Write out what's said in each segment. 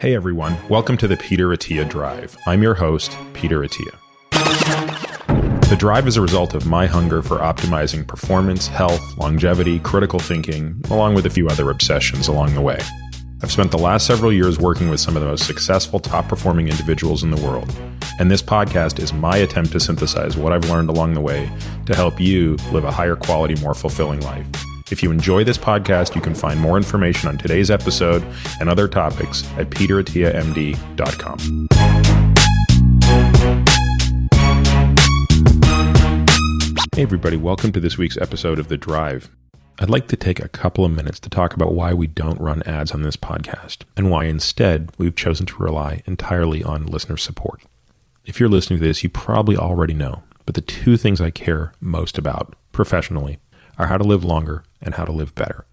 Hey everyone, welcome to the Peter Attia Drive. I'm your host, Peter Attia. The drive is a result of my hunger for optimizing performance, health, longevity, critical thinking, along with a few other obsessions along the way. I've spent the last several years working with some of the most successful, top-performing individuals in the world, and this podcast is my attempt to synthesize what I've learned along the way to help you live a higher quality, more fulfilling life. If you enjoy this podcast, you can find more information on today's episode and other topics at peterattiamd.com. Hey everybody, welcome to this week's episode of The Drive. I'd like to take a couple of minutes to talk about why we don't run ads on this podcast and why instead we've chosen to rely entirely on listener support. If you're listening to this, you probably already know, but the two things I care most about professionally are how to live longer and how to live better.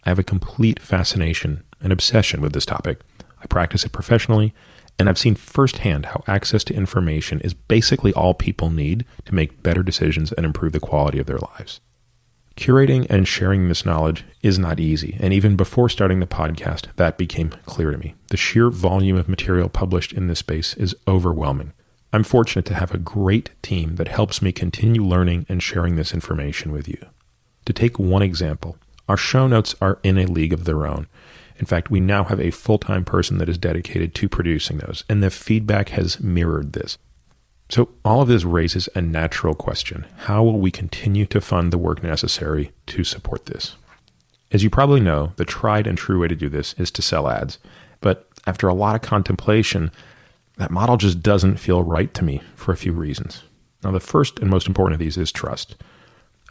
I have a complete fascination and obsession with this topic. I practice it professionally, and I've seen firsthand how access to information is basically all people need to make better decisions and improve the quality of their lives. Curating and sharing this knowledge is not easy, and even before starting the podcast, that became clear to me. The sheer volume of material published in this space is overwhelming. I'm fortunate to have a great team that helps me continue learning and sharing this information with you. To take one example, our show notes are in a league of their own. In fact, we now have a full-time person that is dedicated to producing those, and the feedback has mirrored this. So all of this raises a natural question. How will we continue to fund the work necessary to support this? As you probably know, the tried and true way to do this is to sell ads. But after a lot of contemplation, that model just doesn't feel right to me for a few reasons. Now, the first and most important of these is trust.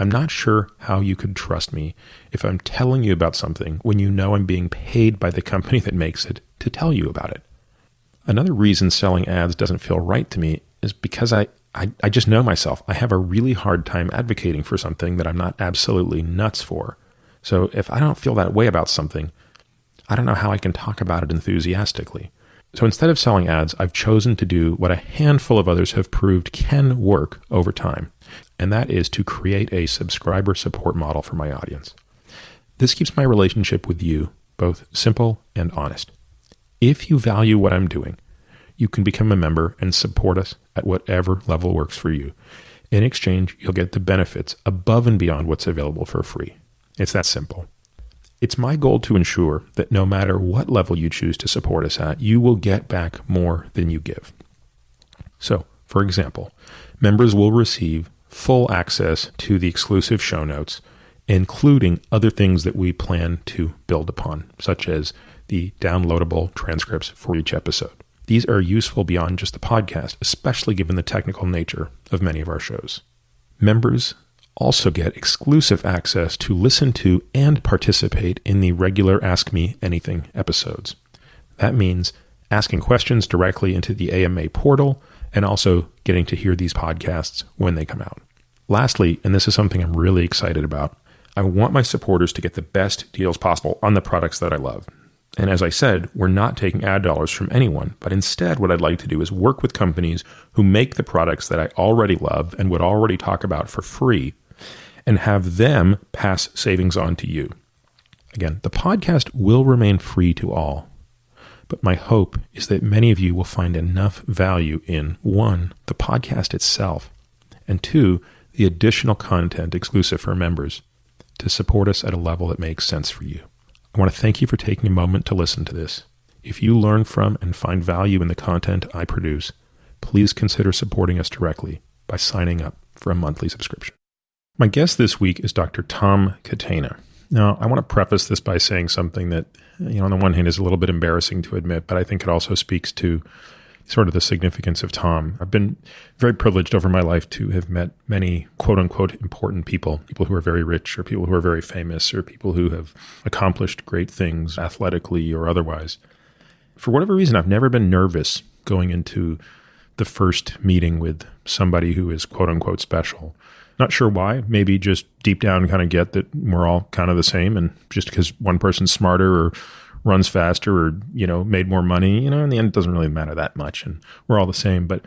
I'm not sure how you could trust me if I'm telling you about something when you know I'm being paid by the company that makes it to tell you about it. Another reason selling ads doesn't feel right to me is because I just know myself. I have a really hard time advocating for something that I'm not absolutely nuts for. So if I don't feel that way about something, I don't know how I can talk about it enthusiastically. So instead of selling ads, I've chosen to do what a handful of others have proved can work over time, and that is to create a subscriber support model for my audience. This keeps my relationship with you both simple and honest. If you value what I'm doing, you can become a member and support us at whatever level works for you. In exchange, you'll get the benefits above and beyond what's available for free. It's that simple. It's my goal to ensure that no matter what level you choose to support us at, you will get back more than you give. So, for example, members will receive full access to the exclusive show notes, including other things that we plan to build upon, such as the downloadable transcripts for each episode. These are useful beyond just the podcast, especially given the technical nature of many of our shows. Members also get exclusive access to listen to and participate in the regular Ask Me Anything episodes. That means asking questions directly into the AMA portal and also getting to hear these podcasts when they come out. Lastly, and this is something I'm really excited about, I want my supporters to get the best deals possible on the products that I love. And as I said, we're not taking ad dollars from anyone, but instead what I'd like to do is work with companies who make the products that I already love and would already talk about for free and have them pass savings on to you. Again, the podcast will remain free to all, but my hope is that many of you will find enough value in, one, the podcast itself, and two, the additional content exclusive for members to support us at a level that makes sense for you. I want to thank you for taking a moment to listen to this. If you learn from and find value in the content I produce, please consider supporting us directly by signing up for a monthly subscription. My guest this week is Dr. Tom Catena. Now, I want to preface this by saying something that, on the one hand is a little bit embarrassing to admit, but I think it also speaks to sort of the significance of Tom. I've been very privileged over my life to have met many quote-unquote important people who are very rich or people who are very famous or people who have accomplished great things athletically or otherwise. For whatever reason, I've never been nervous going into the first meeting with somebody who is quote-unquote special. Not sure why. Maybe just deep down kind of get that we're all kind of the same, and just because one person's smarter or runs faster or, made more money, in the end, it doesn't really matter that much, and we're all the same. But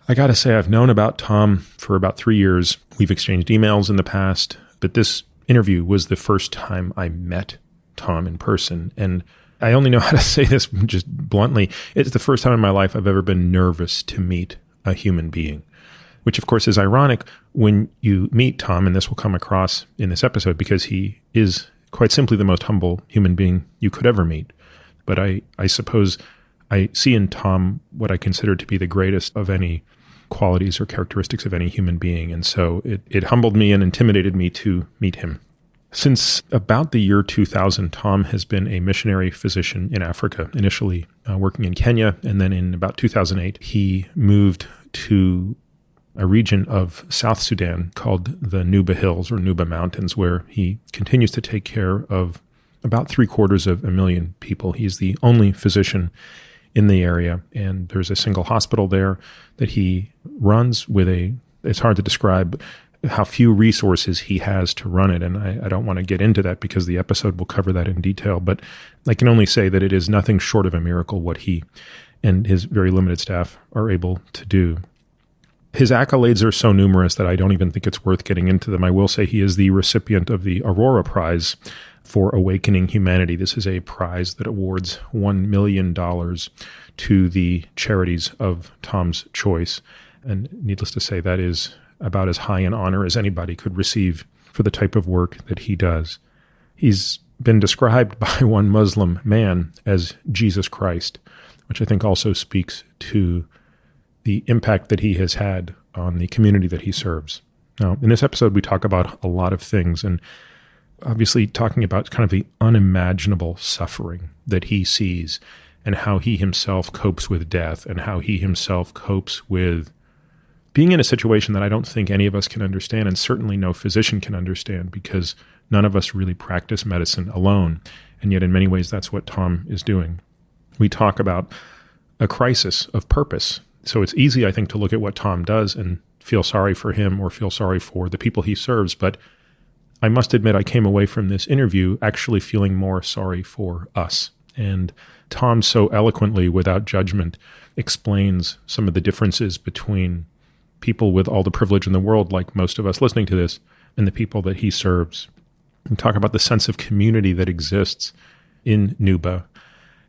I got to say, I've known about Tom for about 3 years. We've exchanged emails in the past, but this interview was the first time I met Tom in person, and I only know how to say this just bluntly. It's the first time in my life I've ever been nervous to meet a human being, which of course is ironic when you meet Tom, and this will come across in this episode because he is quite simply the most humble human being you could ever meet. But I suppose I see in Tom what I consider to be the greatest of any qualities or characteristics of any human being. And so it humbled me and intimidated me to meet him. Since about the year 2000, Tom has been a missionary physician in Africa, initially working in Kenya. And then in about 2008, he moved to a region of South Sudan called the Nuba Hills or Nuba Mountains, where he continues to take care of about 750,000 people. He's the only physician in the area, and there's a single hospital there that he runs with it's hard to describe how few resources he has to run it, and I don't want to get into that because the episode will cover that in detail, but I can only say that it is nothing short of a miracle what he and his very limited staff are able to do. His accolades are so numerous that I don't even think it's worth getting into them. I will say he is the recipient of the Aurora Prize for Awakening Humanity. This is a prize that awards $1 million to the charities of Tom's choice. And needless to say, that is about as high an honor as anybody could receive for the type of work that he does. He's been described by one Muslim man as Jesus Christ, which I think also speaks to the impact that he has had on the community that he serves. Now, in this episode, we talk about a lot of things, and obviously talking about kind of the unimaginable suffering that he sees and how he himself copes with death and how he himself copes with being in a situation that I don't think any of us can understand, and certainly no physician can understand, because none of us really practice medicine alone. And yet in many ways, that's what Tom is doing. We talk about a crisis of purpose. So it's easy, I think, to look at what Tom does and feel sorry for him or feel sorry for the people he serves. But I must admit, I came away from this interview actually feeling more sorry for us. And Tom so eloquently, without judgment, explains some of the differences between people with all the privilege in the world, like most of us listening to this, and the people that he serves. And talk about the sense of community that exists in Nuba.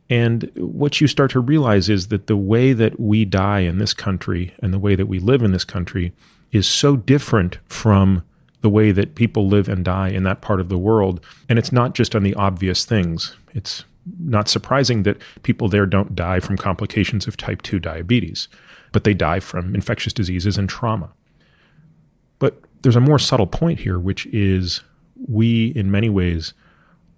And what you start to realize is that the way that we die in this country and the way that we live in this country is so different from the way that people live and die in that part of the world. And it's not just on the obvious things. It's not surprising that people there don't die from complications of type 2 diabetes, but they die from infectious diseases and trauma. But there's a more subtle point here, which is we, in many ways,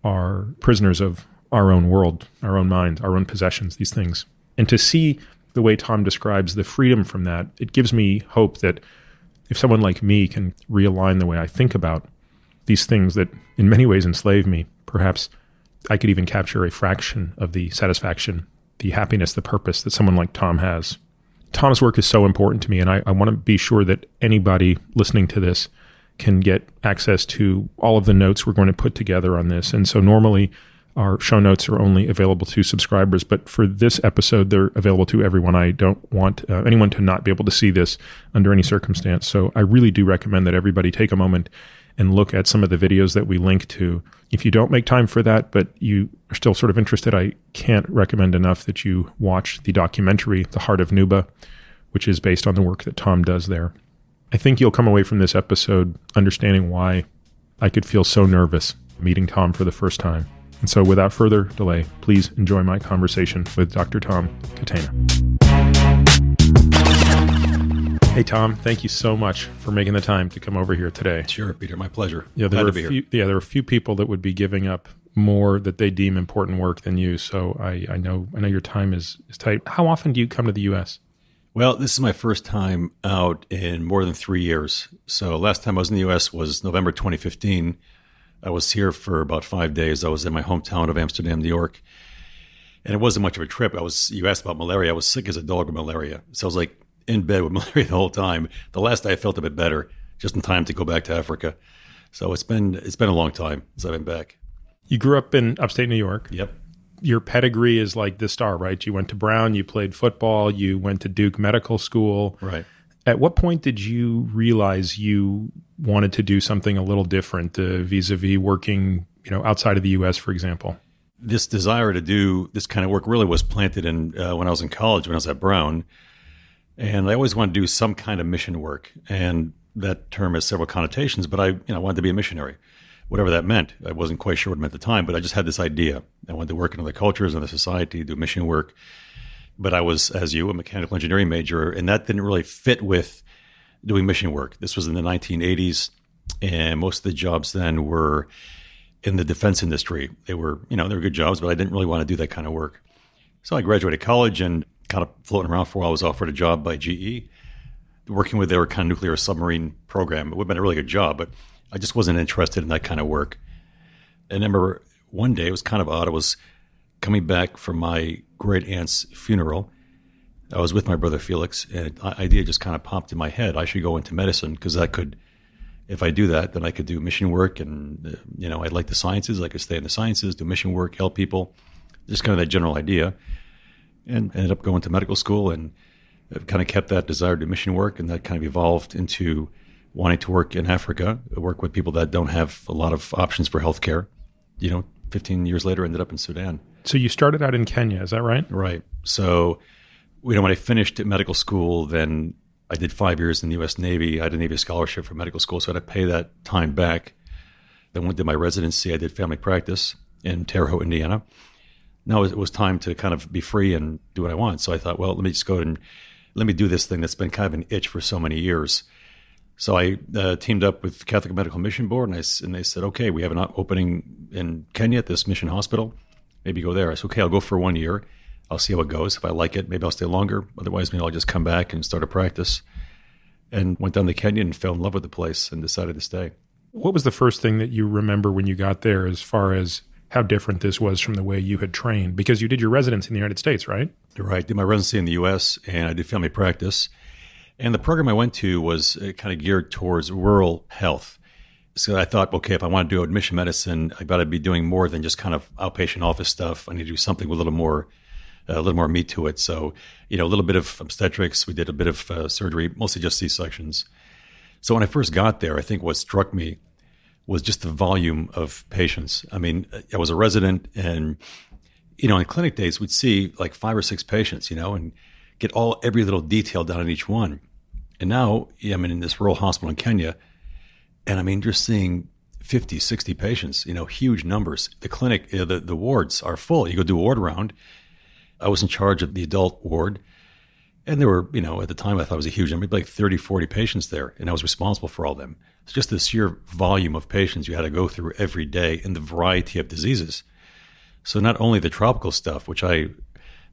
are prisoners of our own world, our own mind, our own possessions, these things. And to see the way Tom describes the freedom from that, it gives me hope that if someone like me can realign the way I think about these things that in many ways enslave me, perhaps I could even capture a fraction of the satisfaction, the happiness, the purpose that someone like Tom has. Tom's work is so important to me, and I want to be sure that anybody listening to this can get access to all of the notes we're going to put together on this. And so normally our show notes are only available to subscribers, but for this episode, they're available to everyone. I don't want anyone to not be able to see this under any circumstance. So I really do recommend that everybody take a moment and look at some of the videos that we link to. If you don't make time for that, but you are still sort of interested, I can't recommend enough that you watch the documentary, The Heart of Nuba, which is based on the work that Tom does there. I think you'll come away from this episode understanding why I could feel so nervous meeting Tom for the first time. And so without further delay, please enjoy my conversation with Dr. Tom Catena. Hey, Tom, thank you so much for making the time to come over here today. Sure, Peter, my pleasure. There are a few people that would be giving up more that they deem important work than you. So I know your time is tight. How often do you come to the U.S.? Well, this is my first time out in more than 3 years. So last time I was in the U.S. was November 2015. I was here for about 5 days. I was in my hometown of Amsterdam, New York. And it wasn't much of a trip. You asked about malaria. I was sick as a dog with malaria. So I was like in bed with malaria the whole time. The last day I felt a bit better, just in time to go back to Africa. So it's been a long time since I've been back. You grew up in upstate New York. Yep. Your pedigree is like the star, right? You went to Brown, you played football, you went to Duke Medical School. Right. At what point did you realize you wanted to do something a little different vis-a-vis working, outside of the U.S., for example? this desire to do this kind of work really was planted in when I was in college, when I was at Brown. And I always wanted to do some kind of mission work. And that term has several connotations, but I wanted to be a missionary, whatever that meant. I wasn't quite sure what it meant at the time, but I just had this idea. I wanted to work in other cultures, in other society, do mission work. But I was, as you, a mechanical engineering major, and that didn't really fit with doing mission work. This was in the 1980s, and most of the jobs then were in the defense industry. They were good jobs, but I didn't really want to do that kind of work. So I graduated college and kind of floating around for a while. I was offered a job by GE, working with their kind of nuclear submarine program. It would have been a really good job, but I just wasn't interested in that kind of work. And I remember one day, it was kind of odd. I was coming back from my great aunt's funeral. I was with my brother Felix, and an idea just kind of popped in my head. I should go into medicine because if I do that, then I could do mission work. And, I'd like the sciences. I could stay in the sciences, do mission work, help people. Just kind of that general idea. And ended up going to medical school and kind of kept that desire to do mission work. And that kind of evolved into wanting to work in Africa, work with people that don't have a lot of options for healthcare. 15 years later, ended up in Sudan. So you started out in Kenya, is that right? Right. So, when I finished medical school, then I did 5 years in the U.S. Navy. I had a Navy scholarship for medical school, so I had to pay that time back. Then went to my residency. I did family practice in Terre Haute, Indiana. Now it was time to kind of be free and do what I want. So I thought, well, let me just go and let me do this thing that's been kind of an itch for so many years. So I teamed up with Catholic Medical Mission Board, and they said, okay, we have an opening in Kenya at this mission hospital. Maybe go there. I said, okay, I'll go for 1 year. I'll see how it goes. If I like it, maybe I'll stay longer. Otherwise, maybe I'll just come back and start a practice. And went down to Kenya and fell in love with the place and decided to stay. What was the first thing that you remember when you got there as far as how different this was from the way you had trained? Because you did your residency in the United States, right? Right. Did my residency in the U.S. and I did family practice. And the program I went to was kind of geared towards rural health. So I thought, okay, if I want to do admission medicine, I got to be doing more than just kind of outpatient office stuff. I need to do something with a little more meat to it. So, a little bit of obstetrics. We did a bit of surgery, mostly just C-sections. So when I first got there, I think what struck me was just the volume of patients. I mean, I was a resident and, in clinic days, we'd see like 5 or 6 patients, and get every little detail down on each one. And now, I'm in this rural hospital in Kenya, and just seeing 50, 60 patients, huge numbers. The clinic, the wards are full. You go do a ward round. I was in charge of the adult ward, and there were, at the time I thought it was a huge number, like 30, 40 patients there, and I was responsible for all of them. It's just the sheer volume of patients you had to go through every day and the variety of diseases. So not only the tropical stuff, which I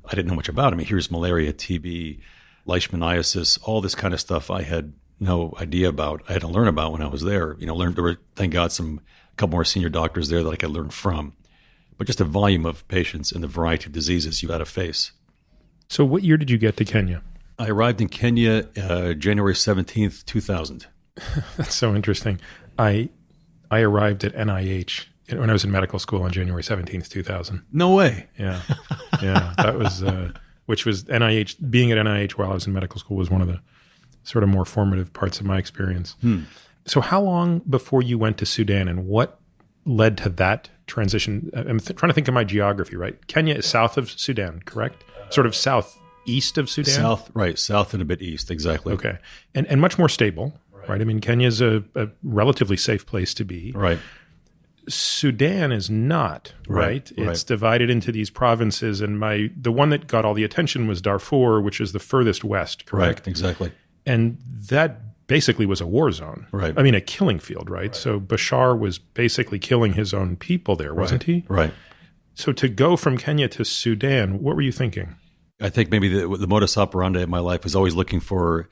didn't know much about. I mean, here's malaria, TB, leishmaniasis, all this kind of stuff I had no idea about. I had to learn about when I was there. There were, thank God, a couple more senior doctors there that I could learn from. But just the volume of patients and the variety of diseases you had to face. So what year did you get to Kenya? I arrived in Kenya January 17th, 2000. That's so interesting. I arrived at NIH when I was in medical school on January 17th, 2000. No way. Yeah. That was, which was NIH, being at NIH while I was in medical school was one of the sort of more formative parts of my experience. So how long before you went to Sudan, and what led to that transition? I'm trying to think of my geography, right? Kenya is south of Sudan, correct? Sort of southeast of Sudan? South and a bit east, exactly. Okay. And much more stable, right? I mean, Kenya is a relatively safe place to be. Right. Sudan is not, right? It's divided into these provinces, and the one that got all the attention was Darfur, which is the furthest west, correct? Right, exactly. And that basically was a war zone. Right. I mean, a killing field, right? So Bashar was basically killing his own people there, wasn't he? Right. So to go from Kenya to Sudan, what were you thinking? I think maybe the modus operandi of my life was always looking for,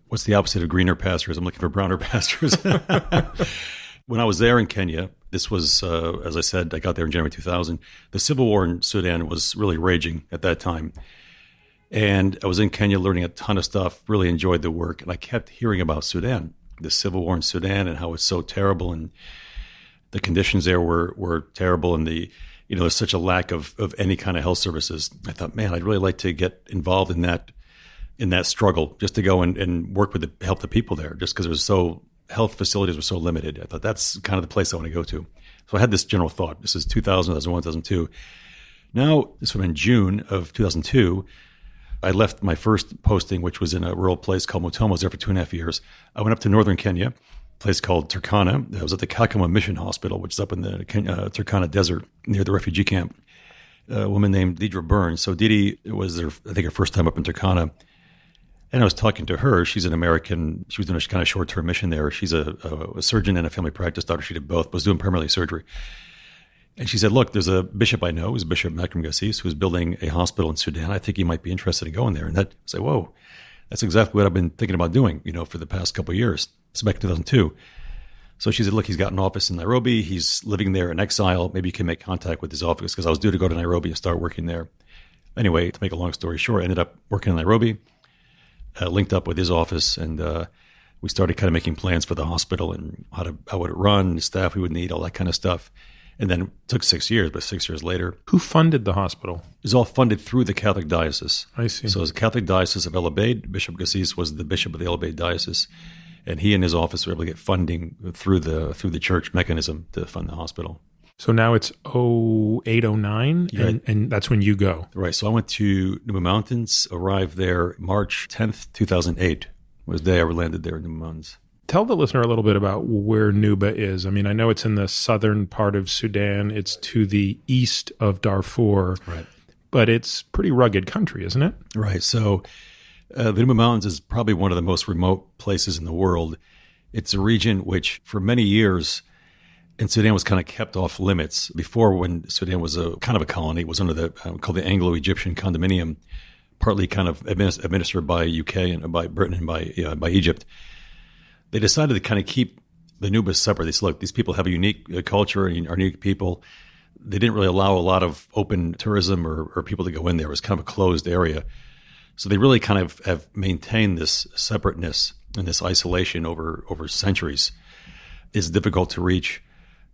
what's the opposite of greener pastures? I'm looking for browner pastures. When I was there in Kenya, this was, as I said, I got there in January 2000. The civil war in Sudan was really raging at that time. And I was in Kenya learning a ton of stuff, really enjoyed the work. And I kept hearing about Sudan, the civil war in Sudan, and how it's so terrible. And the conditions there were terrible. And there's such a lack of any kind of health services. I thought, man, I'd really like to get involved in that struggle, just to go and work with help the people there, just because health facilities were so limited. I thought that's kind of the place I want to go to. So I had this general thought. This is 2000, 2001, 2002. Now, this was in June of 2002. I left my first posting, which was in a rural place called Mutomo. I was there for 2.5 years. I went up to northern Kenya, a place called Turkana. I was at the Kakuma Mission Hospital, which is up in the Turkana Desert near the refugee camp. A woman named Deidre Burns. So Didi was her first time up in Turkana. And I was talking to her. She's an American. She was doing a kind of short-term mission there. She's a surgeon and a family practice doctor. She did both, but was doing primarily surgery. And she said, look, there's a bishop I know, who's Bishop Makram Gassis, who's building a hospital in Sudan. I think he might be interested in going there. And that, I say, whoa, that's exactly what I've been thinking about doing, for the past couple of years. It's back in 2002. So she said, look, he's got an office in Nairobi. He's living there in exile. Maybe you can make contact with his office, because I was due to go to Nairobi and start working there. Anyway, to make a long story short, I ended up working in Nairobi. Linked up with his office, and we started kind of making plans for the hospital and how would it run, the staff we would need, all that kind of stuff. And then it took 6 years, but 6 years later. Who funded the hospital? It was all funded through the Catholic Diocese. I see. So it was the Catholic Diocese of El Obeid. Bishop Gassis was the bishop of the El Obeid Diocese, and he and his office were able to get funding through the church mechanism to fund the hospital. So now it's 08, 09, and that's when you go. Right. So I went to Nuba Mountains, arrived there March 10th, 2008. Was the day I landed there in Nuba Mountains. Tell the listener a little bit about where Nuba is. I mean, I know it's in the southern part of Sudan. It's to the east of Darfur. Right. But it's pretty rugged country, isn't it? Right. So the Nuba Mountains is probably one of the most remote places in the world. It's a region which, for many years, and Sudan was kind of kept off limits. Before, when Sudan was a kind of a colony, it was under the called the Anglo-Egyptian Condominium, partly kind of administered by UK and by Britain and by Egypt. They decided to kind of keep the Nubas separate. They said, look, these people have a unique culture and are unique people. They didn't really allow a lot of open tourism or people to go in there. It was kind of a closed area. So they really kind of have maintained this separateness and this isolation over centuries. It's difficult to reach.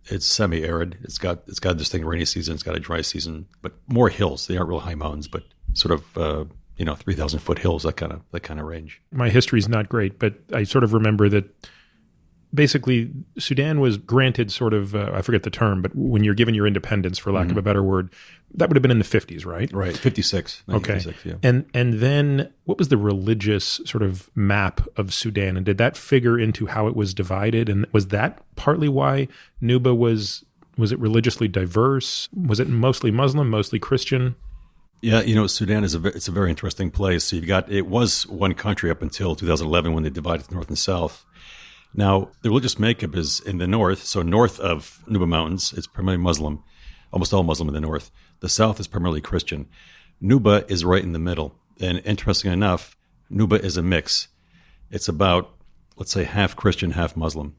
It's semi-arid. It's got a distinct rainy season. It's got a dry season, but more hills. They aren't real high mountains, but sort of 3,000-foot hills. That kind of range. My history's not great, but I sort of remember that basically Sudan was granted sort of I forget the term, but when you're given your independence, for lack of a better word, that would have been in the 50s, right? Right, 56. Okay, yeah. And then what was the religious sort of map of Sudan, and did that figure into how it was divided? And was that partly why Nuba was it religiously diverse? Was it mostly Muslim, mostly Christian? Yeah, Sudan it's a very interesting place. So it was one country up until 2011 when they divided north and south. Now, the religious makeup is in the north. So north of Nuba Mountains, it's primarily Muslim, almost all Muslim in the north. The south is primarily Christian. Nuba is right in the middle. And interestingly enough, Nuba is a mix. It's about, let's say, half Christian, half Muslim.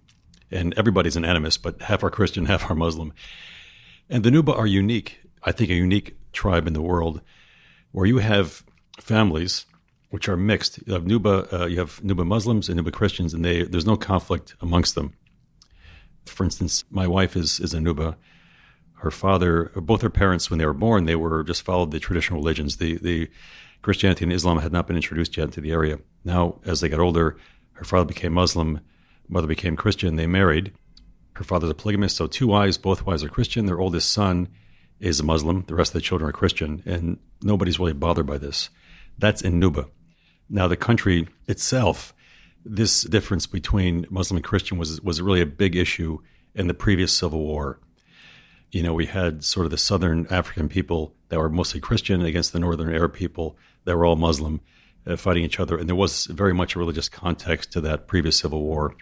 And everybody's an animist, but half are Christian, half are Muslim. And the Nuba are unique, I think a unique tribe in the world, where you have families which are mixed. You have Nuba Muslims and Nuba Christians, and there's no conflict amongst them. For instance, my wife is a Nuba. Her father, both her parents, when they were born, they were just followed the traditional religions. The Christianity and Islam had not been introduced yet into the area. Now, as they got older, her father became Muslim, mother became Christian. They married. Her father's a polygamist, so both wives are Christian. Their oldest son is a Muslim. The rest of the children are Christian, and nobody's really bothered by this. That's in Nuba. Now, the country itself, this difference between Muslim and Christian was really a big issue in the previous civil war. We had sort of the southern African people that were mostly Christian against the northern Arab people that were all Muslim, fighting each other. And there was very much a religious context to that previous civil war.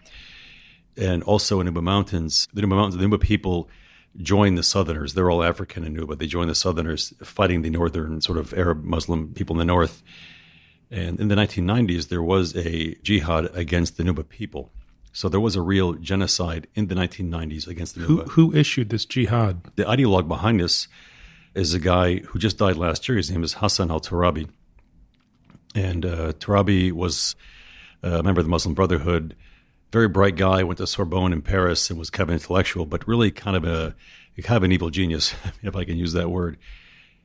And also in Nuba Mountains, the Nuba people joined the Southerners. They're all African in Nuba. They joined the Southerners fighting the northern sort of Arab Muslim people in the north. And in the 1990s, there was a jihad against the Nuba people. So there was a real genocide in the 1990s against the Nuba. Who issued this jihad? The ideologue behind this is a guy who just died last year. His name is Hassan al-Turabi. And Turabi was a member of the Muslim Brotherhood, very bright guy, went to Sorbonne in Paris and was kind of an intellectual, but really kind of an evil genius, if I can use that word.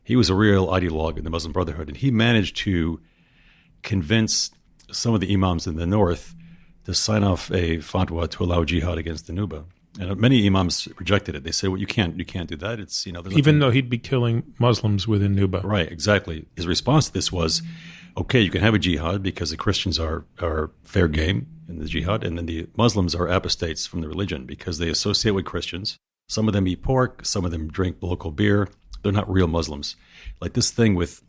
He was a real ideologue in the Muslim Brotherhood, and he managed to convince some of the imams in the north to sign off a fatwa to allow jihad against the Nuba. And many imams rejected it. They said, well, you can't do that. It's, there's Even though he'd be killing Muslims within Nuba. Right, exactly. His response to this was, okay, you can have a jihad because the Christians are fair game in the jihad, and then the Muslims are apostates from the religion because they associate with Christians. Some of them eat pork, some of them drink local beer. They're not real Muslims. Like this thing with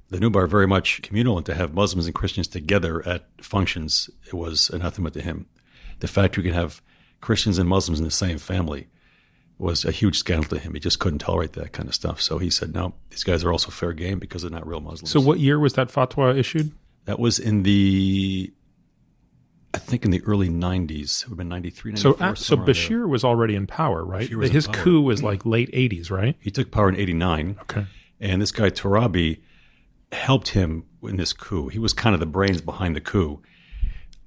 the Nuba are very much communal, and to have Muslims and Christians together at functions, it was anathema to him. The fact you can have Christians and Muslims in the same family was a huge scandal to him. He just couldn't tolerate that kind of stuff. So he said, no, these guys are also fair game because they're not real Muslims. So what year was that fatwa issued? That was in the early 90s. It would have been 93, 94. So Bashir was already in power, right? His power. coup was like late 80s, right? He took power in 89. Okay. And this guy, Turabi, helped him in this coup. He was kind of the brains behind the coup.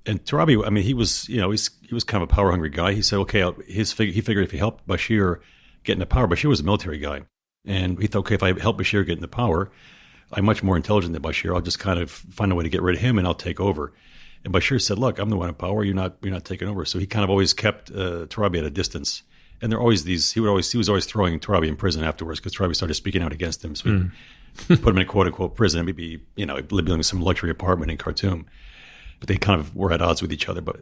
And Turabi, I mean, he was kind of a power-hungry guy. He said, okay, he figured if he helped Bashir get into power, Bashir was a military guy. And he thought, okay, if I help Bashir get into power, I'm much more intelligent than Bashir. I'll just kind of find a way to get rid of him and I'll take over. And Bashir said, look, I'm the one in power. You're not taking over. So he kind of always kept Turabi at a distance. And there are always he was always throwing Turabi in prison afterwards because Turabi started speaking out against him. So he put him in a quote-unquote prison and maybe, living in some luxury apartment in Khartoum. But they kind of were at odds with each other. But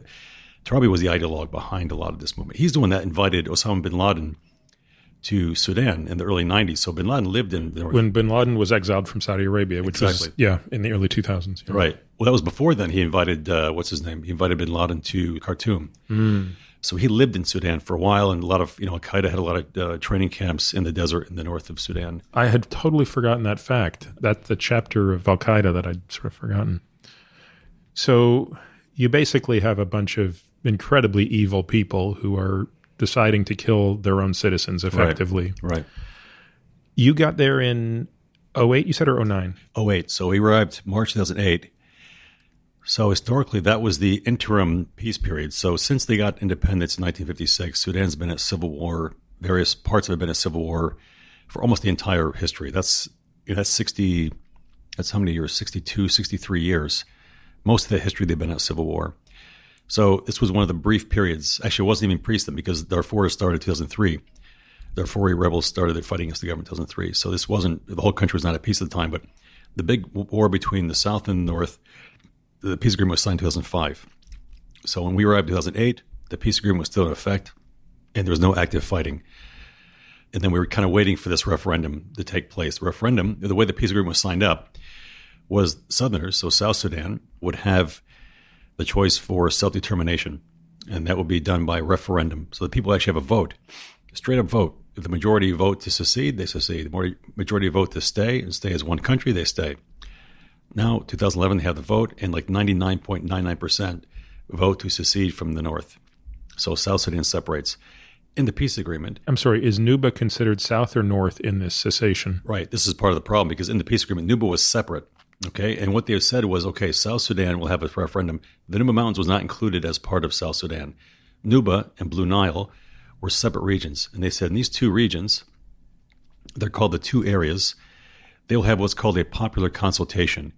Turabi was the ideologue behind a lot of this movement. He's the one that invited Osama bin Laden to Sudan in the early 90s. So bin Laden lived in the north. When bin Laden was exiled from Saudi Arabia, which was, in the early 2000s. Yeah. Right. Well, that was before then. He invited, He invited bin Laden to Khartoum. So he lived in Sudan for a while, and a lot of, Al-Qaeda had a lot of training camps in the desert in the north of Sudan. I had totally forgotten that fact. That's the chapter of Al-Qaeda that I'd sort of forgotten. So you basically have a bunch of incredibly evil people who are deciding to kill their own citizens effectively. Right. You got there in 08, you said, or 09? 08. So we arrived March 2008. So historically, that was the interim peace period. So since they got independence in 1956, Sudan's been at civil war. Various parts of it have been at civil war for almost the entire history. That's 60, that's how many years? 62, 63 years. Most of the history, they've been at civil war. So this was one of the brief periods. Actually, it wasn't even pre-them because Darfur started in 2003. Darfuri rebels started their fighting against the government in 2003. So this wasn't, the whole country was not at peace at the time, but the big war between the South and the North, the peace agreement was signed in 2005. So when we arrived in 2008, the peace agreement was still in effect, and there was no active fighting. And then we were kind of waiting for this referendum to take place. The referendum, the way the peace agreement was signed up, was Southerners, so South Sudan, would have the choice for self-determination, and that would be done by referendum. So the people actually have a vote, a straight-up vote. If the majority vote to secede, they secede. The majority vote to stay and stay as one country, they stay. Now, 2011, they have the vote, and like 99.99% vote to secede from the North. So South Sudan separates. In the peace agreement... I'm sorry, is Nuba considered South or North in this cessation? Right. This is part of the problem, because in the peace agreement, Nuba was separate. Okay, and what they said was, okay, South Sudan will have a referendum. The Nuba Mountains was not included as part of South Sudan. Nuba and Blue Nile were separate regions, and they said in these two regions, they're called the two areas, they will have what's called a popular consultation,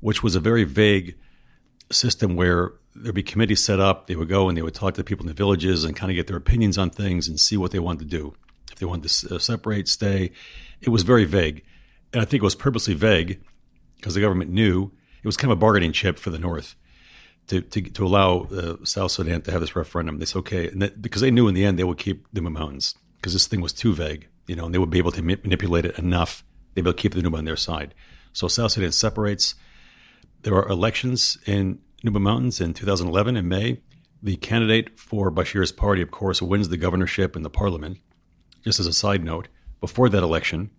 which was a very vague system where there'd be committees set up. They would go and they would talk to the people in the villages and kind of get their opinions on things and see what they wanted to do. If they wanted to separate, stay. It was very vague, and I think it was purposely vague because the government knew it was kind of a bargaining chip for the North to allow South Sudan to have this referendum. They said, okay, and because they knew in the end they would keep the Nuba Mountains because this thing was too vague, and they would be able to manipulate it enough. They'd be able to keep the Nuba on their side. So South Sudan separates. There are elections in Nuba Mountains in 2011 in May. The candidate for Bashir's party, of course, wins the governorship and the parliament. Just as a side note, before that election,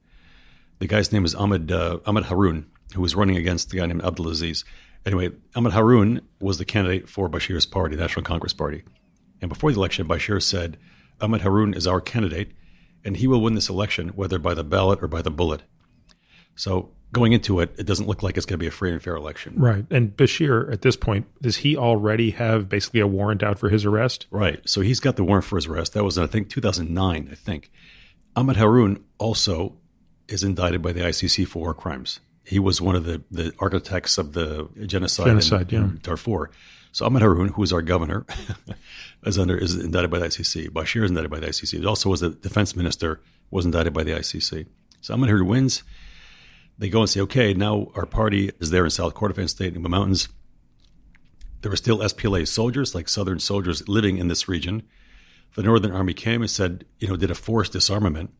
the guy's name is Ahmed Haroun, who was running against the guy named Abdulaziz. Anyway, Ahmed Haroun was the candidate for Bashir's party, the National Congress Party. And before the election, Bashir said, Ahmed Haroun is our candidate, and he will win this election, whether by the ballot or by the bullet. So going into it, it doesn't look like it's going to be a free and fair election. Right. And Bashir, at this point, does he already have basically a warrant out for his arrest? Right. So he's got the warrant for his arrest. That was, I think, 2009, I think. Ahmed Haroun also is indicted by the ICC for war crimes. He was one of the architects of the genocide in Darfur. So Ahmed Haroun, who is our governor, is indicted by the ICC. Bashir is indicted by the ICC. It also was the defense minister, was indicted by the ICC. So Ahmed Haroun wins. They go and say, okay, now our party is there in South Kordofan State, Nuba Mountains. There were still SPLA soldiers, like Southern soldiers, living in this region. The Northern Army came and said, did a forced disarmament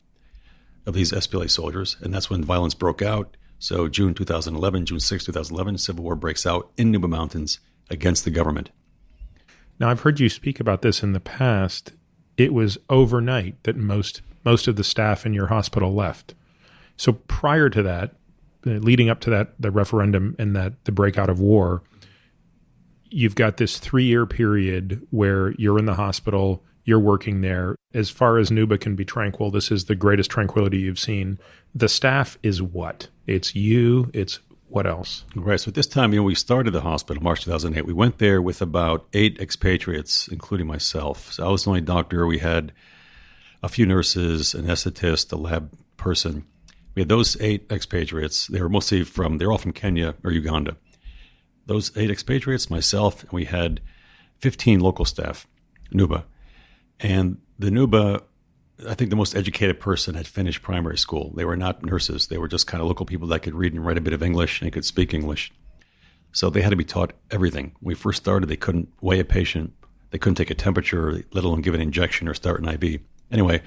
of these SPLA soldiers, and that's when violence broke out. So June 2011, June 6, 2011, civil war breaks out in Nuba Mountains against the government. Now, I've heard you speak about this in the past. It was overnight that most of the staff in your hospital left. So prior to that, leading up to that, the referendum and the breakout of war, you've got this 3-year period where you're in the hospital, you're working there. As far as Nuba can be tranquil, this is the greatest tranquility you've seen. The staff is what? It's you, it's what else? Right. So at this time, we started the hospital, March 2008. We went there with about 8 expatriates, including myself. So I was the only doctor. We had a few nurses, an anesthetist, a lab person. We had those 8 expatriates. They're all from Kenya or Uganda. Those 8 expatriates, myself, and we had 15 local staff, Nuba. And the Nuba, I think the most educated person had finished primary school. They were not nurses. They were just kind of local people that could read and write a bit of English and could speak English. So they had to be taught everything. When we first started, they couldn't weigh a patient. They couldn't take a temperature, let alone give an injection or start an IV. Anyway,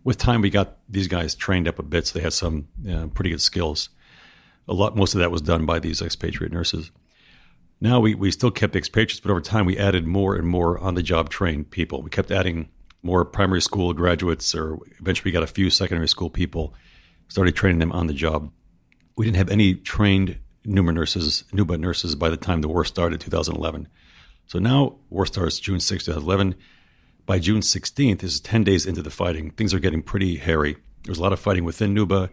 with time, we got these guys trained up a bit, so they had some pretty good skills. Most of that was done by these expatriate nurses. Now we still kept the expatriates, but over time we added more and more on-the-job trained people. We kept adding more primary school graduates, or eventually we got a few secondary school people, started training them on the job. We didn't have any trained Nuba nurses by the time the war started, 2011. So now war starts June 6, 2011. By June 16th, this is 10 days into the fighting, things are getting pretty hairy. There's a lot of fighting within Nuba,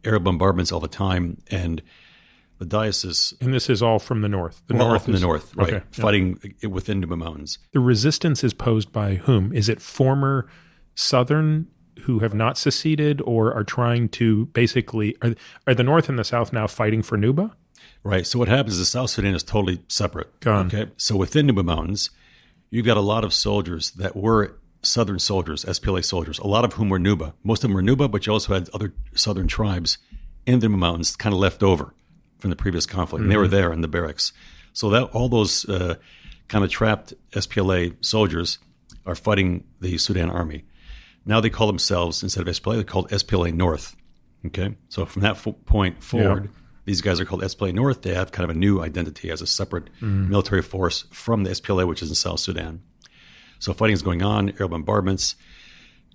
air bombardments all the time, and the diocese... And this is all from the north? The north, right. Okay, fighting within Nuba Mountains. The resistance is posed by whom? Is it former Southern who have not seceded or are trying to basically... Are the North and the South now fighting for Nuba? Right. So what happens is the South Sudan is totally separate. Gone. Okay. So within Nuba Mountains, you've got a lot of soldiers that were Southern soldiers, SPLA soldiers, a lot of whom were Nuba. Most of them were Nuba, but you also had other Southern tribes in the Nuba Mountains kind of left over from the previous conflict. And they were there in the barracks. So that all those kind of trapped SPLA soldiers are fighting the Sudan army. Now they call themselves, instead of SPLA, they're called SPLA North. Okay. So from that point forward, these guys are called SPLA North. They have kind of a new identity as a separate military force from the SPLA, which is in South Sudan. So fighting is going on, air bombardments.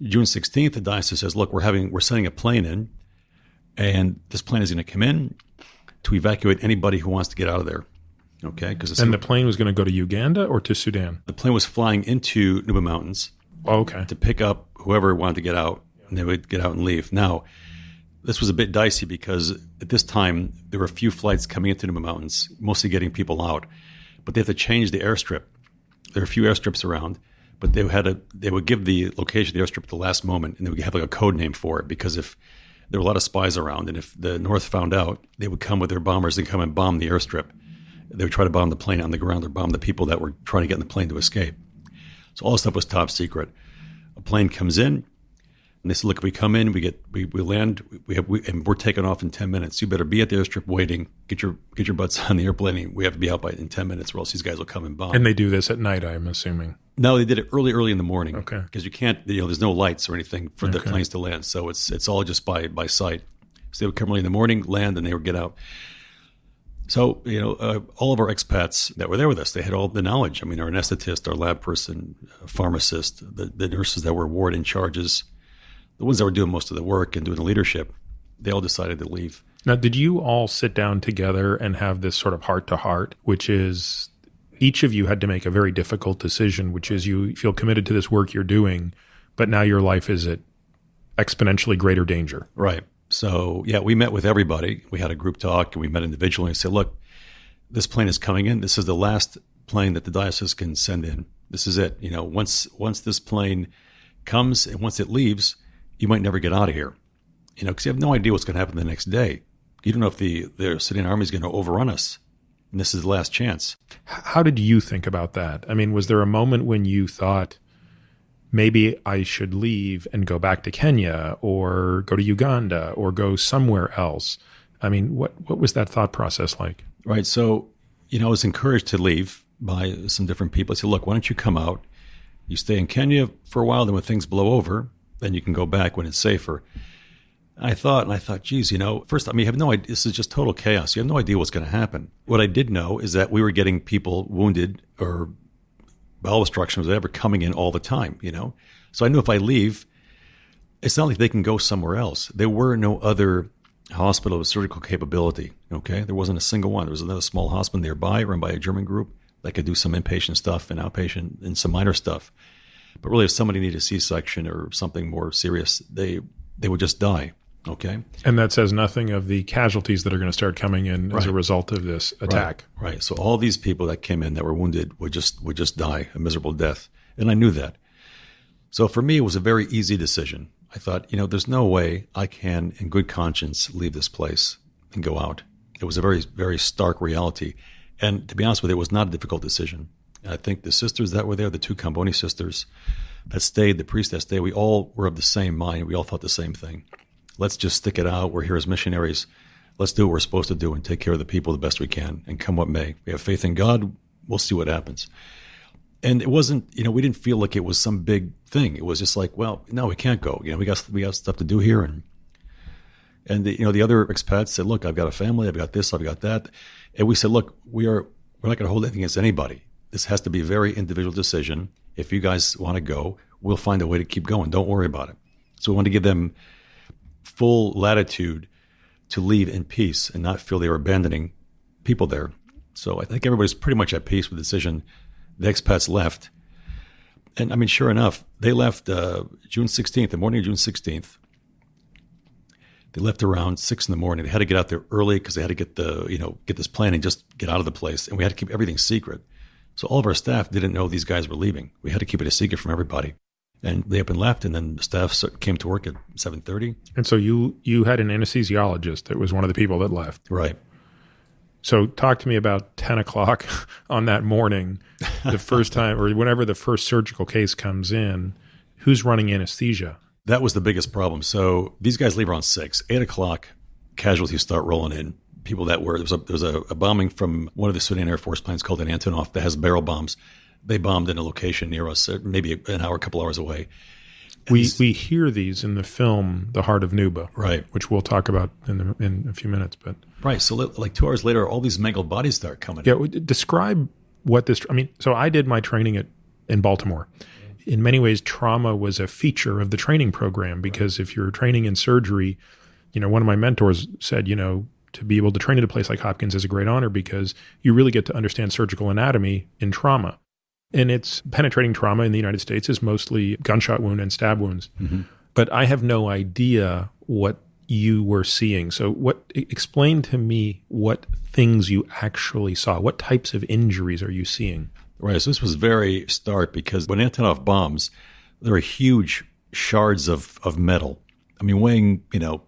June 16th, the diocese says, look, we're sending a plane in, and this plane is going to come in to evacuate anybody who wants to get out of there. Okay? And the plane was going to go to Uganda or to Sudan? The plane was flying into Nuba Mountains to pick up whoever wanted to get out, and they would get out and leave. Now, this was a bit dicey because at this time, there were a few flights coming into Nuba Mountains, mostly getting people out. But they have to change the airstrip. There are a few airstrips around, but they would give the location of the airstrip at the last moment, and they would have like a code name for it, because if there were a lot of spies around, and if the North found out, they would come with their bombers and come and bomb the airstrip. They would try to bomb the plane on the ground or bomb the people that were trying to get in the plane to escape. So all this stuff was top secret. A plane comes in, and they said, look, if we come in, we land, and we're taking off in 10 minutes. You better be at the airstrip waiting, get your butts on the airplane. We have to be out in 10 minutes, or else these guys will come and bomb. And they do this at night, I'm assuming. No, they did it early in the morning. Okay. Because you can't, there's no lights or anything for the planes to land. So it's all just by sight. So they would come early in the morning, land, and they would get out. So, all of our expats that were there with us, they had all the knowledge. I mean, our anesthetist, our lab person, pharmacist, the nurses that were ward in charges, the ones that were doing most of the work and doing the leadership, they all decided to leave. Now, did you all sit down together and have this sort of heart-to-heart, which is each of you had to make a very difficult decision, which is you feel committed to this work you're doing, but now your life is at exponentially greater danger. Right. So, we met with everybody. We had a group talk, and we met individually and said, look, this plane is coming in. This is the last plane that the diocese can send in. This is it. Once this plane comes and once it leaves, you might never get out of here, because you have no idea what's going to happen the next day. You don't know if the Sudan army is going to overrun us. and this is the last chance. How did you think about that? I mean, was there a moment when you thought, maybe I should leave and go back to Kenya or go to Uganda or go somewhere else? I mean, what was that thought process like? Right. So, I was encouraged to leave by some different people. I said, look, why don't you come out? You stay in Kenya for a while, then when things blow over, then you can go back when it's safer. I thought, geez, first, you have no idea. This is just total chaos. You have no idea what's going to happen. What I did know is that we were getting people wounded or bowel obstruction, whatever, coming in all the time, So I knew if I leave, it's not like they can go somewhere else. There were no other hospital with surgical capability, okay? There wasn't a single one. There was another small hospital nearby run by a German group that could do some inpatient stuff and outpatient and some minor stuff. But really, if somebody needed a C-section or something more serious, they would just die, okay? And that says nothing of the casualties that are going to start coming in as a result of this attack. Right. So all these people that came in that were wounded would just die a miserable death. And I knew that. So for me, it was a very easy decision. I thought, there's no way I can, in good conscience, leave this place and go out. It was a very, very stark reality. And to be honest with you, it was not a difficult decision. I think the sisters that were there, the two Kamboni sisters that stayed, the priest that stayed, we all were of the same mind. We all thought the same thing. Let's just stick it out. We're here as missionaries. Let's do what we're supposed to do and take care of the people the best we can. And come what may. We have faith in God. We'll see what happens. And it wasn't, we didn't feel like it was some big thing. It was just like, well, no, we can't go. We got stuff to do here. And the other expats said, look, I've got a family. I've got this. I've got that. And we said, look, we're not going to hold anything against anybody. This has to be a very individual decision. If you guys want to go, we'll find a way to keep going. Don't worry about it. So we want to give them full latitude to leave in peace and not feel they were abandoning people there. So I think everybody's pretty much at peace with the decision. The expats left. And sure enough, they left June 16th, the morning of June 16th. They left around 6 in the morning. They had to get out there early because they had to get get this plan and just get out of the place. And we had to keep everything secret. So all of our staff didn't know these guys were leaving. We had to keep it a secret from everybody. And they up and left, and then the staff came to work at 7:30. And so you had an anesthesiologist that was one of the people that left. Right. So talk to me about 10 o'clock on that morning, the first time, or whenever the first surgical case comes in, who's running anesthesia? That was the biggest problem. So these guys leave around 6. 8 o'clock, casualties start rolling in. People that were, there was a bombing from one of the Sudan Air Force planes called an Antonov that has barrel bombs. They bombed in a location near us, maybe an hour, a couple hours away. We hear these in the film, The Heart of Nuba, right? Which we'll talk about in a few minutes. But right, so like 2 hours later, all these mangled bodies start coming. Yeah, describe what this. So I did my training in Baltimore. In many ways, trauma was a feature of the training program because if you're training in surgery, one of my mentors said, to be able to train at a place like Hopkins is a great honor because you really get to understand surgical anatomy in trauma. And it's penetrating trauma in the United States is mostly gunshot wound and stab wounds. Mm-hmm. But I have no idea what you were seeing. So explain to me what things you actually saw. What types of injuries are you seeing? Right. So this was very stark because when Antonov bombs, there are huge shards of metal. Weighing,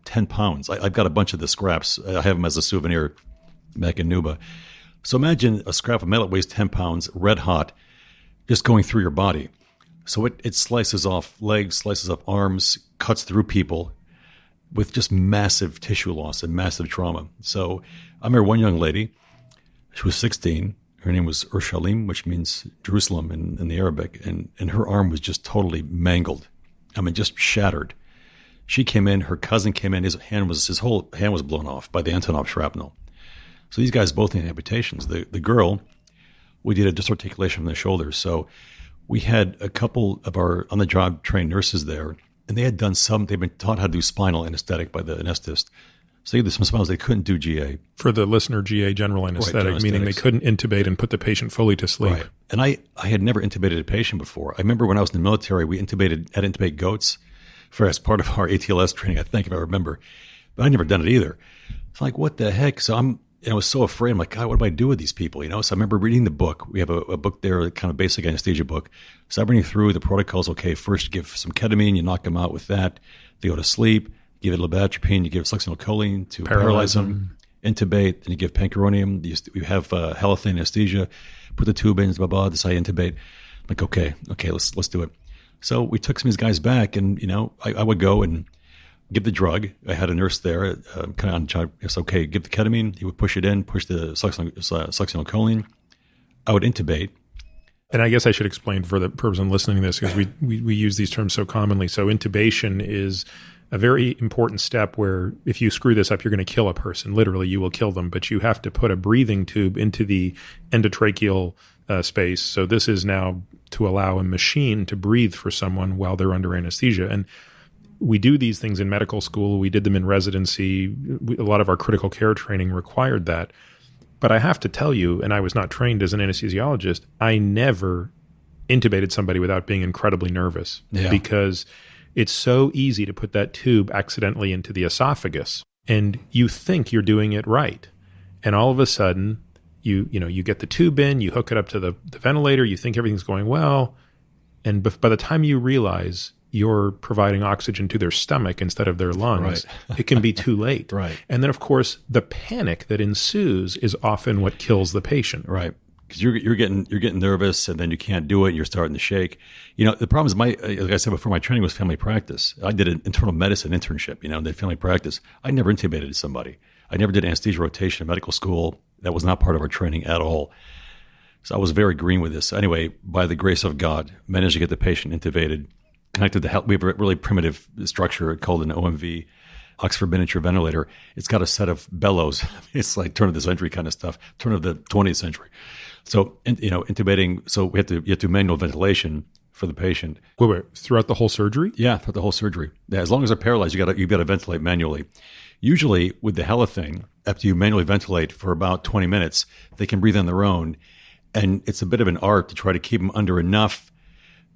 10 pounds. I've got a bunch of the scraps. I have them as a souvenir back in Nuba. So imagine a scrap of metal that weighs 10 pounds, red hot, just going through your body. So it slices off legs, slices off arms, cuts through people with just massive tissue loss and massive trauma. So I remember one young lady, she was 16. Her name was Urshalim, which means Jerusalem in the Arabic. And her arm was just totally mangled. Just shattered. She came in, her cousin came in, his whole hand was blown off by the Antonov shrapnel. So these guys both need amputations. The girl, we did a disarticulation from the shoulders. So we had a couple of our on-the-job trained nurses there, and they've been taught how to do spinal anesthetic by the anesthetist. So they did some spinals, they couldn't do GA. For the listener, GA, general anesthetic, meaning they couldn't intubate and put the patient fully to sleep. Right. And I had never intubated a patient before. I remember when I was in the military, we had to intubate goats as part of our ATLS training, I think, if I remember. But I'd never done it either. It's like, what the heck? So I was so afraid. I'm like, God, what do I do with these people? So I remember reading the book. We have a book there, a kind of basic anesthesia book. So I'm reading through the protocols. Okay, first you give some ketamine, you knock them out with that. They go to sleep. Give it a little atropine, you give succinylcholine to paralyze them. intubate, and you give pancuronium. You have halothen anesthesia, put the tube in, blah, blah, this I intubate. I'm like, okay, let's do it. So we took some of these guys back, and, I would go and give the drug. I had a nurse there, kind of on charge. It's okay, give the ketamine. He would push it in, push the succinylcholine. I would intubate. And I guess I should explain for the person listening to this, because we use these terms so commonly. So intubation is a very important step where if you screw this up, you're going to kill a person. Literally, you will kill them. But you have to put a breathing tube into the endotracheal space. So this is now to allow a machine to breathe for someone while they're under anesthesia. And we do these things in medical school. We did them in residency. A lot of our critical care training required that. But I have to tell you, and I was not trained as an anesthesiologist, I never intubated somebody without being incredibly nervous, because it's so easy to put that tube accidentally into the esophagus, and you think you're doing it right. And all of a sudden, you get the tube in, you hook it up to the ventilator, you think everything's going well, and by the time you realize you're providing oxygen to their stomach instead of their lungs, it can be too late. Right. And then, of course, the panic that ensues is often what kills the patient. Right. Because you're getting nervous, and then you can't do it. You're starting to shake. The problem is like I said before, my training was family practice. I did an internal medicine internship. Did family practice. I never intubated somebody. I never did anesthesia rotation in medical school. That was not part of our training at all. So I was very green with this. Anyway, by the grace of God, managed to get the patient intubated. Connected to we have a really primitive structure called an OMV, Oxford Miniature Ventilator. It's got a set of bellows. It's like turn of the century kind of stuff, turn of the 20th century. So, intubating. So you have to do manual ventilation for the patient. Wait, throughout the whole surgery? Yeah, throughout the whole surgery. Yeah, as long as they're paralyzed, you've got to ventilate manually. Usually with the halothen, after you manually ventilate for about 20 minutes, they can breathe on their own, and it's a bit of an art to try to keep them under enough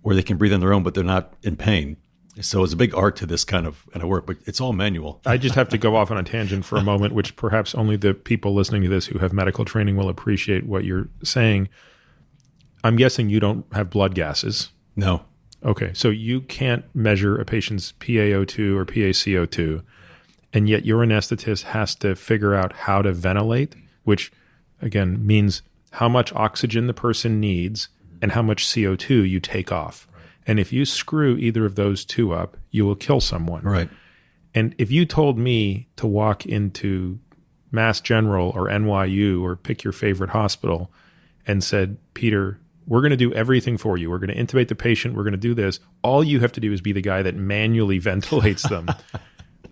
where they can breathe on their own, but they're not in pain. So it's a big art to this kind of work, but it's all manual. I just have to go off on a tangent for a moment, which perhaps only the people listening to this who have medical training will appreciate what you're saying. I'm guessing you don't have blood gases. No. Okay, so you can't measure a patient's PaO2 or PaCO2, and yet your anesthetist has to figure out how to ventilate, which again means how much oxygen the person needs and how much CO2 you take off. Right. And if you screw either of those two up, you will kill someone. Right. And if you told me to walk into Mass General or NYU or pick your favorite hospital and said, Peter, we're going to do everything for you. We're going to intubate the patient. We're going to do this. All you have to do is be the guy that manually ventilates them.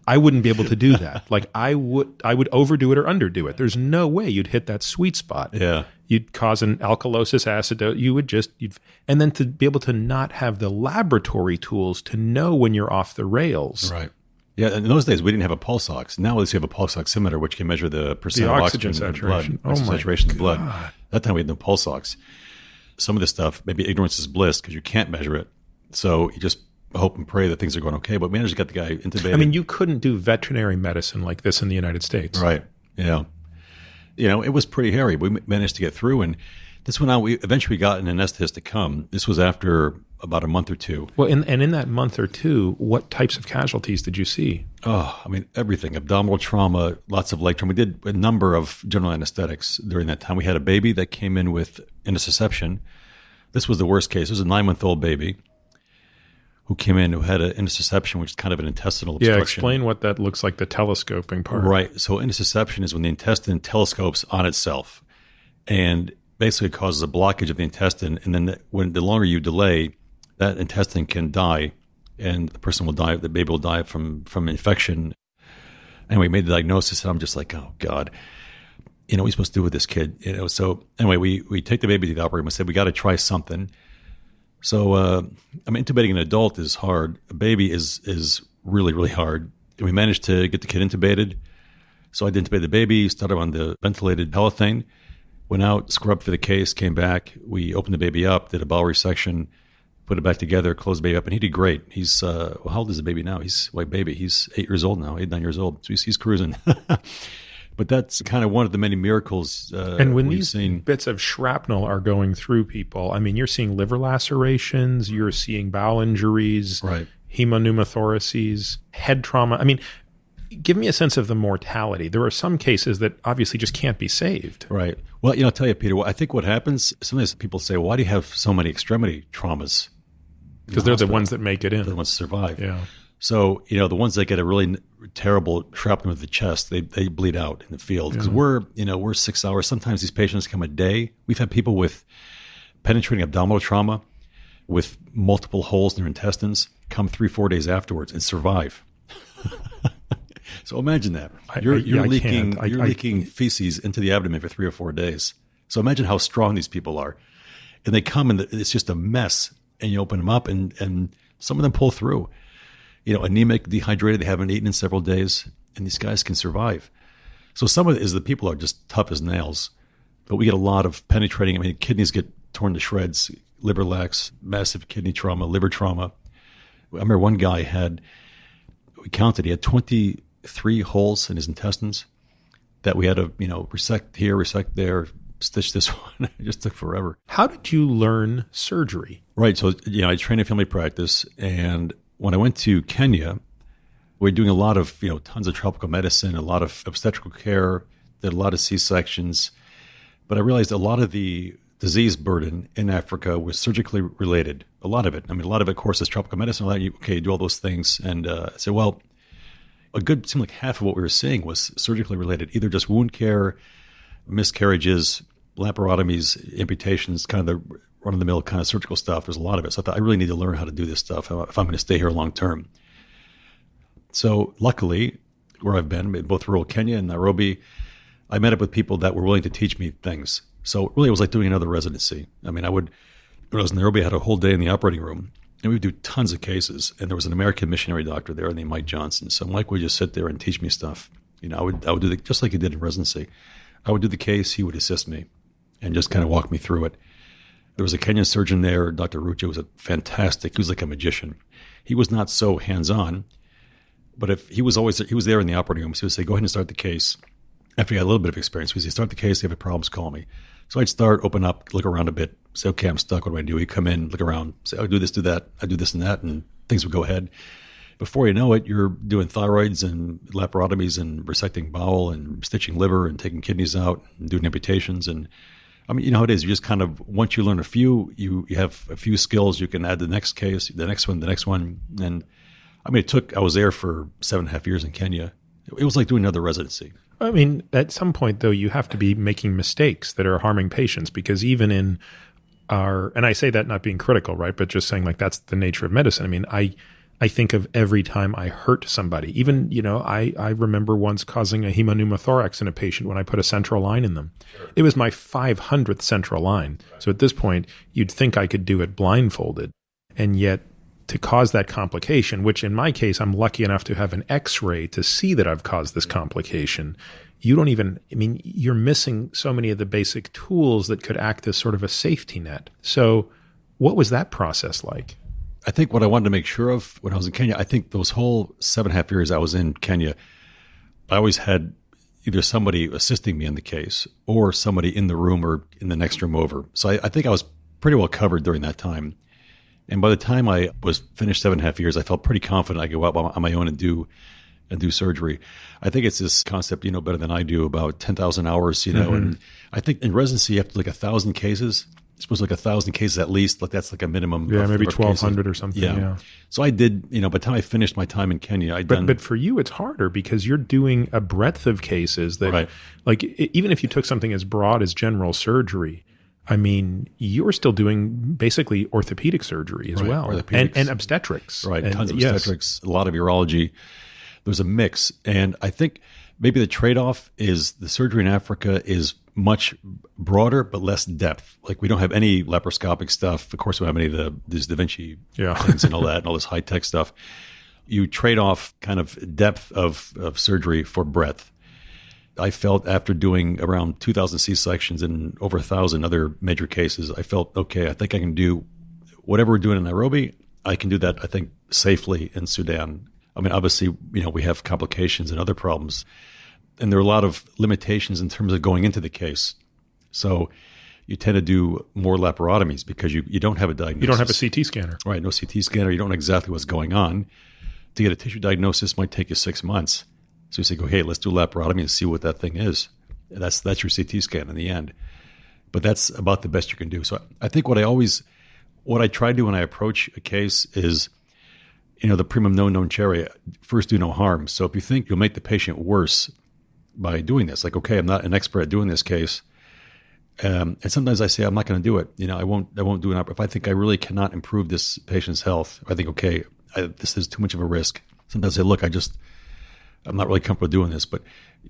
I wouldn't be able to do that. Like I would overdo it or underdo it. There's no way you'd hit that sweet spot. Yeah. You'd cause an alkalosis acidosis. And then to be able to not have the laboratory tools to know when you're off the rails. Right. Yeah. In those days, we didn't have a pulse ox. Now we have a pulse oximeter, which can measure the percent of oxygen saturation. Saturation in the blood. That time we had no pulse ox. Some of this stuff, maybe ignorance is bliss because you can't measure it. So you just hope and pray that things are going okay. But we managed to get the guy intubated. I mean, you couldn't do veterinary medicine like this in the United States. Right. Yeah. It was pretty hairy. We managed to get through. And this went on. We eventually got an anesthetist to come. This was after about a month or two. Well, in that month or two, what types of casualties did you see? Oh, I mean, everything. Abdominal trauma, lots of leg trauma. We did a number of general anesthetics during that time. We had a baby that came in with intussusception. This was the worst case. It was a 9-month-old baby who came in who had an intussusception, which is kind of an intestinal obstruction. Yeah, explain what that looks like, the telescoping part. Right. So intussusception is when the intestine telescopes on itself and basically causes a blockage of the intestine. And then the longer you delay, that intestine can die and the person will die, the baby will die from infection. Anyway, made the diagnosis and I'm just like, oh God, what are we supposed to do with this kid? So anyway, we take the baby to the operating room. I said, we got to try something. So, intubating an adult is hard. A baby is really, really hard. And we managed to get the kid intubated. So I intubated the baby, started on the ventilated halothen, went out, scrubbed for the case, came back. We opened the baby up, did a bowel resection, put it back together, closed the baby up, and he did great. He's, how old is the baby now? He's 8 years old now, 8, 9 years old. So he's cruising. But that's kind of one of the many miracles and when these bits of shrapnel are going through people, I mean, you're seeing liver lacerations, you're seeing bowel injuries, right, hemopneumothoraces, head trauma. I mean, give me a sense of the mortality. There are some cases that obviously just can't be saved. Right. Well, I'll tell you, Peter, I think what happens, sometimes people say, why do you have so many extremity traumas? Because they're the ones that make it in. They're the ones that survive. Yeah. So, the ones that get a really terrible shrapnel to the chest, they bleed out in the field. Because we're 6 hours. Sometimes these patients come a day. We've had people with penetrating abdominal trauma with multiple holes in their intestines come 3-4 days afterwards and survive. So imagine that. You're leaking feces into the abdomen for 3 or 4 days. So imagine how strong these people are. And they come and it's just a mess. And you open them up and some of them pull through. Anemic, dehydrated, they haven't eaten in several days, and these guys can survive. So some of it is the people are just tough as nails, but we get a lot of penetrating. Kidneys get torn to shreds, liver lax, massive kidney trauma, liver trauma. I remember one guy we counted, he had 23 holes in his intestines that we had to, resect here, resect there, stitch this one. It just took forever. How did you learn surgery? Right. So, I trained in family practice, and when I went to Kenya, we were doing a lot of, tons of tropical medicine, a lot of obstetrical care, did a lot of C-sections. But I realized a lot of the disease burden in Africa was surgically related. A lot of it. A lot of it, of course, is tropical medicine. You do all those things. And I said, well, it seemed like half of what we were seeing was surgically related, either just wound care, miscarriages, laparotomies, amputations, kind of the run-of-the-mill kind of surgical stuff. There's a lot of it. So I thought I really need to learn how to do this stuff if I'm going to stay here long-term. So luckily, where I've been, in both rural Kenya and Nairobi, I met up with people that were willing to teach me things. So really, it was like doing another residency. When I was in Nairobi, I had a whole day in the operating room, and we would do tons of cases. And there was an American missionary doctor there named Mike Johnson. So Mike would just sit there and teach me stuff. I would do just like he did in residency. I would do the case, he would assist me, and just kind of walk me through it. There was a Kenyan surgeon there, Dr. Rucha, was he was like a magician. He was not so hands-on, but if he was there in the operating room. So he would say, go ahead and start the case. After he had a little bit of experience, he would say, start the case, if you have problems, call me. So I'd start, open up, look around a bit, say, okay, I'm stuck, what do I do? He'd come in, look around, say, oh, do this, do that, I do this and that, and things would go ahead. Before you know it, you're doing thyroids and laparotomies and resecting bowel and stitching liver and taking kidneys out and doing amputations. And you know how it is. You just kind of, once you learn a few, you have a few skills, you can add the next case, the next one. And I was there for 7.5 years in Kenya. It was like doing another residency. At some point, though, you have to be making mistakes that are harming patients, because even in and I say that not being critical, right, but just saying that's the nature of medicine. I think of every time I hurt somebody. Even, I remember once causing a hemopneumothorax in a patient when I put a central line in them. Sure. It was my 500th central line. Right. So at this point, you'd think I could do it blindfolded. And yet, to cause that complication, which in my case, I'm lucky enough to have an X-ray to see that I've caused this complication, you're missing so many of the basic tools that could act as sort of a safety net. So what was that process like? I think what I wanted to make sure of when I was in Kenya, I think those whole 7.5 years I was in Kenya, I always had either somebody assisting me in the case or somebody in the room or in the next room over. So I think I was pretty well covered during that time. And by the time I was finished 7.5 years, I felt pretty confident I could go out on my own and do surgery. I think it's this concept, better than I do, about 10,000 hours, and I think in residency you have to 1,000 cases. It's supposed to 1,000 cases at least, that's a minimum. Yeah, maybe 1,200 or something. Yeah. So I did, by the time I finished my time in Kenya, But for you, it's harder because you're doing a breadth of cases that, right. Even if you took something as broad as general surgery, you're still doing basically orthopedic surgery as well, and obstetrics, right? Tons of obstetrics, a lot of urology. There's a mix, and I think maybe the trade-off is the surgery in Africa is much broader but less depth. We don't have any laparoscopic stuff. Of course, we don't have any of these Da Vinci things and all that, and all this high-tech stuff. You trade off kind of depth of surgery for breadth. I felt after doing around 2,000 C-sections and over 1,000 other major cases, I felt, okay, I think I can do whatever we're doing in Nairobi. I can do that, I think, safely in Sudan. Obviously, we have complications and other problems. And there are a lot of limitations in terms of going into the case. So you tend to do more laparotomies because you don't have a diagnosis. You don't have a CT scanner. Right, no CT scanner. You don't know exactly what's going on. To get a tissue diagnosis might take you 6 months. So we say, go, hey, let's do laparotomy and see what that thing is. And that's your CT scan in the end. But that's about the best you can do. So I think what I try to do when I approach a case is, the primum non cere, first do no harm. So if you think you'll make the patient worse by doing this, like, okay, I'm not an expert at doing this case. And sometimes I say, I'm not going to do it. I won't do it. If I think I really cannot improve this patient's health, I think, okay, this is too much of a risk. Sometimes I say, look, I'm not really comfortable doing this, but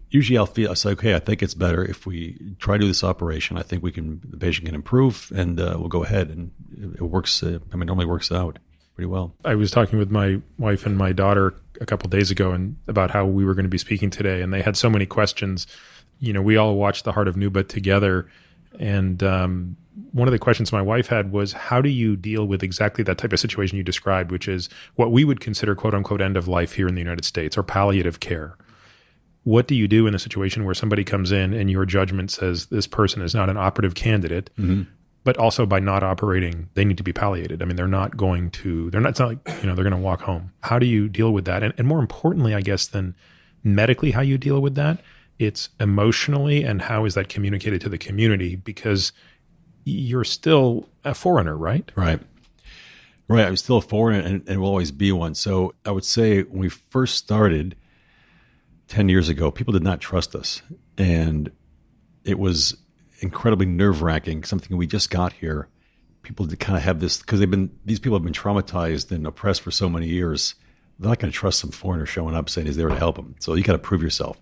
usually I say, okay, I think it's better if we try to do this operation. I think the patient can improve, and we'll go ahead. And it works. Normally works out pretty well. I was talking with my wife and my daughter a couple of days ago and about how we were going to be speaking today, and they had so many questions. We all watched The Heart of Nuba together, and one of the questions my wife had was, how do you deal with exactly that type of situation you described, which is what we would consider quote unquote end of life here in the United States, or palliative care? What do you do in a situation where somebody comes in and your judgment says this person is not an operative candidate, but also by not operating, they need to be palliated? I mean, it's not like, they're going to walk home. How do you deal with that? And more importantly, I guess, than medically how you deal with that, it's emotionally, and how is that communicated to the community? Because you're still a foreigner, right? Right. I'm still a foreigner and will always be one. So I would say when we first started 10 years ago, people did not trust us. And it was incredibly nerve-wracking, something we just got here. People did kind of have this, because these people have been traumatized and oppressed for so many years. They're not going to trust some foreigner showing up saying he's there to help them. So you got to prove yourself.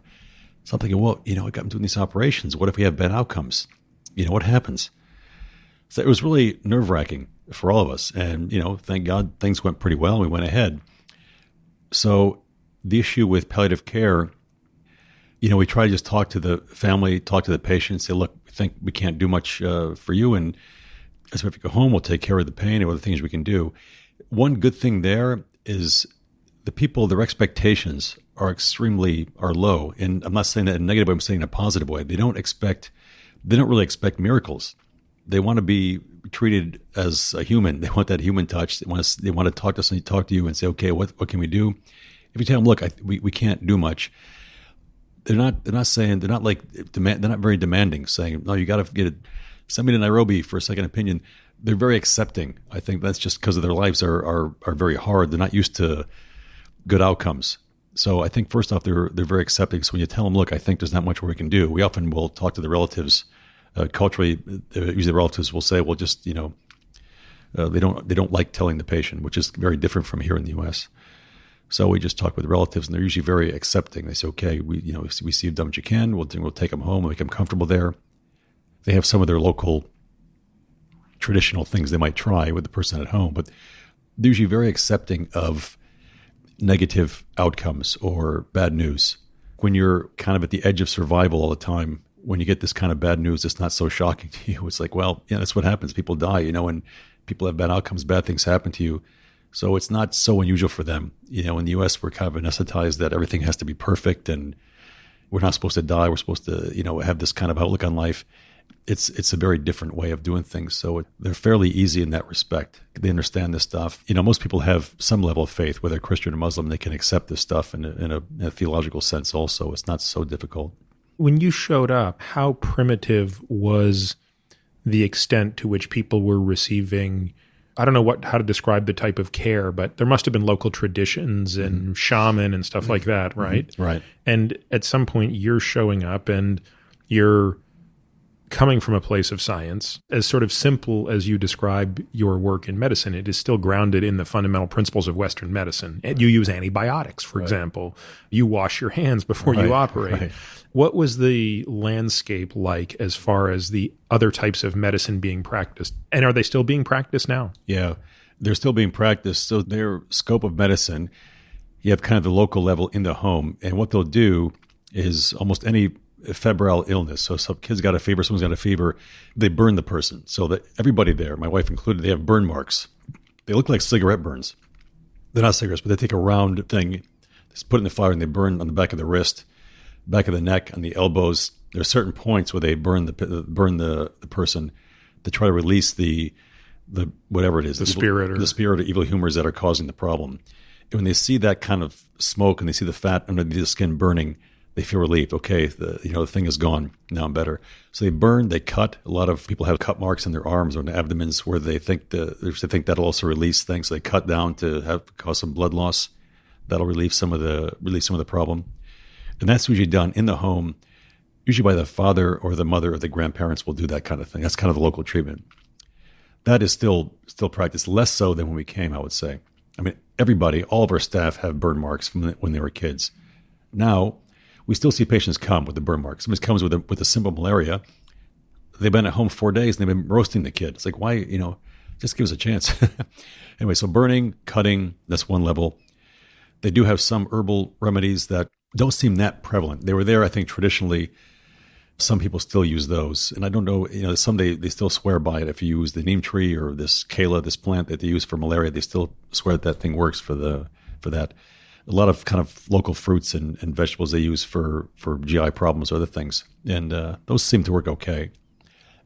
So I'm thinking, well, I got them doing these operations. What if we have bad outcomes? What happens? So it was really nerve-wracking for all of us. And, thank God things went pretty well. We went ahead. So the issue with palliative care, we try to just talk to the family, talk to the patient, say, look, we think we can't do much for you. And so if you go home, we'll take care of the pain and other things we can do. One good thing there is the people, their expectations are low. And I'm not saying that in a negative way, I'm saying in a positive way. They don't really expect miracles. They want to be treated as a human. They want that human touch. They want to talk to somebody, talk to you and say, okay, what can we do? If you tell them, look, we can't do much, they're not very demanding, saying, no, you got to send me to Nairobi for a second opinion. They're very accepting. I think that's just because of their lives are very hard. They're not used to good outcomes. So I think first off, they're very accepting. So when you tell them, look, I think there's not much we can do, we often will talk to the relatives. Culturally, usually the relatives will say, well, just, they don't like telling the patient, which is very different from here in the U.S. So we just talk with relatives, and they're usually very accepting. They say, okay, we see you've done what you can. We'll take them home and make them comfortable there. They have some of their local traditional things they might try with the person at home, but they're usually very accepting of negative outcomes or bad news. When you're kind of at the edge of survival all the time, when you get this kind of bad news, it's not so shocking to you. It's like, well, yeah, that's what happens. People die, and people have bad outcomes, bad things happen to you. So it's not so unusual for them. In the U.S., we're kind of anesthetized that everything has to be perfect and we're not supposed to die. We're supposed to, have this kind of outlook on life. It's a very different way of doing things. So they're fairly easy in that respect. They understand this stuff. Most people have some level of faith, whether Christian or Muslim. They can accept this stuff in a theological sense also. It's not so difficult. When you showed up, how primitive was the extent to which people were receiving, I don't know how to describe the type of care, but there must have been local traditions and shaman and stuff like that, right? Right. And at some point you're showing up and you're coming from a place of science. As sort of simple as you describe your work in medicine, it is still grounded in the fundamental principles of Western medicine. And you use antibiotics, for example. You wash your hands before you operate. Right. What was the landscape like as far as the other types of medicine being practiced? And are they still being practiced now? Yeah, they're still being practiced. So their scope of medicine, you have kind of the local level in the home. And what they'll do is almost any febrile illness. So some kid's got a fever, someone's got a fever, they burn the person. So that everybody there, my wife included, they have burn marks. They look like cigarette burns. They're not cigarettes, but they take a round thing, just put it in the fire, and they burn on the back of the wrist, back of the neck, on the elbows. There are certain points where they burn the person to try to release the whatever it is, the spirit or evil humors that are causing the problem. when they see that kind of smoke and they see the fat under the skin burning, they feel relieved. Okay, the thing is gone. Now I'm better. So they burn, they cut. A lot of people have cut marks in their arms or in their abdomens where they think that'll also release things. So they cut down to cause some blood loss. That'll relieve some of the problem. And that's usually done in the home, usually by the father or the mother or the grandparents will do that kind of thing. That's kind of the local treatment. That is still practiced, less so than when we came, I would say. I mean, everybody, all of our staff have burn marks from when they were kids. Now, we still see patients come with the burn marks. Somebody comes with a simple malaria. They've been at home 4 days and they've been roasting the kid. It's like, why, just give us a chance. Anyway, so burning, cutting, that's one level. They do have some herbal remedies that don't seem that prevalent. They were there, I think, traditionally. Some people still use those. And I don't know, some they still swear by it. If you use the neem tree or this kala, this plant that they use for malaria, they still swear that thing works for that. A lot of kind of local fruits and vegetables they use for GI problems or other things. And those seem to work okay.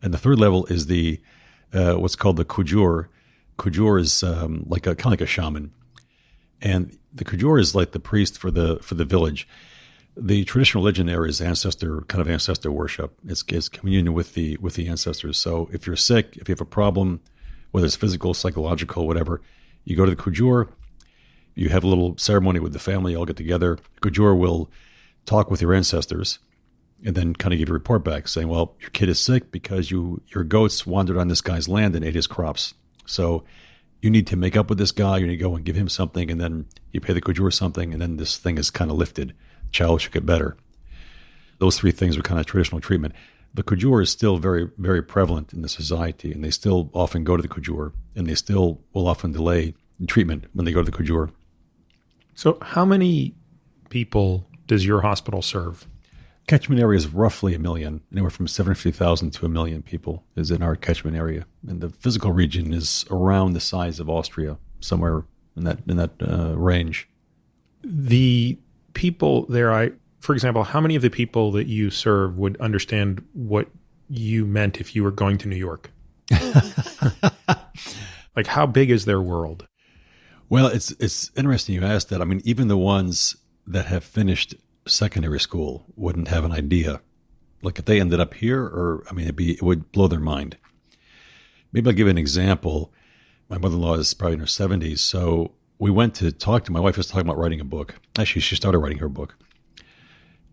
And the third level is the what's called the kujur. Kujur is kind of like a shaman. And the kujur is like the priest for the village. The traditional religion there is ancestor worship. It's communion with the ancestors. So if you're sick, if you have a problem, whether it's physical, psychological, whatever, you go to the kujur. You have a little ceremony with the family. You all get together. Kujur will talk with your ancestors and then kind of give a report back saying, well, your kid is sick because your goats wandered on this guy's land and ate his crops. So you need to make up with this guy. You need to go and give him something, and then you pay the kujur something, and then this thing is kind of lifted. The child should get better. Those three things are kind of traditional treatment. The kujur is still very, very prevalent in the society, and they still often go to the kujur, and they still will often delay treatment when they go to the kujur. So how many people does your hospital serve? Catchment area is roughly 1 million. Anywhere from 750,000 to 1 million people is in our catchment area. And the physical region is around the size of Austria, somewhere in that range. The people there, for example, how many of the people that you serve would understand what you meant if you were going to New York? Like, how big is their world? Well, it's interesting you asked that. I mean, even the ones that have finished secondary school wouldn't have an idea. Like if they ended up here, it would blow their mind. Maybe I'll give you an example. My mother-in-law is probably in her 70s, so we went to talk to my wife. Was talking about writing a book. Actually, she started writing her book,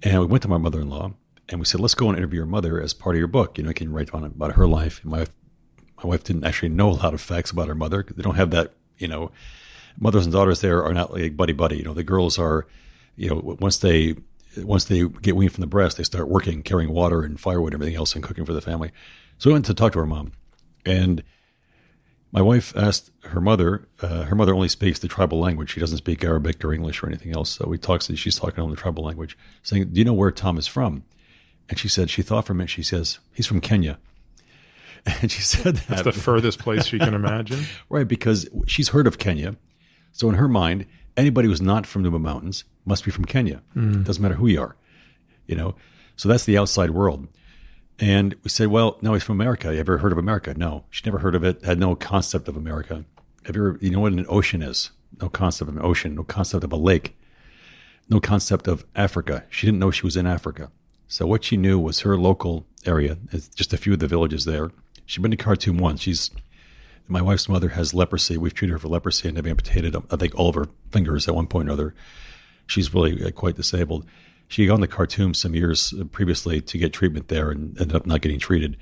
and we went to my mother-in-law and we said, "Let's go and interview your mother as part of your book. You can write on about her life." And my wife didn't actually know a lot of facts about her mother. They don't have that. Mothers and daughters there are not like buddy. The girls are, once they get weaned from the breast, they start working, carrying water and firewood and everything else and cooking for the family. So we went to talk to her mom. And my wife asked her mother only speaks the tribal language. She doesn't speak Arabic or English or anything else. So she's talking on the tribal language, saying, "Do you know where Tom is from?" And she said, she thought for a minute, she says, "He's from Kenya." And she said that. That's the furthest place she can imagine. Right, because she's heard of Kenya. So in her mind, anybody who's not from Nuba Mountains must be from Kenya. It doesn't matter who you are, So that's the outside world. And we said, well, no, he's from America. You ever heard of America? No. She never heard of it, had no concept of America. You know what an ocean is? No concept of an ocean, no concept of a lake, no concept of Africa. She didn't know she was in Africa. So what she knew was her local area, just a few of the villages there. She'd been to Khartoum once. My wife's mother has leprosy. We've treated her for leprosy and have amputated, I think, all of her fingers at one point or other. She's really quite disabled. She had gone to Khartoum some years previously to get treatment there and ended up not getting treated.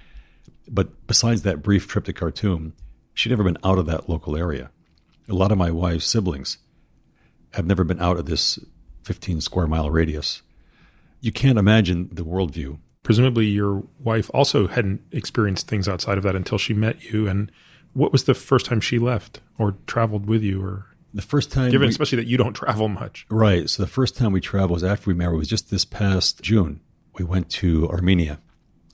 But besides that brief trip to Khartoum, she'd never been out of that local area. A lot of my wife's siblings have never been out of this 15 square mile radius. You can't imagine the worldview. Presumably your wife also hadn't experienced things outside of that until she met you. And what was the first time she left or traveled with you? Or the first time, especially that you don't travel much. Right. So the first time we traveled was after we married. It was just this past June. We went to Armenia.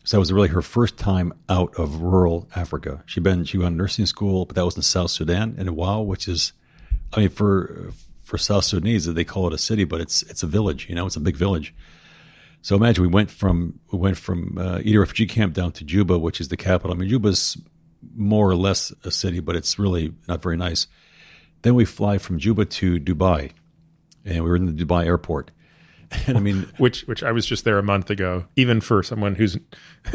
So that was really her first time out of rural Africa. She went on nursing school, but that was in South Sudan, in Iwao, which is, for South Sudanese, they call it a city, but it's a village. It's a big village. So imagine we went from Ida refugee camp down to Juba, which is the capital. Juba's more or less a city, but it's really not very nice. Then we fly from Juba to Dubai, and we were in the Dubai airport. And I mean, which I was just there a month ago. Even for someone who's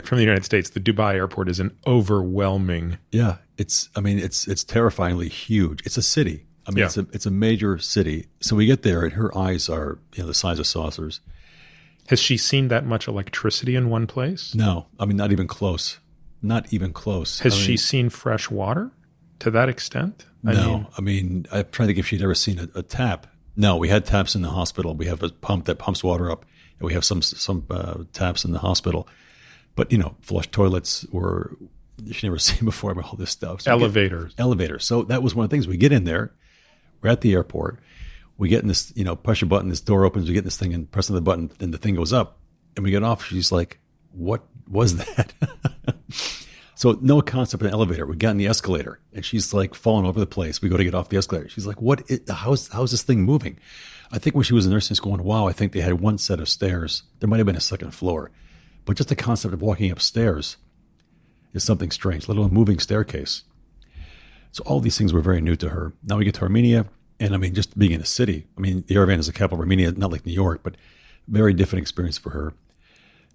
from the United States, the Dubai airport is an overwhelming. Yeah, it's terrifyingly huge. It's a city. I mean, it's a major city. So we get there, and her eyes are the size of saucers. Has she seen that much electricity in one place? No, I mean, not even close. Not even close. Has she seen fresh water to that extent? No. I mean, I'm trying to think if she'd ever seen a tap. No, we had taps in the hospital. We have a pump that pumps water up, and we have some taps in the hospital. But, flush toilets were, she'd never seen before about all this stuff. So elevators. So that was one of the things. We get in there. We're at the airport. We get in this, push a button, this door opens, we get in this thing and press on the button, and the thing goes up. And we get off. She's like, what was that? So no concept of an elevator. We got in the escalator, and she's like falling over the place. We go to get off the escalator. She's like, how's this thing moving? I think when she was in nursing school, going, wow, I think they had one set of stairs. There might have been a second floor. But just the concept of walking upstairs is something strange, let alone moving staircase. So all these things were very new to her. Now we get to Armenia, and I mean, just being in a city. I mean, the Yerevan is the capital of Armenia, not like New York, but very different experience for her.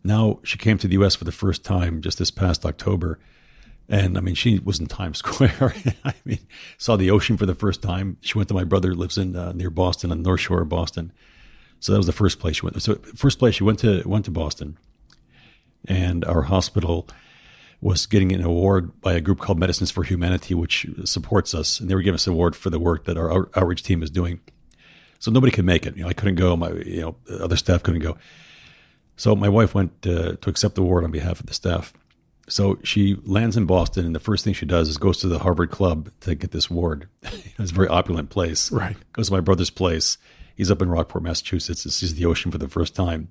Now she came to the U.S. for the first time just this past October. And I mean, she was in Times Square. I mean, saw the ocean for the first time. She went to my brother who lives in near Boston, on the North Shore of Boston. So that was the first place she went. So first place she went to Boston, and our hospital was getting an award by a group called Medicines for Humanity, which supports us, and they were giving us an award for the work that our outreach team is doing. So nobody could make it. I couldn't go. My other staff couldn't go. So my wife went to accept the award on behalf of the staff. So she lands in Boston, and the first thing she does is goes to the Harvard Club to get this award. It's a very opulent place. Right. Goes to my brother's place. He's up in Rockport, Massachusetts. Sees the ocean for the first time.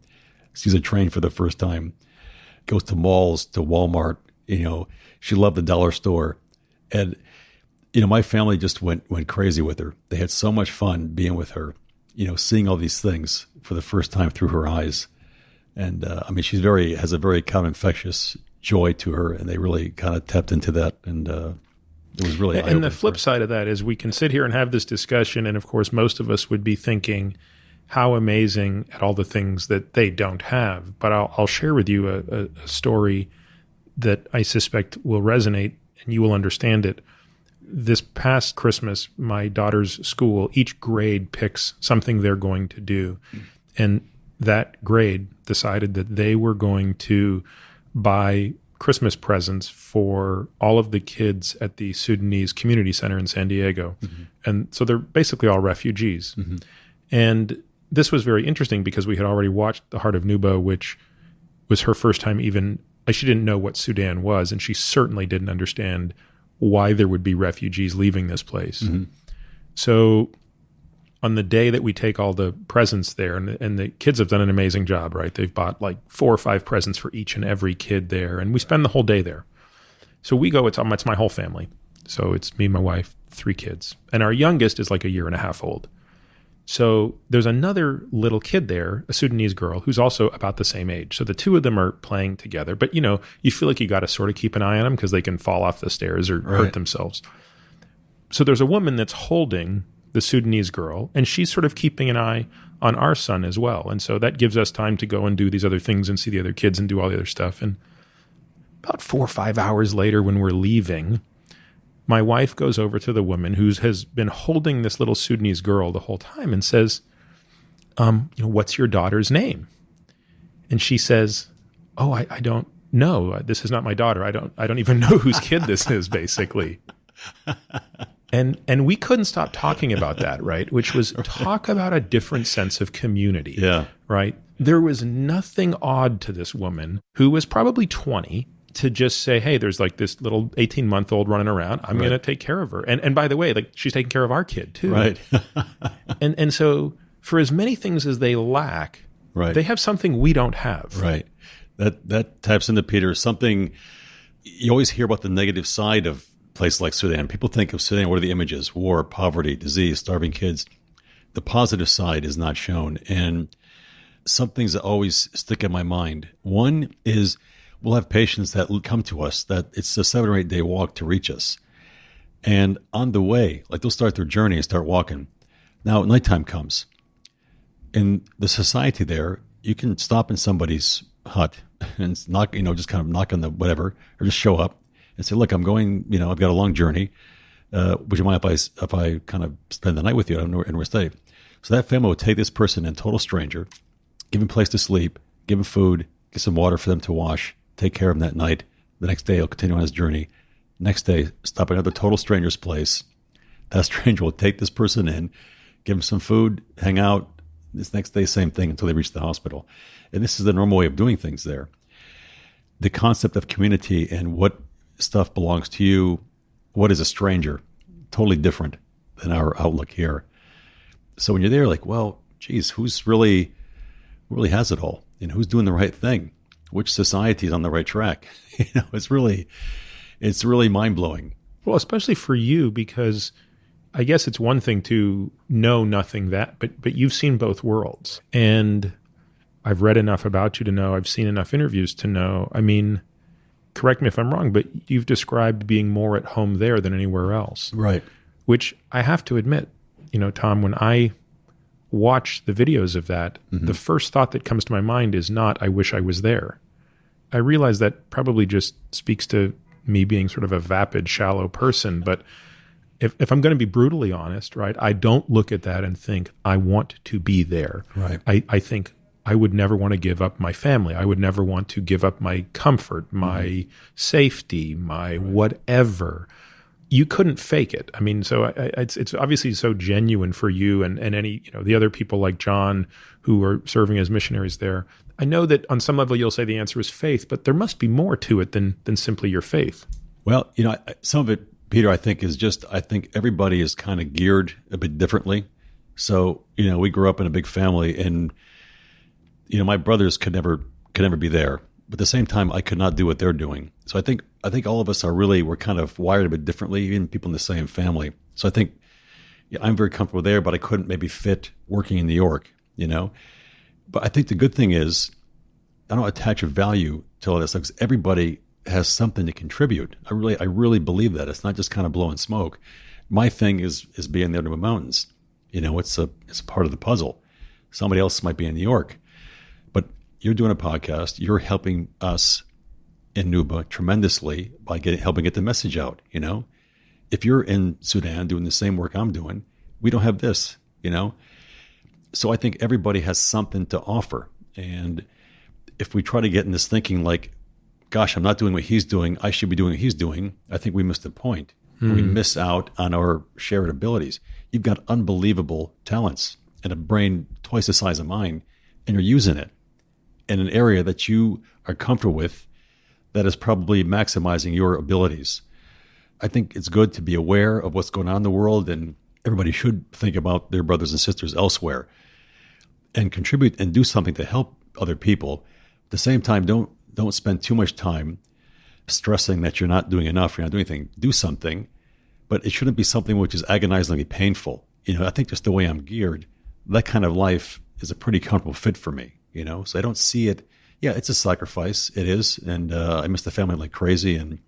Sees a train for the first time. Goes to malls, to Walmart. She loved the dollar store. And, my family just went crazy with her. They had so much fun being with her, seeing all these things for the first time through her eyes. And, I mean, she has a very kind of infectious joy to her, and they really kind of tapped into that, and it was really and the flip side of that is we can sit here and have this discussion, and of course most of us would be thinking how amazing at all the things that they don't have. But I'll share with you a story that I suspect will resonate, and you will understand it. This past Christmas, my daughter's school, each grade picks something they're going to do, and that grade decided that they were going to buy Christmas presents for all of the kids at the Sudanese Community Center in San Diego. Mm-hmm. And so they're basically all refugees. Mm-hmm. And this was very interesting because we had already watched The Heart of Nuba, which was her first time she didn't know what Sudan was, and she certainly didn't understand why there would be refugees leaving this place. Mm-hmm. So on the day that we take all the presents there, and the kids have done an amazing job, right? They've bought like 4 or 5 presents for each and every kid there, and we spend the whole day there. So we go, it's my whole family. So it's me, my wife, 3 kids. And our youngest is like a year and a half old. So there's another little kid there, a Sudanese girl, who's also about the same age. So the two of them are playing together. But, you feel like you got to sort of keep an eye on them because they can fall off the stairs or hurt themselves. So there's a woman that's holding the Sudanese girl, and she's sort of keeping an eye on our son as well. And so that gives us time to go and do these other things and see the other kids and do all the other stuff. And about 4 or 5 hours later, when we're leaving, my wife goes over to the woman who has been holding this little Sudanese girl the whole time and says, what's your daughter's name? And she says, oh, I don't know. This is not my daughter. I don't even know whose kid this is, basically. And we couldn't stop talking about that, right? Which was talk about a different sense of community, right? There was nothing odd to this woman who was probably 20 to just say, hey, there's like this little 18-month-old running around. I'm going to take care of her. And by the way, like she's taking care of our kid too. Right. and so for as many things as they lack, they have something we don't have. Right. That taps into, Peter, something you always hear about the negative side of place like Sudan. People think of Sudan, what are the images? War, poverty, disease, starving kids. The positive side is not shown. And some things that always stick in my mind. One is we'll have patients that come to us that it's a 7 or 8 day walk to reach us. And on the way, like they'll start their journey and start walking. Now nighttime comes. In the society there, you can stop in somebody's hut and knock, just kind of knock on the whatever, or just show up and say, look, I'm going, I've got a long journey. Would you mind if I kind of spend the night with you and we're staying? So that family will take this person in, total stranger, give him a place to sleep, give him food, get some water for them to wash, take care of him that night. The next day, he'll continue on his journey. Next day, stop at another total stranger's place. That stranger will take this person in, give him some food, hang out. This next day, same thing until they reach the hospital. And this is the normal way of doing things there. The concept of community and what stuff belongs to you, what is a stranger, totally different than our outlook here. So when you're there, like, well, geez, who really has it all? Who's doing the right thing? Which society is on the right track? It's really mind-blowing. Well, especially for you, because I guess it's one thing to know nothing but you've seen both worlds. And I've read enough about you to know, I've seen enough interviews to know, correct me if I'm wrong, but you've described being more at home there than anywhere else. Right. Which I have to admit, Tom, when I watch the videos of that, mm-hmm. the first thought that comes to my mind is not, I wish I was there. I realize that probably just speaks to me being sort of a vapid, shallow person. But if I'm going to be brutally honest, right, I don't look at that and think, I want to be there. Right. I think I would never want to give up my family. I would never want to give up my comfort, my mm-hmm. safety, my whatever. You couldn't fake it. So it's obviously so genuine for you and any, the other people like John who are serving as missionaries there. I know that on some level you'll say the answer is faith, but there must be more to it than simply your faith. Well, some of it, Peter, I think everybody is kind of geared a bit differently. So, we grew up in a big family and, my brothers could never be there. But at the same time, I could not do what they're doing. So I think all of us we're kind of wired a bit differently, even people in the same family. So I think I'm very comfortable there, but I couldn't maybe fit working in New York, But I think the good thing is I don't attach a value to all this because everybody has something to contribute. I really believe that. It's not just kind of blowing smoke. My thing is being there in the mountains. It's a part of the puzzle. Somebody else might be in New York. But you're doing a podcast. You're helping us in Nuba tremendously by helping get the message out, If you're in Sudan doing the same work I'm doing, we don't have this, So I think everybody has something to offer. And if we try to get in this thinking like, gosh, I'm not doing what he's doing, I should be doing what he's doing, I think we miss the point. We miss out on our shared abilities. You've got unbelievable talents and a brain twice the size of mine, and you're using it in an area that you are comfortable with that is probably maximizing your abilities. I think it's good to be aware of what's going on in the world, and everybody should think about their brothers and sisters elsewhere and contribute and do something to help other people. At the same time, don't spend too much time stressing that you're not doing enough, you're not doing anything. Do something, but it shouldn't be something which is agonizingly painful. I think just the way I'm geared, that kind of life is a pretty comfortable fit for me, So I don't see it. Yeah, it's a sacrifice. It is. And I miss the family like crazy, and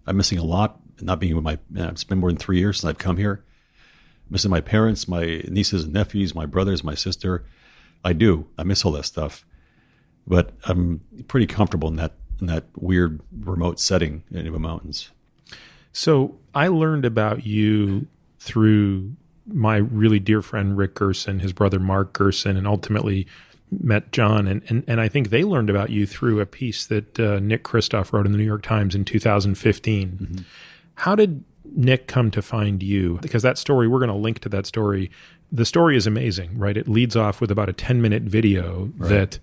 I'm missing a lot, not being with it's been more than 3 years since I've come here. Missing my parents, my nieces and nephews, my brothers, my sister. I miss all that stuff. But I'm pretty comfortable in that weird remote setting in Nuba Mountains. So I learned about you through my really dear friend Rick Gerson, his brother Mark Gerson, and ultimately met John. And I think they learned about you through a piece that Nick Kristof wrote in the New York Times in 2015. Mm-hmm. How did Nick come to find you? Because that story, we're going to link to that story. The story is amazing, right? It leads off with about a 10-minute video that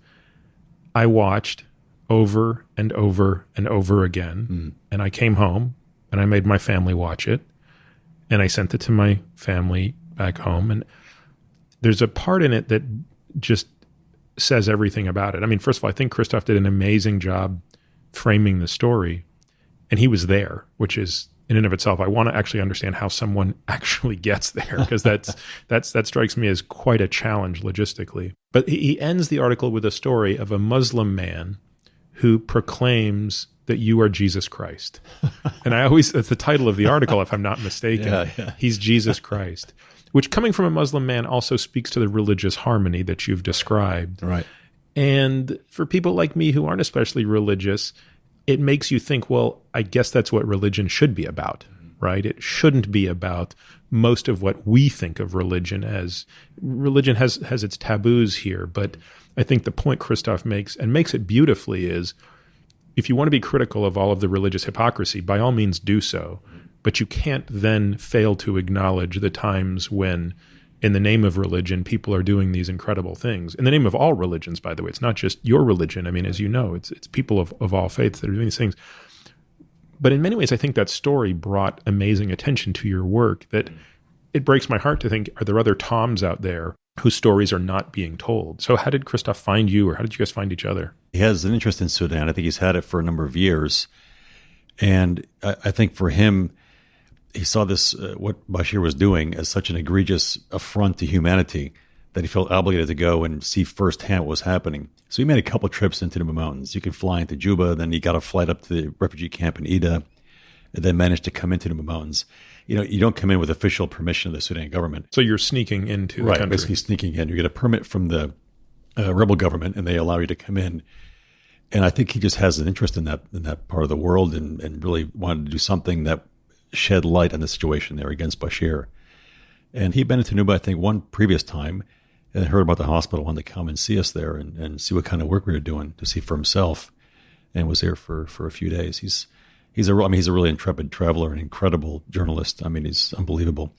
I watched over and over and over again. Mm. And I came home and I made my family watch it. And I sent it to my family back home. And there's a part in it that just says everything about it. First of all, I think Kristof did an amazing job framing the story. And he was there, which is in and of itself, I want to actually understand how someone actually gets there, because that strikes me as quite a challenge logistically. But he ends the article with a story of a Muslim man who proclaims that you are Jesus Christ. And that's the title of the article, if I'm not mistaken. Yeah. He's Jesus Christ, which coming from a Muslim man also speaks to the religious harmony that you've described. Right. And for people like me who aren't especially religious, it makes you think, well, I guess that's what religion should be about, right? It shouldn't be about most of what we think of religion as. Religion has its taboos here, but I think the point Christoph makes, and makes it beautifully, is if you want to be critical of all of the religious hypocrisy, by all means do so, but you can't then fail to acknowledge the times when, in the name of religion, people are doing these incredible things. In the name of all religions, by the way. It's not just your religion. I mean, as you know, it's people of all faiths that are doing these things. But in many ways, I think that story brought amazing attention to your work, that it breaks my heart to think, are there other Toms out there whose stories are not being told? So how did Christoph find you, or how did you guys find each other? He has an interest in Sudan. I think he's had it for a number of years. And I think for him, he saw this, what Bashir was doing, as such an egregious affront to humanity that he felt obligated to go and see firsthand what was happening. So he made a couple trips into the Nuba Mountains. You can fly into Juba, then he got a flight up to the refugee camp in Ida, and then managed to come into the Nuba Mountains. You know, you don't come in with official permission of the Sudan government. So you're sneaking into the country. Right, basically sneaking in. You get a permit from the rebel government, and they allow you to come in. And I think he just has an interest in that part of the world, and really wanted to do something that shed light on the situation there against Bashir. And he'd been into Nuba, I think, one previous time, and heard about the hospital, wanted to come and see us there and see what kind of work we were doing, to see for himself, and was there for a few days. He's a really intrepid traveler, an incredible journalist. I mean, he's unbelievable.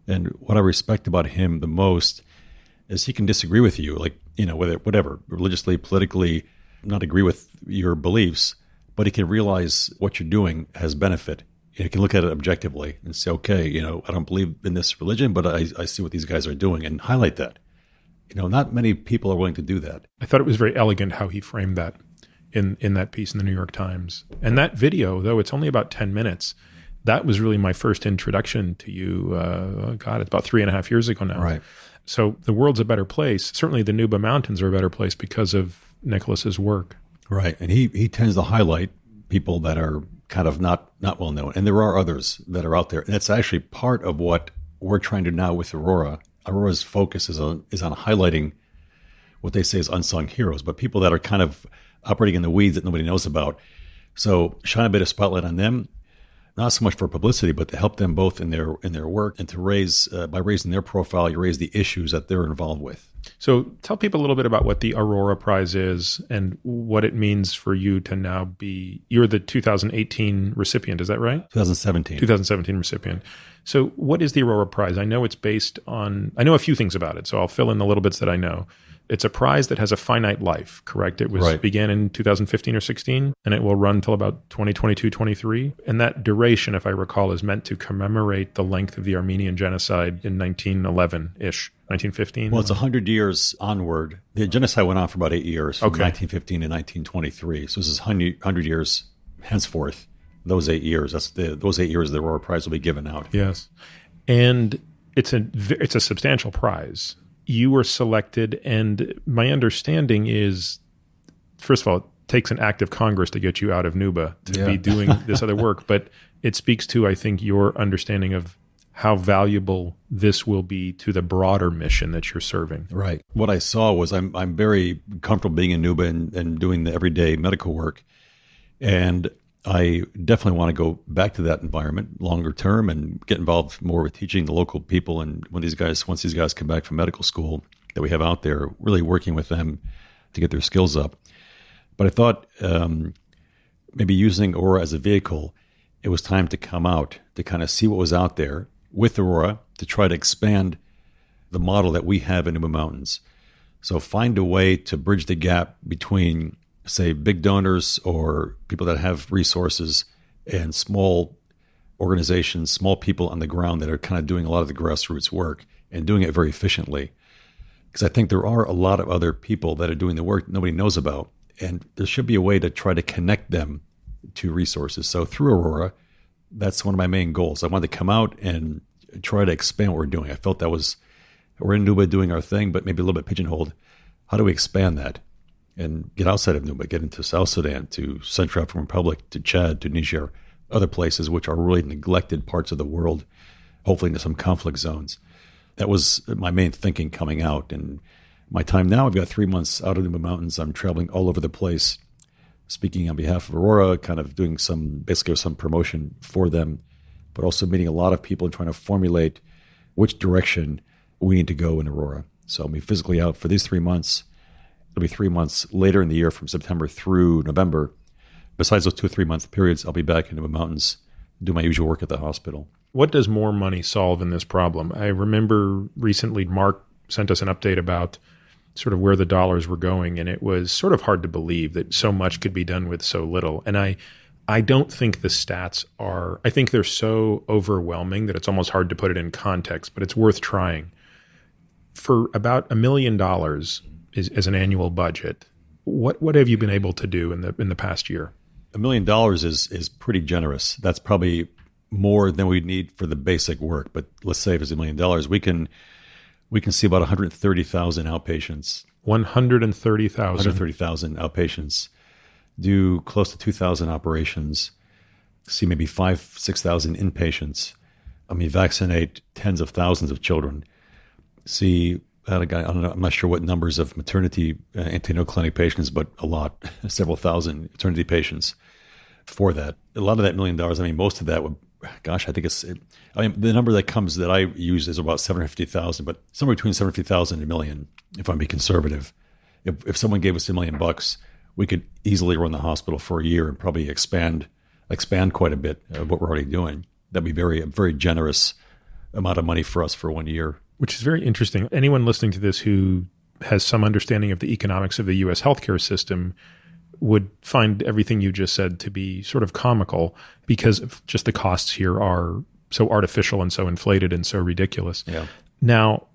And what I respect about him the most is he can disagree with you, like, you know, whatever, religiously, politically, not agree with your beliefs, but he can realize what you're doing has benefit. You can look at it objectively and say, okay, you know, I don't believe in this religion, but I see what these guys are doing, and highlight that. You know, not many people are willing to do that. I thought it was very elegant how he framed that in that piece in the New York Times. And that video, though it's only about 10 minutes, that was really my first introduction to you. It's about 3.5 years ago now. Right. So the world's a better place. Certainly the Nuba Mountains are a better place because of Nicholas's work. Right. And he tends to highlight people that are kind of not well known. And there are others that are out there. And that's actually part of what we're trying to do now with Aurora. Aurora's focus is on highlighting what they say is unsung heroes, but people that are kind of operating in the weeds that nobody knows about. So shine a bit of spotlight on them, not so much for publicity, but to help them both in their work, and to raise, by raising their profile, you raise the issues that they're involved with. So tell people a little bit about what the Aurora Prize is and what it means for you to now be, you're the 2018 recipient, is that right? 2017. 2017 recipient. So what is the Aurora Prize? I know it's based on, I know a few things about it, so I'll fill in the little bits that I know. It's a prize that has a finite life, correct? It was began in 2015 or 16, and it will run till about 2022, 23. And that duration, if I recall, is meant to commemorate the length of the Armenian genocide in 1911-ish, 1915. Well, it's 100 years onward. The genocide went on for about 8 years, from 1915 to 1923. So this is 100 years henceforth. Those 8 years. Those 8 years the Aurora Prize will be given out. Yes, and it's a substantial prize. You were selected, and my understanding is, first of all, it takes an act of Congress to get you out of Nuba to be doing this other work, but it speaks to, I think, your understanding of how valuable this will be to the broader mission that you're serving. Right. What I saw was I'm very comfortable being in Nuba and doing the everyday medical work, and I definitely want to go back to that environment longer term and get involved more with teaching the local people. And once these guys come back from medical school that we have out there, really working with them to get their skills up. But I thought maybe using Aurora as a vehicle, it was time to come out to kind of see what was out there with Aurora, to try to expand the model that we have in Nuba Mountains. So find a way to bridge the gap between, say, big donors or people that have resources and small organizations, small people on the ground that are kind of doing a lot of the grassroots work and doing it very efficiently. Because I think there are a lot of other people that are doing the work nobody knows about, and there should be a way to try to connect them to resources. So through Aurora, that's one of my main goals. I wanted to come out and try to expand what we're doing. I felt that we're in Nuba doing our thing, but maybe a little bit pigeonholed. How do we expand that? and get outside of Nuba, get into South Sudan, to Central African Republic, to Chad, to Niger, other places which are really neglected parts of the world, hopefully into some conflict zones. That was my main thinking coming out. And my time now, I've got 3 months out of the Nuba Mountains. I'm traveling all over the place, speaking on behalf of Aurora, kind of doing some promotion for them, but also meeting a lot of people and trying to formulate which direction we need to go in Aurora. So I'll be physically out for these 3 months. It'll be 3 months later in the year from September through November. Besides those 2 or 3 month periods, I'll be back in the mountains, do my usual work at the hospital. What does more money solve in this problem? I remember recently Mark sent us an update about sort of where the dollars were going, and it was sort of hard to believe that so much could be done with so little. And I don't think the stats are, I think they're so overwhelming that it's almost hard to put it in context, but it's worth trying. For about $1 million as an annual budget, what have you been able to do in the past year? $1 million is pretty generous. That's probably more than we need for the basic work. But let's say if it's $1 million, we can see about 130,000 outpatients. 130,000. 130,000 outpatients. Do close to 2,000 operations. See maybe 6,000 inpatients. I mean, vaccinate tens of thousands of children. See, I don't know, I'm not sure what numbers of maternity antenatal clinic patients, but a lot, several thousand maternity patients for that. A lot of that $1 million, I mean, most of that would, gosh, I think the number that comes that I use is about 750,000, but somewhere between 750,000 and $1 million, if I'm being conservative. If someone gave us $1 million, we could easily run the hospital for a year and probably expand quite a bit of what we're already doing. That'd be a very generous amount of money for us for 1 year. Which is very interesting. Anyone listening to this who has some understanding of the economics of the U.S. healthcare system would find everything you just said to be sort of comical because of just the costs here are so artificial and so inflated and so ridiculous. Yeah. Now,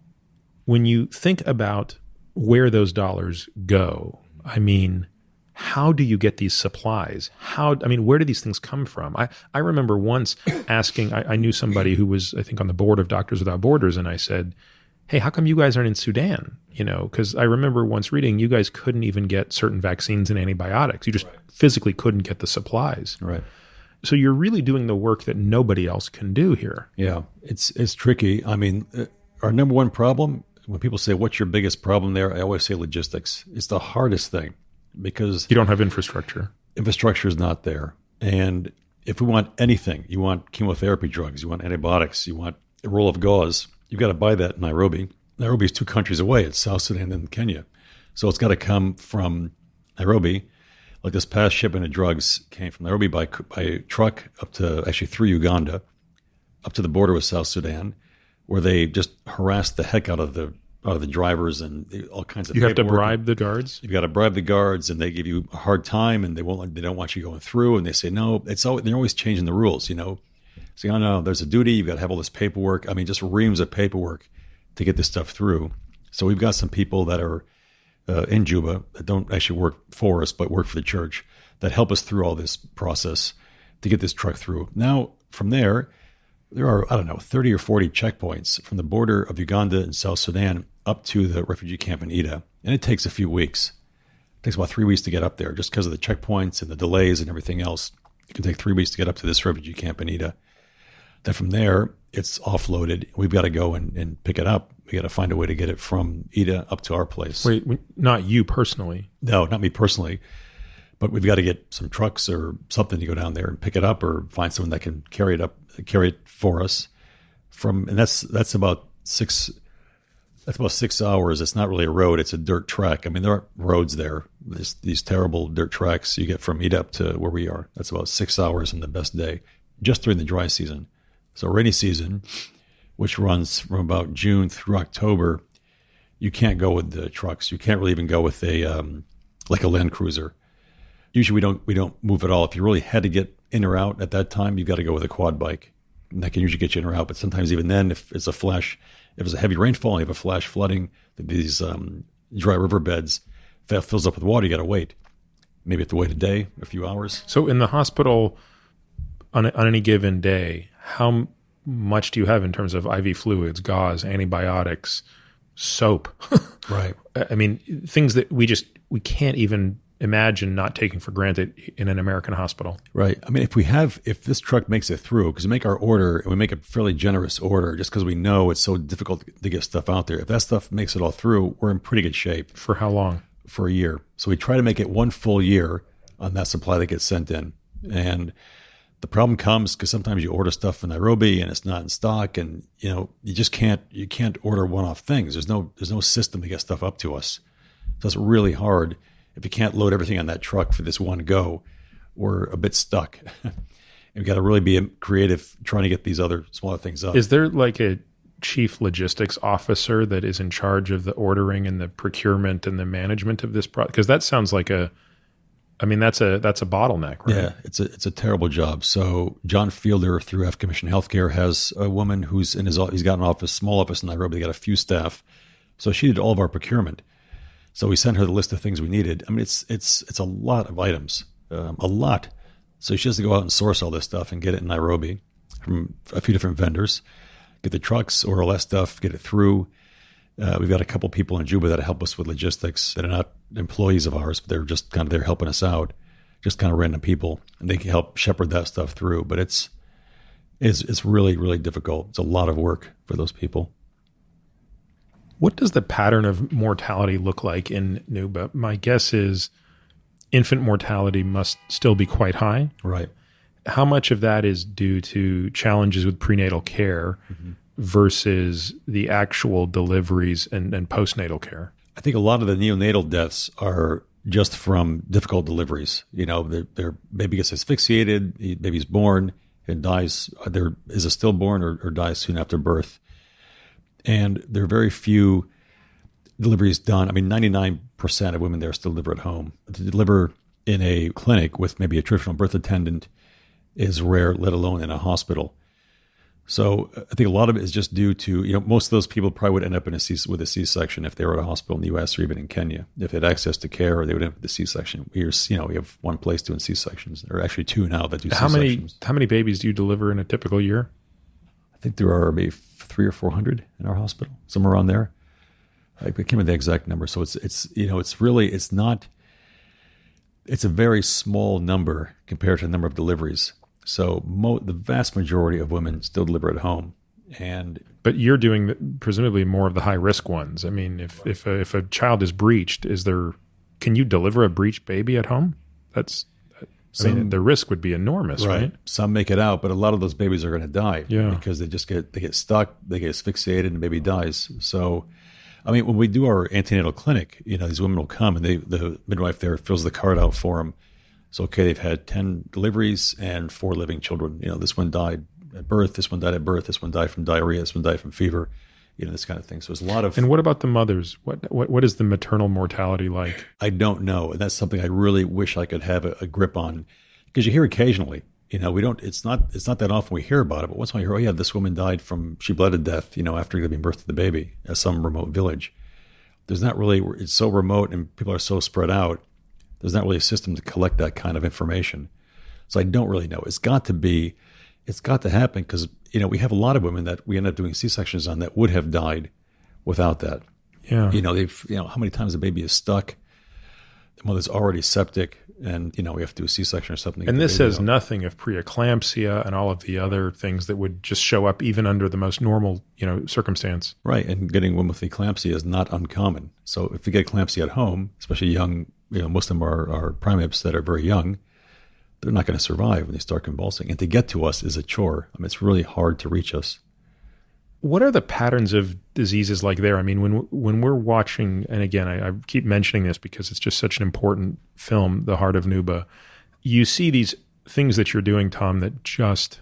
when you think about where those dollars go, I mean, how do you get these supplies? Where do these things come from? I remember once asking, I knew somebody who was, I think, on the board of Doctors Without Borders, and I said, hey, how come you guys aren't in Sudan? Because I remember once reading you guys couldn't even get certain vaccines and antibiotics. You just physically couldn't get the supplies. Right. So you're really doing the work that nobody else can do here. Yeah, it's tricky. I mean, our number one problem, when people say, what's your biggest problem there? I always say logistics. It's the hardest thing. Because you don't have infrastructure. Infrastructure is not there. And if we want anything, you want chemotherapy drugs, you want antibiotics, you want a roll of gauze, you've got to buy that in Nairobi. Nairobi is 2 countries away. It's South Sudan and Kenya. So it's got to come from Nairobi. Like this past shipment of drugs came from Nairobi by truck through Uganda, up to the border with South Sudan, where they just harassed the heck out of the drivers and all kinds of. You have to bribe the guards. You've got to bribe the guards, and they give you a hard time, and they don't want you going through, and they say no. They're always changing the rules, Saying, oh no, there's a duty. You've got to have all this paperwork. I mean, just reams of paperwork to get this stuff through. So we've got some people that are in Juba that don't actually work for us, but work for the church that help us through all this process to get this truck through. Now, from there are 30 or 40 checkpoints from the border of Uganda and South Sudan up to the refugee camp in Ida. And it takes a few weeks. It takes about 3 weeks to get up there just because of the checkpoints and the delays and everything else. It can take 3 weeks to get up to this refugee camp in Ida. Then from there, it's offloaded. We've got to go and pick it up. We got to find a way to get it from Ida up to our place. Wait, not you personally? No, not me personally. But we've got to get some trucks or something to go down there and pick it up, or find someone that can carry it for us. And that's about 6 hours. It's not really a road. It's a dirt track. I mean, there aren't roads there. There's these terrible dirt tracks you get from Ida up to where we are. That's about 6 hours on the best day, just during the dry season. So rainy season, which runs from about June through October, you can't go with the trucks. You can't really even go with a Land Cruiser. Usually we don't move at all. If you really had to get in or out at that time, you've got to go with a quad bike. And that can usually get you in or out. But sometimes even then, if it's a heavy rainfall, you have a flash flooding, these dry riverbeds, if that fills up with water, you got to wait. Maybe you have to wait a day, a few hours. So in the hospital, on any given day, how much do you have in terms of IV fluids, gauze, antibiotics, soap. Right. I mean, things that we can't even imagine not taking for granted in an American hospital. Right. I mean, if this truck makes it through, because we make our order and we make a fairly generous order just because we know it's so difficult to get stuff out there. If that stuff makes it all through, we're in pretty good shape. For how long? For a year. So we try to make it one full year on that supply that gets sent in. And the problem comes because sometimes you order stuff from Nairobi and it's not in stock, and you just can't order one-off things. There's no system to get stuff up to us. So it's really hard. If you can't load everything on that truck for this one go, we're a bit stuck. And we've got to really be creative trying to get these other smaller things up. Is there like a chief logistics officer that is in charge of the ordering and the procurement and the management of this product? Because that sounds like that's a bottleneck, right? Yeah, it's a terrible job. So John Fielder through African Mission Healthcare has a woman who's he's got an small office in Nairobi. They got a few staff. So she did all of our procurement. So we sent her the list of things we needed. I mean, it's a lot of items, a lot. So she has to go out and source all this stuff and get it in Nairobi from a few different vendors, get the trucks, order all that stuff, get it through. We've got a couple people in Juba that help us with logistics that are not employees of ours, but they're just kind of there helping us out, just kind of random people, and they can help shepherd that stuff through. But it's really, really difficult. It's a lot of work for those people. What does the pattern of mortality look like in Nuba? My guess is infant mortality must still be quite high. Right. How much of that is due to challenges with prenatal care versus the actual deliveries and postnatal care? I think a lot of the neonatal deaths are just from difficult deliveries. Their baby gets asphyxiated, the baby's born and dies. There is a stillborn or dies soon after birth. And there are very few deliveries done. I mean, 99% of women there still deliver at home. To deliver in a clinic with maybe a traditional birth attendant is rare, let alone in a hospital. So I think a lot of it is just due to, most of those people probably would end up with a C-section if they were at a hospital in the U.S. or even in Kenya. If they had access to care, they would end up with a C-section. We have one place doing C-sections. There are actually two now that do C-sections. How many babies do you deliver in a typical year? I think there are maybe 300 or 400 in our hospital, somewhere around there. I can't remember the exact number. So it's a very small number compared to the number of deliveries. So the vast majority of women still deliver at home. But you're doing presumably more of the high risk ones. I mean, if a child is breached, can you deliver a breached baby at home? The risk would be enormous, right? Some make it out, but a lot of those babies are going to die because they get stuck, they get asphyxiated, and the baby dies. So, I mean, when we do our antenatal clinic, these women will come and the midwife there fills the card out for them. So, okay, they've had 10 deliveries and 4 living children. This one died at birth, this one died at birth, this one died from diarrhea, this one died from fever, this kind of thing. So there's a lot of... And what about the mothers? What is the maternal mortality like? I don't know. And that's something I really wish I could have a grip on, because you hear occasionally, it's not that often we hear about it, but once in a while you hear, this woman died she bled to death, after giving birth to the baby at some remote village. There's not really, it's so remote and people are so spread out. There's not really a system to collect that kind of information. So I don't really know. It's got to happen because, we have a lot of women that we end up doing C-sections on that would have died without that. Yeah. How many times the baby is stuck, the mother's already septic, and, we have to do a C-section or something. And this says nothing of preeclampsia and all of the other things that would just show up even under the most normal, circumstance. Right. And getting women with eclampsia is not uncommon. So if you get eclampsia at home, especially young, most of them are primates that are very young, they're not going to survive when they start convulsing. And to get to us is a chore. I mean, it's really hard to reach us. What are the patterns of diseases like there? I mean, when we're watching, and again, I keep mentioning this because it's just such an important film, The Heart of Nuba, you see these things that you're doing, Tom, that just,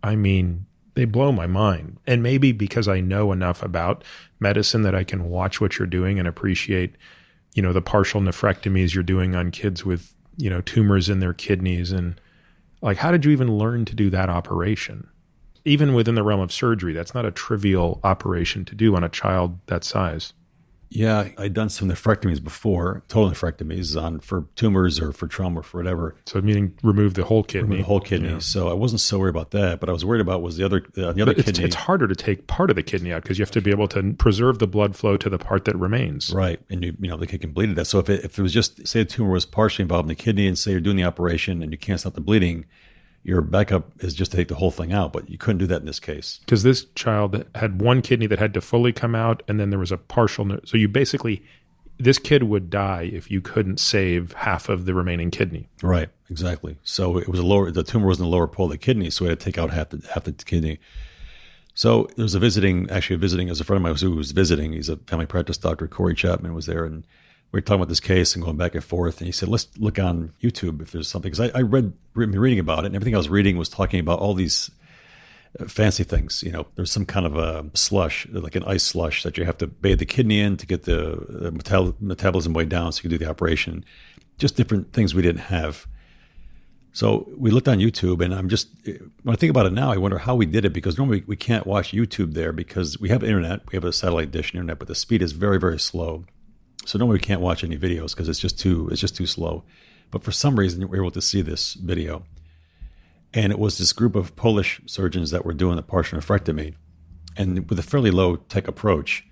they blow my mind. And maybe because I know enough about medicine that I can watch what you're doing and appreciate, the partial nephrectomies you're doing on kids with, tumors in their kidneys. And how did you even learn to do that operation? Even within the realm of surgery, that's not a trivial operation to do on a child that size. Yeah, I'd done some nephrectomies before, total nephrectomies for tumors or for trauma or for whatever. So meaning remove the whole kidney. Remove the whole kidney. Yeah. So I wasn't so worried about that, but I was worried about was the other kidney. It's harder to take part of the kidney out because you have to be able to preserve the blood flow to the part that remains. Right. And the kid can bleed to death. So if it was just, say the tumor was partially involved in the kidney and say you're doing the operation and you can't stop the bleeding, your backup is just to take the whole thing out, but you couldn't do that in this case. Because this child had one kidney that had to fully come out, and then there was a partial. So you basically, this kid would die if you couldn't save half of the remaining kidney. Right, exactly. So it was the tumor was in the lower pole of the kidney, so we had to take out half the kidney. So there was a visiting as a friend of mine who was visiting. He's a family practice doctor. Corey Chapman was there, and we were talking about this case and going back and forth. And he said, let's look on YouTube if there's something. Because I reading about it, and everything I was reading was talking about all these fancy things. There's some kind of a slush, like an ice slush that you have to bathe the kidney in to get the metabolism way down so you can do the operation. Just different things we didn't have. So we looked on YouTube, and when I think about it now, I wonder how we did it, because normally we can't watch YouTube there because we have internet. We have a satellite dish internet, but the speed is very, very slow. So normally we can't watch any videos because it's just too slow. But for some reason, we were able to see this video. And it was this group of Polish surgeons that were doing the partial nephrectomy, and with a fairly low tech approach.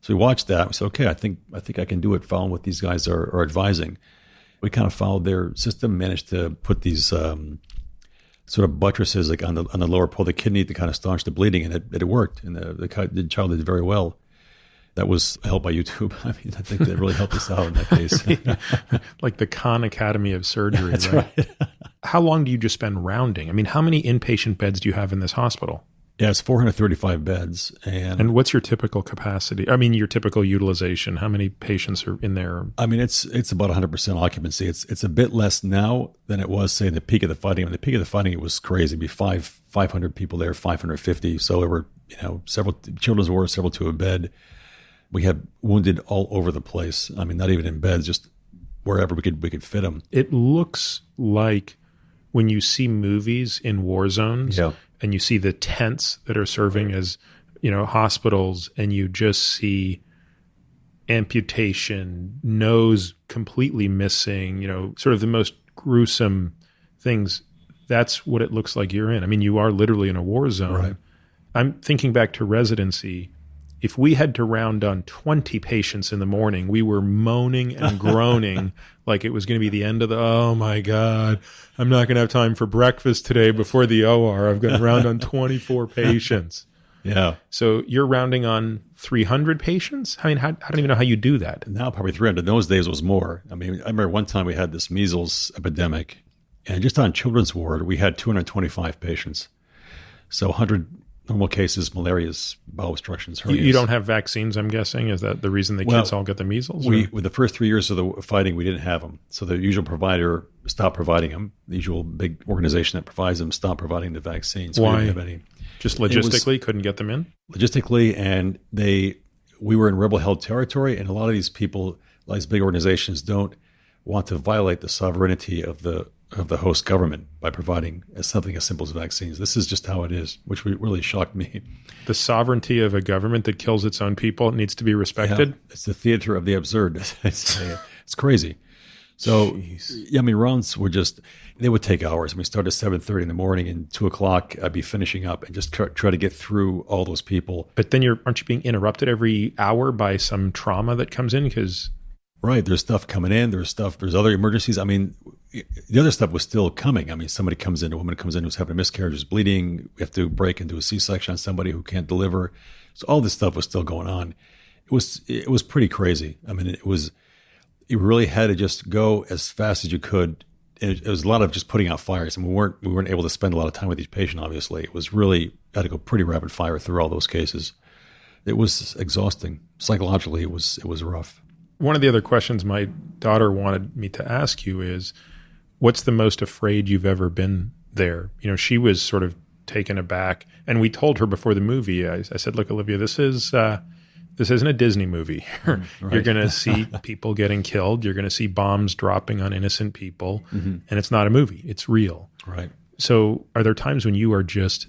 So we watched that. We said, okay, I think I can do it following what these guys are advising. We kind of followed their system, managed to put these sort of buttresses like on the lower pole of the kidney to kind of staunch the bleeding, and it worked. And the child did very well. That was helped by YouTube. I mean, I think that really helped us out in that case. Like the Khan Academy of Surgery. That's right. How long do you just spend rounding? I mean, how many inpatient beds do you have in this hospital? Yeah, it's 435 beds. And what's your typical capacity? I mean, your typical utilization. How many patients are in there? I mean, it's about 100% occupancy. It's a bit less now than it was, say, the peak of the fighting. When the peak of the fighting, it was crazy. It'd be 500 people there, 550. So there were, several children's wards, several to a bed. We had wounded all over the place. I mean, not even in beds, just wherever we could fit them. It looks like when you see movies in war zones, and you see the tents that are serving as, hospitals, and you just see amputation, nose completely missing, sort of the most gruesome things. That's what it looks like you're in. I mean, you are literally in a war zone. Right. I'm thinking back to residency. If we had to round on 20 patients in the morning, we were moaning and groaning like it was going to be the end of oh my God, I'm not going to have time for breakfast today before the OR. I've got to round on 24 patients. Yeah. So you're rounding on 300 patients? I mean, I don't even know how you do that. Now probably 300. In those days it was more. I mean, I remember one time we had this measles epidemic, and just on children's ward, we had 225 patients. So 100 normal cases, malarias, bowel obstructions, hernias. You don't have vaccines, I'm guessing? Is that the reason the kids all get the measles? With the first 3 years of the fighting, we didn't have them. So the usual provider stopped providing them. The usual big organization that provides them stopped providing the vaccines. So Why? We didn't have any. Just logistically couldn't get them in? Logistically, and we were in rebel-held territory, and a lot of these people, these big organizations, don't want to violate the sovereignty of the host government by providing something as simple as vaccines. This is just how it is, which really shocked me. The sovereignty of a government that kills its own people needs to be respected? Yeah, it's the theater of the absurd. It's crazy. So, Jeez. Yeah, I mean, rounds were they would take hours. I mean, start at 7:30 in the morning, and 2:00 I'd be finishing up and just try to get through all those people. But then aren't you being interrupted every hour by some trauma that comes in? Right, there's stuff coming in. There's other emergencies. I mean, the other stuff was still coming. I mean, a woman comes in who's having a miscarriage, who's bleeding. We have to break and do a C-section on somebody who can't deliver. So all this stuff was still going on. It was pretty crazy. I mean, you really had to just go as fast as you could. And it was a lot of just putting out fires. And we weren't able to spend a lot of time with each patient, obviously. It was really, had to go pretty rapid fire through all those cases. It was exhausting. Psychologically, it was rough. One of the other questions my daughter wanted me to ask you is, what's the most afraid you've ever been there? She was sort of taken aback. And we told her before the movie, I said, look, Olivia, this isn't a Disney movie. Right. You're going to see people getting killed. You're going to see bombs dropping on innocent people. Mm-hmm. And it's not a movie. It's real. Right. So are there times when you are just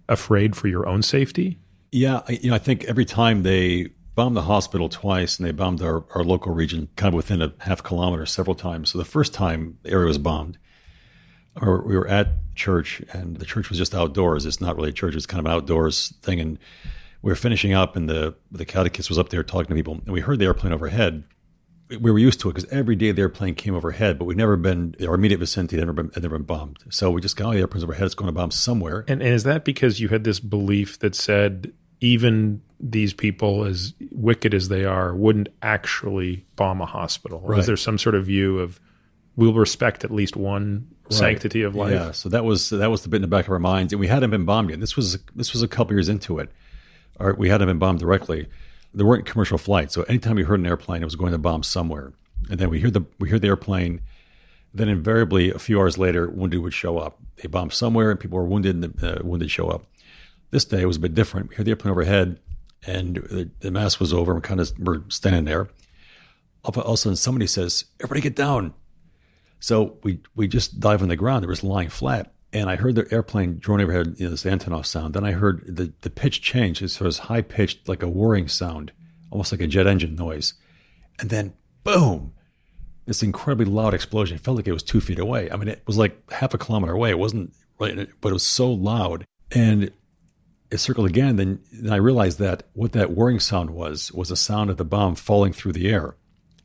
afraid for your own safety? Yeah. I think every time they bombed the hospital twice, and they bombed our local region kind of within a half kilometer several times. So the first time the area was bombed, we were at church, and the church was just outdoors. It's not really a church. It's kind of an outdoors thing. And we were finishing up, and the catechist was up there talking to people, and we heard the airplane overhead. We were used to it because every day the airplane came overhead, but we'd never been, our immediate vicinity had never been bombed. So we just got, oh, the airplane's overhead, it's going to bomb somewhere. And is that because you had this belief that said even these people, as wicked as they are, wouldn't actually bomb a hospital? Or was there some sort of view of, we'll respect at least one sanctity of life? Yeah, so that was the bit in the back of our minds. And we hadn't been bombed yet. This was a couple years into it. We hadn't been bombed directly. There weren't commercial flights, so anytime you heard an airplane, it was going to bomb somewhere. And then we hear the airplane. Then invariably, a few hours later, wounded would show up. They bombed somewhere, and people were wounded, and the wounded show up. This day was a bit different. We heard the airplane overhead, and the mass was over. We're standing there. All of a sudden, somebody says, "Everybody get down!" So we just dive on the ground. It was lying flat. And I heard the airplane drone overhead, this Antonov sound. Then I heard the pitch change. It was high-pitched, like a whirring sound, almost like a jet engine noise. And then, boom, this incredibly loud explosion. It felt like it was 2 feet away. I mean, it was like half a kilometer away. It wasn't right, but it was so loud. And it circled again. Then I realized that what that whirring sound was a sound of the bomb falling through the air.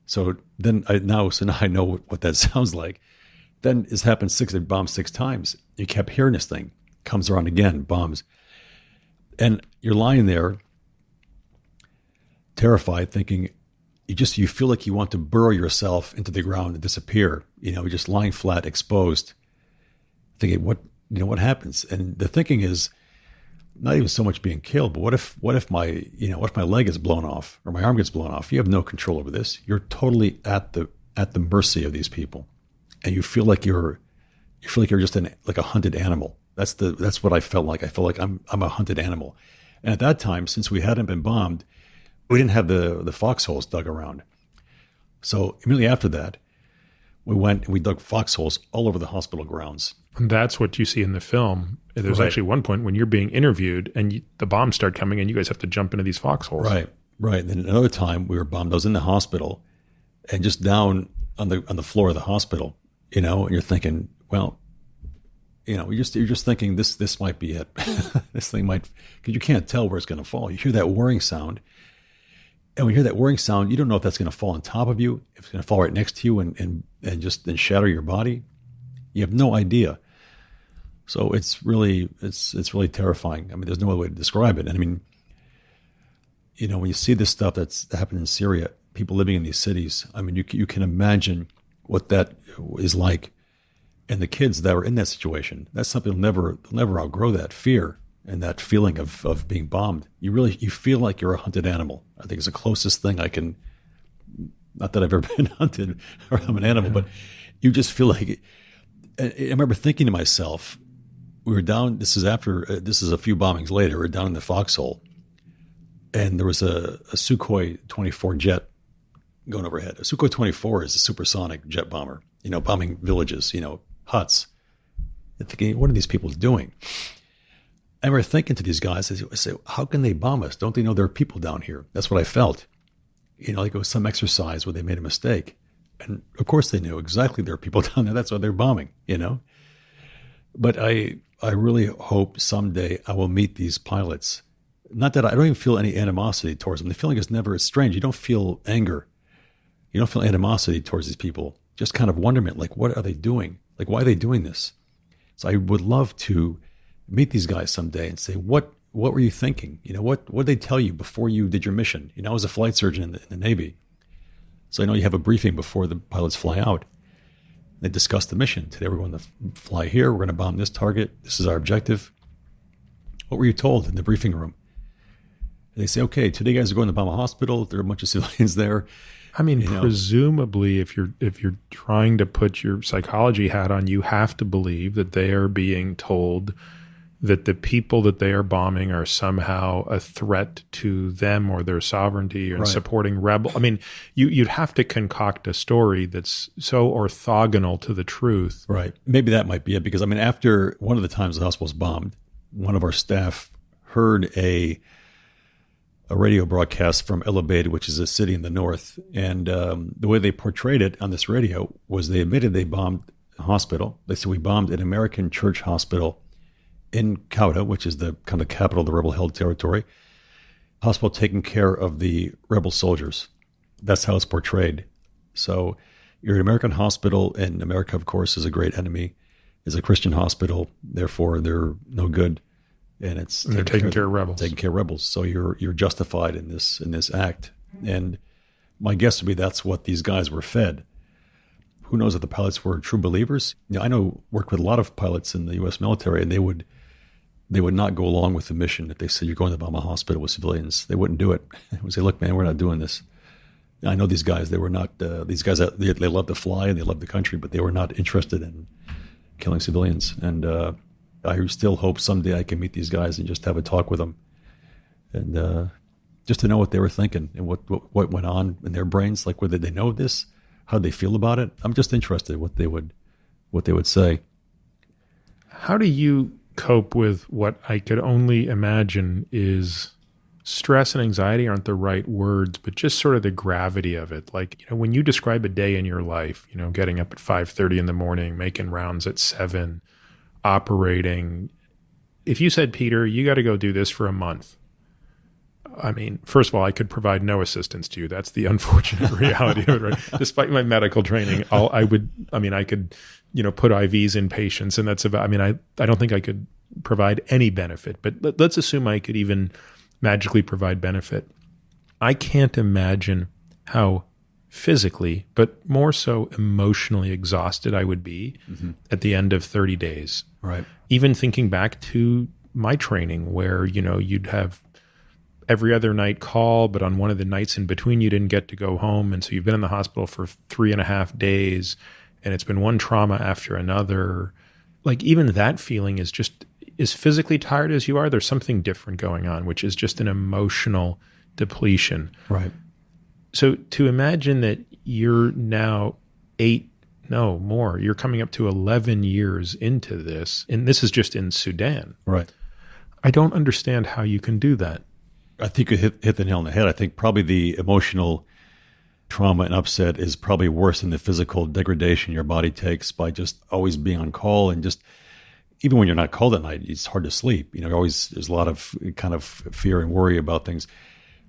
So now I know what that sounds like. Then it's happened it bombed 6 times. You kept hearing this thing. Comes around again, bombs. And you're lying there, terrified, thinking, you feel like you want to burrow yourself into the ground and disappear. You're just lying flat, exposed, thinking, what happens? And the thinking is not even so much being killed, but what if my leg is blown off or my arm gets blown off? You have no control over this. You're totally at the mercy of these people. And you feel like you're just like a hunted animal. That's what I felt like. I felt like I'm a hunted animal. And at that time, since we hadn't been bombed, we didn't have the foxholes dug around. So immediately after that, we went and we dug foxholes all over the hospital grounds. And that's what you see in the film. There's actually one point when you're being interviewed and the bombs start coming and you guys have to jump into these foxholes. Right. And then another time we were bombed. I was in the hospital and just down on the floor of the hospital. And you're thinking, well, you're just thinking this might be it. This thing might, because you can't tell where it's going to fall. You hear that whirring sound, and when you hear that whirring sound, you don't know if that's going to fall on top of you, if it's going to fall right next to you, and just then shatter your body. You have no idea. So it's really terrifying. I mean, there's no other way to describe it. And I mean, when you see this stuff that's happened in Syria, people living in these cities, I mean, you can imagine what that is like. And the kids that were in that situation, that's something they'll never outgrow, that fear and that feeling of being bombed. You feel like you're a hunted animal. I think it's the closest thing I can, not that I've ever been hunted or I'm an animal, but you just feel like, I remember thinking to myself, we were down, this is a few bombings later, we're down in the foxhole, and there was a Sukhoi 24 jet going overhead. A Sukhoi 24 is a supersonic jet bomber, bombing villages, huts. And thinking, what are these people doing? I remember thinking to these guys, I say, how can they bomb us? Don't they know there are people down here? That's what I felt. Like it was some exercise where they made a mistake. And of course they knew exactly there are people down there. That's why they're bombing, But I really hope someday I will meet these pilots. Not that I don't even feel any animosity towards them. The feeling is never, it's strange. You don't feel anger. You don't feel animosity towards these people. Just kind of wonderment, like, what are they doing? Like, why are they doing this? So I would love to meet these guys someday and say, what were you thinking? What did they tell you before you did your mission? I was a flight surgeon in the Navy. So I know you have a briefing before the pilots fly out. They discuss the mission. Today we're going to fly here. We're going to bomb this target. This is our objective. What were you told in the briefing room? And they say, okay, today you guys are going to bomb a hospital. There are a bunch of civilians there. I mean, presumably, if you're trying to put your psychology hat on, you have to believe that they are being told that the people that they are bombing are somehow a threat to them or their sovereignty or supporting rebel. I mean, you'd have to concoct a story that's so orthogonal to the truth. Right. Maybe that might be it, because, I mean, after one of the times the hospital was bombed, one of our staff heard a radio broadcast from El Obeid, which is a city in the north. And the way they portrayed it on this radio was they admitted they bombed a hospital. They said, we bombed an American church hospital in Ceuta, which is the kind of capital of the rebel-held territory. Hospital taking care of the rebel soldiers. That's how it's portrayed. So you're an American hospital, and America, of course, is a great enemy, is a Christian hospital. Therefore, they're no good. And they're taking care of rebels. Taking care of rebels. So you're justified in this act. And my guess would be that's what these guys were fed. Who knows if the pilots were true believers? I worked with a lot of pilots in the U.S. military, and they would not go along with the mission if they said you're going to bomb a hospital with civilians. They wouldn't do it. They would say, "Look, man, we're not doing this." I know these guys. They were not. These guys, they love to fly and they love the country, but they were not interested in killing civilians. And I still hope someday I can meet these guys and just have a talk with them, and just to know what they were thinking and what went on in their brains. Like, whether they know this, how they feel about it. I'm just interested in what they would say. How do you cope with what I could only imagine is stress and anxiety aren't the right words, but just sort of the gravity of it. Like, when you describe a day in your life, getting up at 5:30 in the morning, making rounds at 7, operating. If you said, Peter, you got to go do this for a month. I mean, first of all, I could provide no assistance to you. That's the unfortunate reality of it, right? Despite my medical training, I could, put IVs in patients, and that's about, I don't think I could provide any benefit, but let's assume I could even magically provide benefit. I can't imagine how physically, but more so emotionally exhausted I would be at the end of 30 days. Right. Even thinking back to my training where, you'd have every other night call, but on one of the nights in between, you didn't get to go home. And so you've been in the hospital for 3.5 days, and it's been one trauma after another. Like, even that feeling is just as physically tired as you are. There's something different going on, which is just an emotional depletion. Right. So to imagine that you're now you're coming up to 11 years into this, and this is just in Sudan. Right. I don't understand how you can do that. I think you hit the nail on the head. I think probably the emotional trauma and upset is probably worse than the physical degradation your body takes by just always being on call, and just even when you're not called at night, it's hard to sleep. There's a lot of kind of fear and worry about things,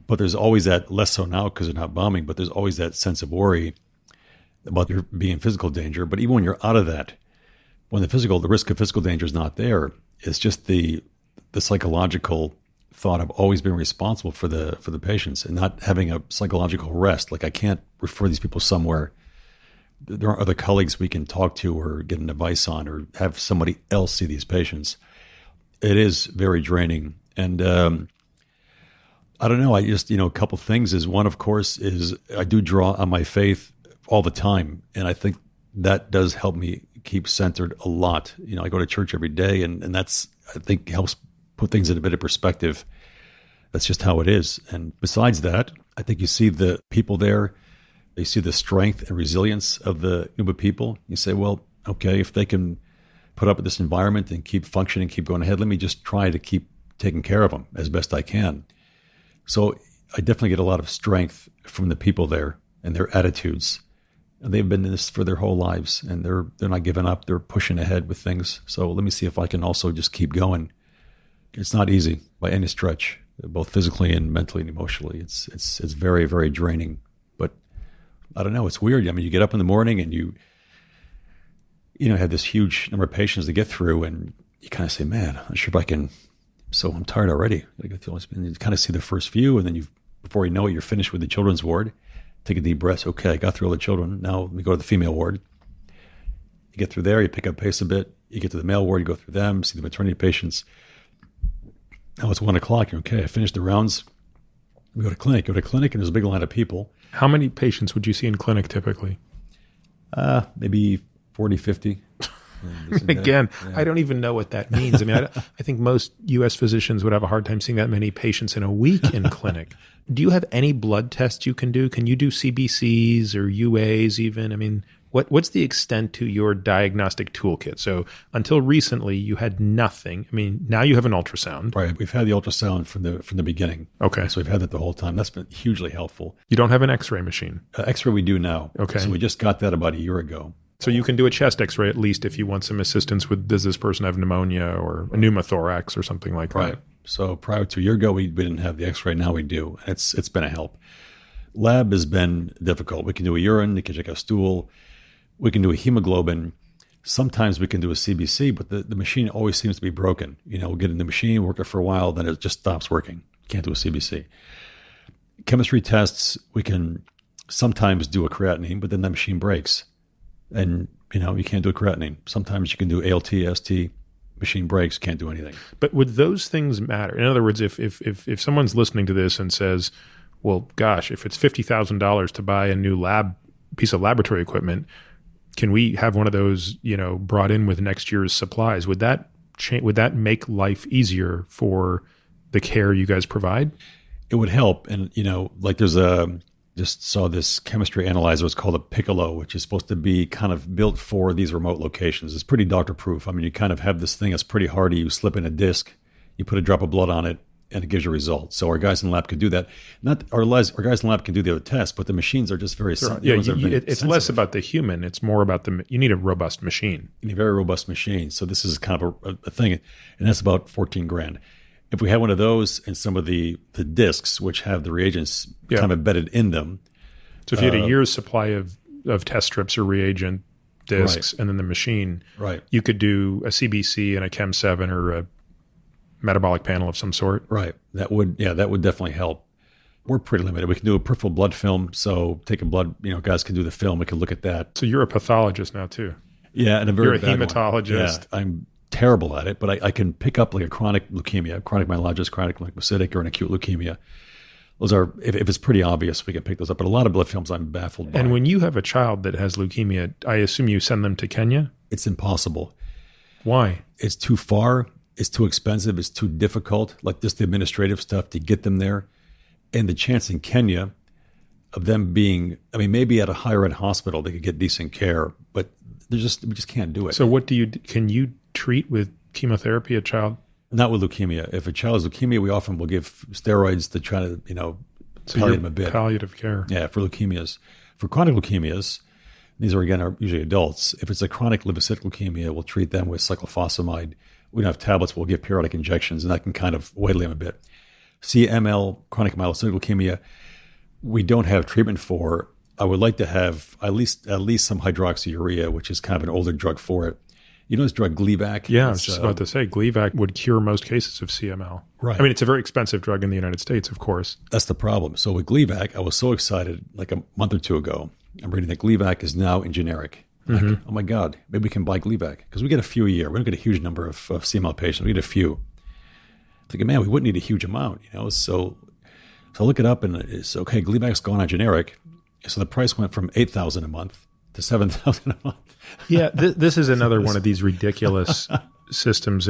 but there's always that, less so now because they're not bombing, but there's always that sense of worry about there being in physical danger. But even when you're out of that, when the risk of physical danger is not there, it's just the psychological thought of always being responsible for the patients and not having a psychological rest. Like, I can't refer these people somewhere. There aren't other colleagues we can talk to or get an advice on, or have somebody else see these patients. It is very draining. And I don't know. I just, a couple things is, one, of course, is I do draw on my faith all the time. And I think that does help me keep centered a lot. I go to church every day, and that's, I think, helps put things in a bit of perspective. That's just how it is. And besides that, I think you see the people there, you see the strength and resilience of the Nuba people. You say, well, okay, if they can put up with this environment and keep functioning, keep going ahead, let me just try to keep taking care of them as best I can. So I definitely get a lot of strength from the people there and their attitudes. And they've been in this for their whole lives, and they're not giving up. They're pushing ahead with things. So let me see if I can also just keep going. It's not easy by any stretch, both physically and mentally and emotionally. It's very, very draining. But I don't know. It's weird. You get up in the morning and you have this huge number of patients to get through, and you kind of say, man, I'm not sure if I can. So I'm tired already. And you kind of see the first few, and then before you know it, you're finished with the children's ward. Take a deep breath. Okay, I got through all the children. Now let me go to the female ward. You get through there, you pick up pace a bit. You get to the male ward, you go through them, see the maternity patients. Now it's 1 o'clock. Okay, I finished the rounds. We go to clinic. And there's a big line of people. How many patients would you see in clinic typically? Maybe 40, 50. Again, I don't even know what that means. I think most U.S. physicians would have a hard time seeing that many patients in a week in clinic. Do you have any blood tests you can do? Can you do CBCs or UAs even? What's the extent to your diagnostic toolkit? So until recently, you had nothing. I mean, now you have an ultrasound. Right. We've had the ultrasound from the beginning. Okay. So we've had that the whole time. That's been hugely helpful. You don't have an X-ray machine. X-ray we do now. Okay. So we just got that about a year ago. So you can do a chest X-ray at least if you want some assistance with, does this person have pneumonia or a pneumothorax or something like that? Right. So prior to a year ago, we didn't have the X-ray. Now we do. It's been a help. Lab has been difficult. We can do a urine. We can check a stool. We can do a hemoglobin. Sometimes we can do a CBC, but the machine always seems to be broken. We'll get in the machine, work it for a while, then it just stops working. Can't do a CBC. Chemistry tests, we can sometimes do a creatinine, but then the machine breaks. And, you can't do a creatinine. Sometimes you can do ALT, ST, machine breaks, can't do anything. But would those things matter? In other words, if someone's listening to this and says, well, gosh, if it's $50,000 to buy a new piece of laboratory equipment, can we have one of those, brought in with next year's supplies? Would that make life easier for the care you guys provide? It would help. And, like just saw this chemistry analyzer. It's called a Piccolo, which is supposed to be kind of built for these remote locations. It's pretty doctor proof. I mean, you kind of have this thing that's pretty hardy. You slip in a disc, you put a drop of blood on it, and it gives you results. So our guys in the lab could do that. Not our guys in the lab can do the other tests, but the machines are just very sure. Yeah, it's less about the human. It's more about you need a robust machine. You need a very robust machine. So this is kind of a thing, and that's about $14,000. If we had one of those and some of the discs, which have the reagents kind of embedded in them. So if you had a year's supply of test strips or reagent discs, right, and then the machine, right, you could do a CBC and a Chem 7 or a metabolic panel of some sort. Right. That would definitely help. We're pretty limited. We can do a peripheral blood film. So take a blood, guys can do the film. We can look at that. So you're a pathologist now too. Yeah. And you're a hematologist. Yeah, I'm terrible at it, but I can pick up like a chronic leukemia, chronic myelogenous, chronic lymphocytic, or an acute leukemia. Those are, if it's pretty obvious, we can pick those up. But a lot of blood films I'm baffled by. And when you have a child that has leukemia, I assume you send them to Kenya? It's impossible. Why? It's too far. It's too expensive. It's too difficult, like just the administrative stuff to get them there. And the chance in Kenya of them being, maybe at a higher end hospital, they could get decent care, but we just can't do it. So can you treat with chemotherapy a child? Not with leukemia. If a child has leukemia, we often will give steroids to try to, palliate them a bit. Palliative care. Yeah, for leukemias. For chronic leukemias, these are usually adults. If it's a chronic lymphocytic leukemia, we'll treat them with cyclophosphamide. We don't have tablets, we'll give periodic injections, and that can kind of waylaid them a bit. CML, chronic myelocytic leukemia, we don't have treatment for. I would like to have at least some hydroxyurea, which is kind of an older drug for it. This drug Gleevec? Yeah, I was just about to say, Gleevec would cure most cases of CML. Right. It's a very expensive drug in the United States, of course. That's the problem. So with Gleevec, I was so excited like a month or two ago. I'm reading that Gleevec is now in generic. Mm-hmm. Like, oh my God, maybe we can buy Gleevec because we get a few a year. We don't get a huge number of CML patients. We get a few. Thinking, man, we wouldn't need a huge amount, So I look it up and it's okay. Gleevec's gone on generic, so the price went from $8,000 a month to $7,000 a month. Yeah, this is another one of these ridiculous systems,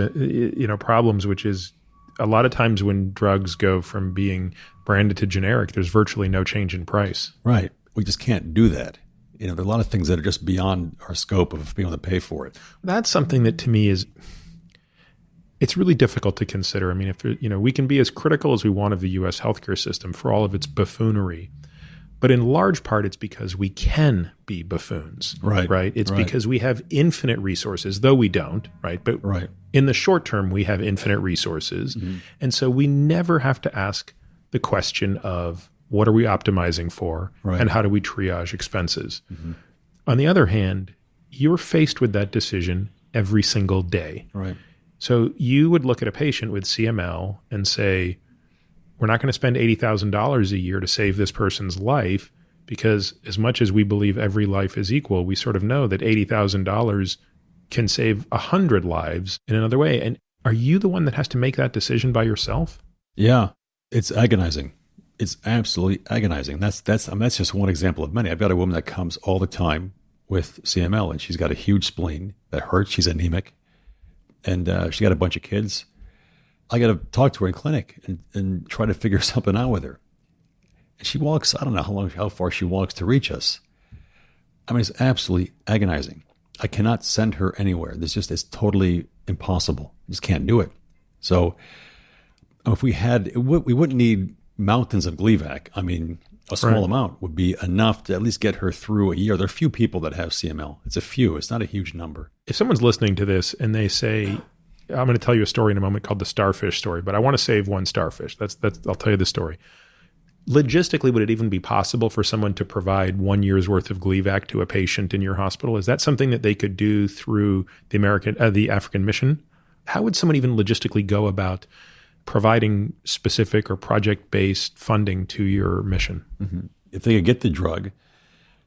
problems, which is a lot of times when drugs go from being branded to generic, there's virtually no change in price. Right. We just can't do that. There are a lot of things that are just beyond our scope of being able to pay for it. That's something that to me it's really difficult to consider. If we can be as critical as we want of the U.S. healthcare system for all of its buffoonery, but in large part it's because we can be buffoons. Right. It's because we have infinite resources, though we don't. Right. But in the short term, we have infinite resources, and so we never have to ask the question of what are we optimizing for, and how do we triage expenses. Mm-hmm. On the other hand, you're faced with that decision every single day. Right. So you would look at a patient with CML and say, we're not going to spend $80,000 a year to save this person's life, because as much as we believe every life is equal, we sort of know that $80,000 can save 100 lives in another way. And are you the one that has to make that decision by yourself? Yeah, it's agonizing. It's absolutely agonizing. That's just one example of many. I've got a woman that comes all the time with CML, and she's got a huge spleen that hurts. She's anemic, and she got a bunch of kids. I got to talk to her in clinic and try to figure something out with her. And she walks, I don't know how far she walks to reach us. I mean, it's absolutely agonizing. I cannot send her anywhere. It's totally impossible. I just can't do it. So if we had, we wouldn't need mountains of Gleevec. I mean, a small amount would be enough to at least get her through a year. There are few people that have CML. It's a few. It's not a huge number. If someone's listening to this and they say, I'm going to tell you a story in a moment called the starfish story, but I want to save one starfish. I'll tell you the story. Logistically, would it even be possible for someone to provide 1 year's worth of Gleevec to a patient in your hospital? Is that something that they could do through the African mission? How would someone even logistically go about providing specific or project-based funding to your mission? Mm-hmm. If they could get the drug,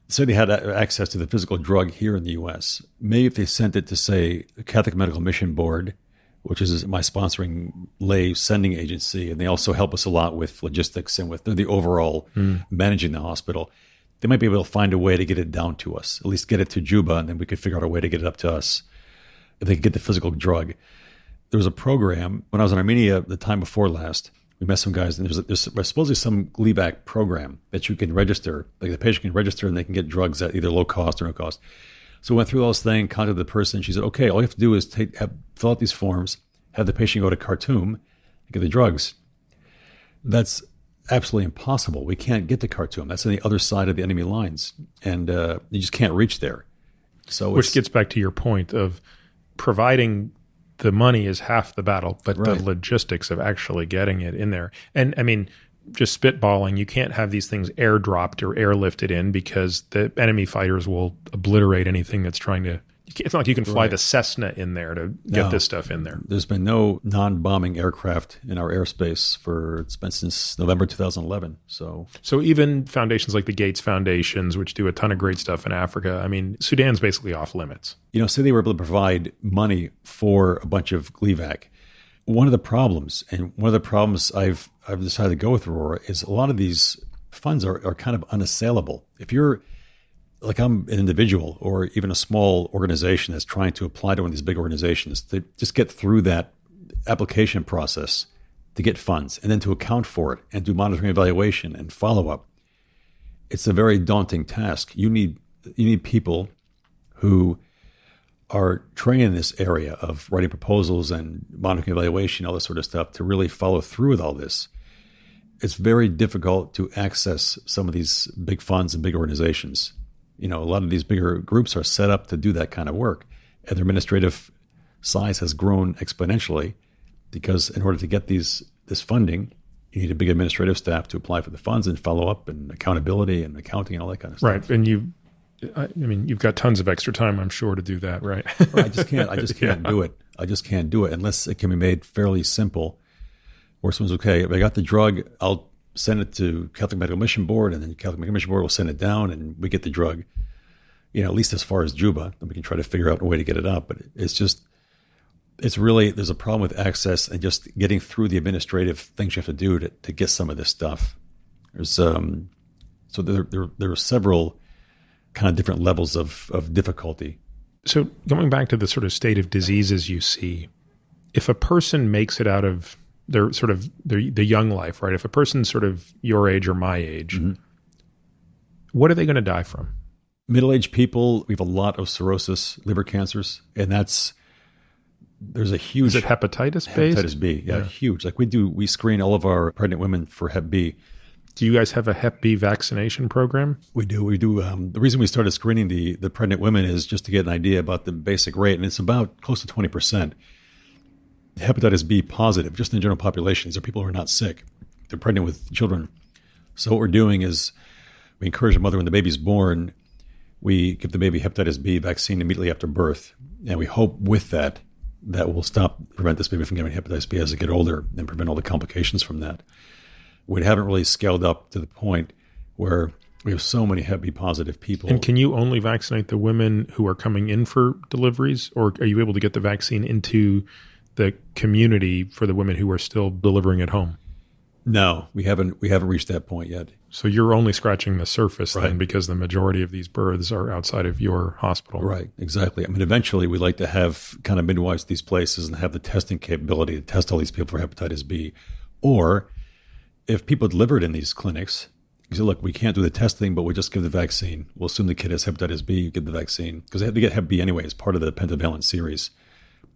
say they had access to the physical drug here in the U.S., maybe if they sent it to, say, the Catholic Medical Mission Board, which is my sponsoring lay sending agency, and they also help us a lot with logistics and with the overall managing the hospital, they might be able to find a way to get it down to us, at least get it to Juba, and then we could figure out a way to get it up to us. If they could get the physical drug. There was a program, when I was in Armenia the time before last, we met some guys, and there's supposedly some Gleevec program that you can register, like the patient can register and they can get drugs at either low cost or no cost. So we went through all this thing, contacted the person. She said, okay, all you have to do is fill out these forms, have the patient go to Khartoum and get the drugs. That's absolutely impossible. We can't get to Khartoum. That's on the other side of the enemy lines, and you just can't reach there. So which gets back to your point of providing the money is half the battle, but the logistics of actually getting it in there. And I mean, just spitballing, you can't have these things airdropped or airlifted in because the enemy fighters will obliterate anything that's trying to. It's not like you can fly the Cessna in there to get this stuff in there. There's been no non-bombing aircraft in our airspace it's been since November 2011. So even foundations like the Gates Foundations, which do a ton of great stuff in Africa, I mean, Sudan's basically off limits. Say they were able to provide money for a bunch of Gleevec. One of the problems I've decided to go with Aurora is a lot of these funds are kind of unassailable. If you're like I'm an individual or even a small organization that's trying to apply to one of these big organizations, to just get through that application process to get funds and then to account for it and do monitoring evaluation and follow-up. It's a very daunting task. You need people who are trained in this area of writing proposals and monitoring evaluation, all this sort of stuff, to really follow through with all this. It's very difficult to access some of these big funds and big organizations. A lot of these bigger groups are set up to do that kind of work, and their administrative size has grown exponentially because in order to get this funding, you need a big administrative staff to apply for the funds and follow up and accountability and accounting and all that kind of stuff. Right, and you've got tons of extra time, I'm sure, to do that, right? I just can't do it. I just can't do it unless it can be made fairly simple, where someone's okay. If I got the drug, I'll send it to Catholic Medical Mission Board, and then Catholic Medical Mission Board will send it down, and we get the drug, at least as far as Juba, and we can try to figure out a way to get it up. But it's really, there's a problem with access and just getting through the administrative things you have to do to get some of this stuff. There's so there are several kind of different levels of difficulty. So going back to the sort of state of diseases you see, if a person makes it out of their sort of the young life, right? If a person's sort of your age or my age, what are they going to die from? Middle-aged people, we have a lot of cirrhosis, liver cancers, and there's a huge... Is it hepatitis based? Hepatitis B, yeah, huge. Like we screen all of our pregnant women for Hep B. Do you guys have a Hep B vaccination program? We do. The reason we started screening the pregnant women is just to get an idea about the basic rate, and it's about close to 20%. Hepatitis B positive, just in the general population. These are people who are not sick. They're pregnant with children. So what we're doing is we encourage a mother when the baby's born, we give the baby hepatitis B vaccine immediately after birth. And we hope with that will prevent this baby from getting hepatitis B as they get older and prevent all the complications from that. We haven't really scaled up to the point where we have so many Hep B positive people. And can you only vaccinate the women who are coming in for deliveries, or are you able to get the vaccine into the community for the women who are still delivering at home? No, we haven't reached that point yet. So you're only scratching the surface then, because the majority of these births are outside of your hospital. Right, exactly. I mean, eventually we'd like to have kind of midwives at these places and have the testing capability to test all these people for hepatitis B. Or if people delivered in these clinics He said, look, we can't do the testing, but we'll just give the vaccine. We'll assume the kid has hepatitis B, you give the vaccine. Because they had to get Hep B anyway as part of the pentavalent series.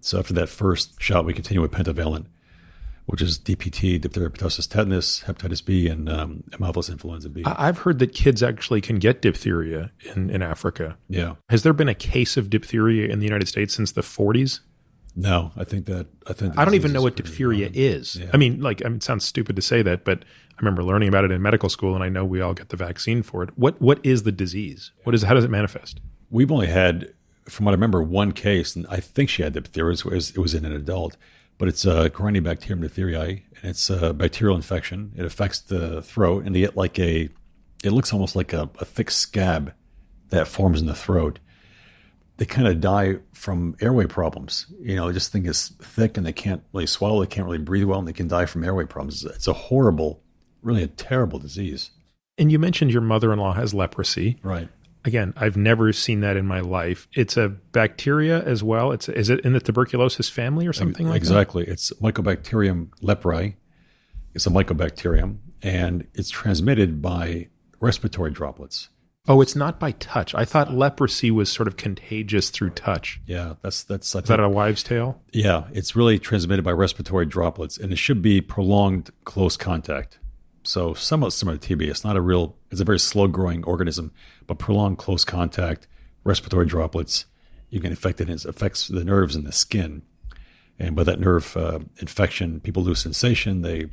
So after that first shot, we continue with pentavalent, which is DPT, diphtheria, pertussis, tetanus, hepatitis B, and Haemophilus influenza B. I've heard that kids actually can get diphtheria in Africa. Yeah. Has there been a case of diphtheria in the United States since the 40s? No, I don't even know what diphtheria is. Yeah. I mean, it sounds stupid to say that, but I remember learning about it in medical school, and I know we all get the vaccine for it. What is the disease? How does it manifest? We've only had, from what I remember, one case, and I think she had diphtheria. It was in an adult, but it's Corynebacterium diphtheriae, and it's a bacterial infection. It affects the throat, and they get it looks almost like a thick scab that forms in the throat. They kind of die from airway problems. This thing is thick and they can't really swallow. They can't really breathe well, and they can die from airway problems. It's a horrible, really a terrible disease. And you mentioned your mother-in-law has leprosy. Right. Again, I've never seen that in my life. It's a bacteria as well. Is it in the tuberculosis family or something like that? Exactly. It's Mycobacterium leprae. It's a mycobacterium, and it's transmitted by respiratory droplets. Oh, it's not by touch. I thought leprosy was sort of contagious through touch. Yeah, that's. Is that a wives' tale? Yeah, it's really transmitted by respiratory droplets, and it should be prolonged close contact. So somewhat similar to TB. It's a very slow-growing organism, but prolonged close contact, respiratory droplets, you can infect it, and it affects the nerves and the skin. And by that nerve infection, people lose sensation. They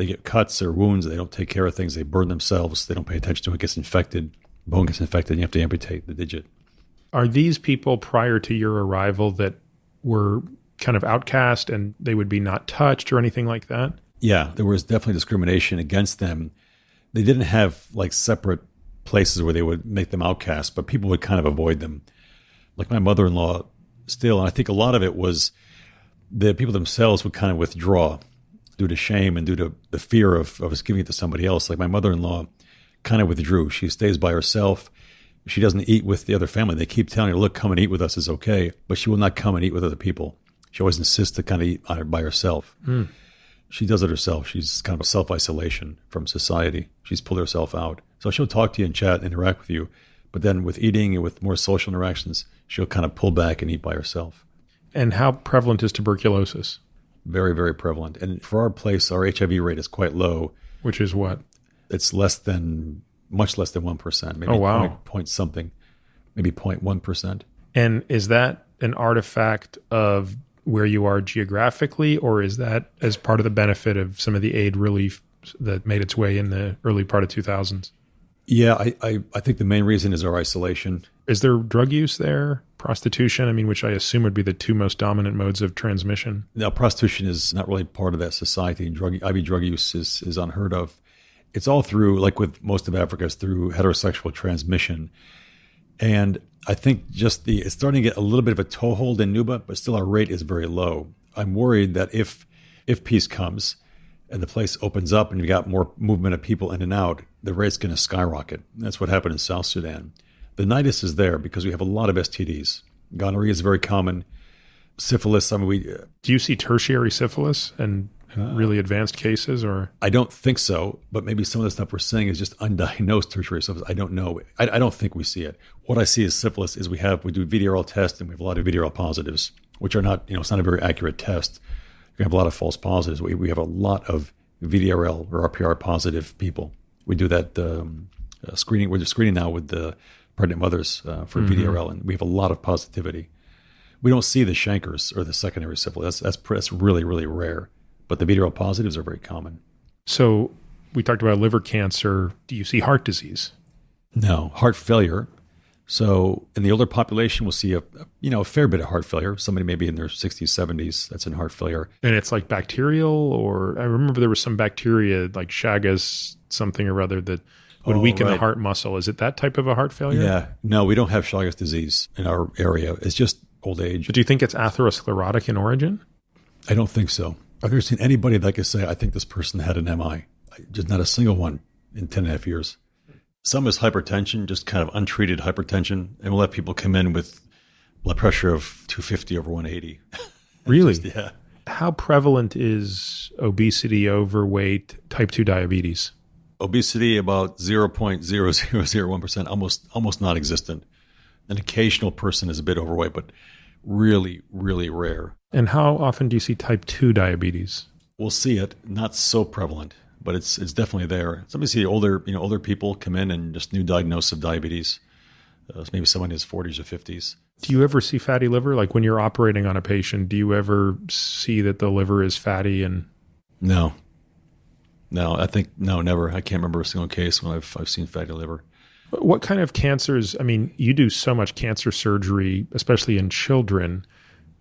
get cuts or wounds. They don't take care of things. They burn themselves. They don't pay attention to it. It gets infected. Bone gets infected, and you have to amputate the digit. Are these people prior to your arrival that were kind of outcast and they would be not touched or anything like that? Yeah, there was definitely discrimination against them. They didn't have separate places where they would make them outcasts, but people would kind of avoid them. Like my mother-in-law still, and I think a lot of it was the people themselves would kind of withdraw due to shame and due to the fear of us giving it to somebody else. Like my mother-in-law kind of withdrew. She stays by herself. She doesn't eat with the other family. They keep telling her, look, come and eat with us is okay, but she will not come and eat with other people. She always insists to kind of eat by herself. Mm. She does it herself. She's kind of a self-isolation from society. She's pulled herself out. So she'll talk to you and chat and interact with you, but then with eating and with more social interactions, she'll kind of pull back and eat by herself. And how prevalent is tuberculosis? Very, very prevalent. And for our place, our HIV rate is quite low. Which is what? It's much less than 1%. Maybe point something, maybe 0.1%. And is that an artifact of where you are geographically, or is that as part of the benefit of some of the aid relief that made its way in the early part of 2000s? Yeah, I think the main reason is our isolation. Is there drug use there? Prostitution, which I assume would be the two most dominant modes of transmission? Now, prostitution is not really part of that society. IV drug use is unheard of. It's all through, like with most of Africa, it's through heterosexual transmission. And I think it's starting to get a little bit of a toehold in Nuba, but still our rate is very low. I'm worried that if peace comes and the place opens up and you got more movement of people in and out, the rate's going to skyrocket. That's what happened in South Sudan. The nidus is there because we have a lot of STDs. Gonorrhea is very common. Syphilis, do you see tertiary syphilis and really advanced cases, or? I don't think so, but maybe some of the stuff we're seeing is just undiagnosed tertiary syphilis. I don't know. I don't think we see it. What I see is syphilis is we do VDRL tests, and we have a lot of VDRL positives, which are not, it's not a very accurate test. You have a lot of false positives. We have a lot of VDRL or RPR positive people. We do that screening. We're screening now with the pregnant mothers for VDRL, and we have a lot of positivity. We don't see the chancres or the secondary syphilis. That's really, really rare. But the VDRL positives are very common. So we talked about liver cancer. Do you see heart disease? No, heart failure. So in the older population, we'll see a fair bit of heart failure. Somebody maybe in their 60s, 70s, that's in heart failure. And it's like bacterial, or I remember there was some bacteria like Chagas something or other that would weaken the heart muscle. Is it that type of a heart failure? Yeah. No, we don't have Chagas disease in our area. It's just old age. But do you think it's atherosclerotic in origin? I don't think so. I've never seen anybody that could say, I think this person had an MI. Just not a single one in 10 and a half years. Some is hypertension, just kind of untreated hypertension. And we'll let people come in with blood pressure of 250 over 180. Really? Yeah. How prevalent is obesity, overweight, type 2 diabetes? Obesity about 0.0001%, almost non-existent. An occasional person is a bit overweight, but really, really rare. And how often do you see type 2 diabetes? We'll see it, not so prevalent, but it's definitely there. Sometimes see older people come in and just new diagnosis of diabetes. Maybe someone in his 40s or 50s. Do you ever see fatty liver? Like when you're operating on a patient, do you ever see that the liver is fatty? And No, never. I can't remember a single case when I've seen fatty liver. what kind of cancers? I mean, you do so much cancer surgery, especially in children,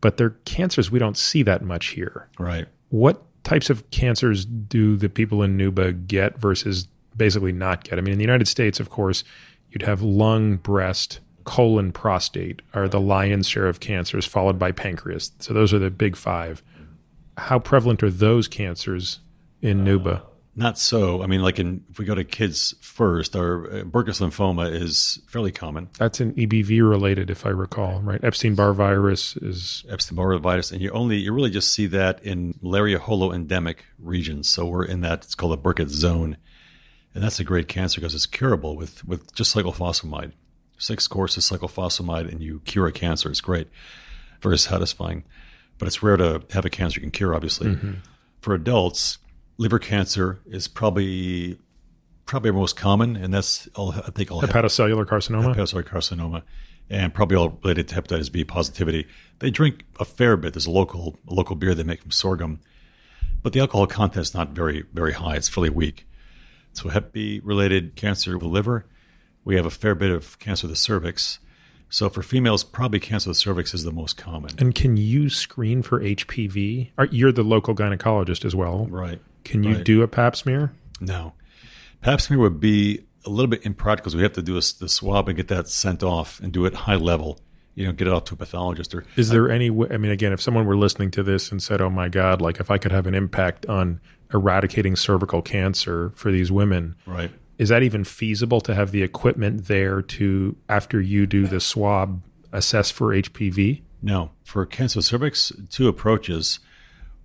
but they're cancers we don't see that much here. Right. What types of cancers do the people in Nuba get versus basically not get? I mean, in the United States, of course, you'd have lung, breast, colon, prostate are the lion's share of cancers, followed by pancreas. So those are the big five. How prevalent are those cancers in Nuba? Not so. I mean, if we go to kids first, our Burkitt's lymphoma is fairly common. That's an EBV related, if I recall, right? Epstein-Barr virus is... Epstein-Barr virus. And you really just see that in malaria holoendemic regions. So we're in that, it's called the Burkitt zone. And that's a great cancer because it's curable with just cyclophosphamide. 6 courses cyclophosphamide and you cure a cancer. It's great. Very satisfying. But it's rare to have a cancer you can cure, obviously. Mm-hmm. For adults, liver cancer is probably our most common, and that's hepatocellular carcinoma. Hepatocellular carcinoma, and probably all related to hepatitis B positivity. They drink a fair bit. There's a local beer they make from sorghum, but the alcohol content is not very, very high. It's fairly weak. So Hep B related cancer of the liver, we have a fair bit of cancer of the cervix. So for females, probably cancer of the cervix is the most common. And can you screen for HPV? You're the local gynecologist as well. Right. Can you do a pap smear? No. Pap smear would be a little bit impractical because we have to do the swab and get that sent off and do it high level, get it off to a pathologist. Is there any way, I mean, again, if someone were listening to this and said, oh my God, like if I could have an impact on eradicating cervical cancer for these women, right? Is that even feasible to have the equipment there to, after you do the swab, assess for HPV? No. For cancer of cervix, 2 approaches.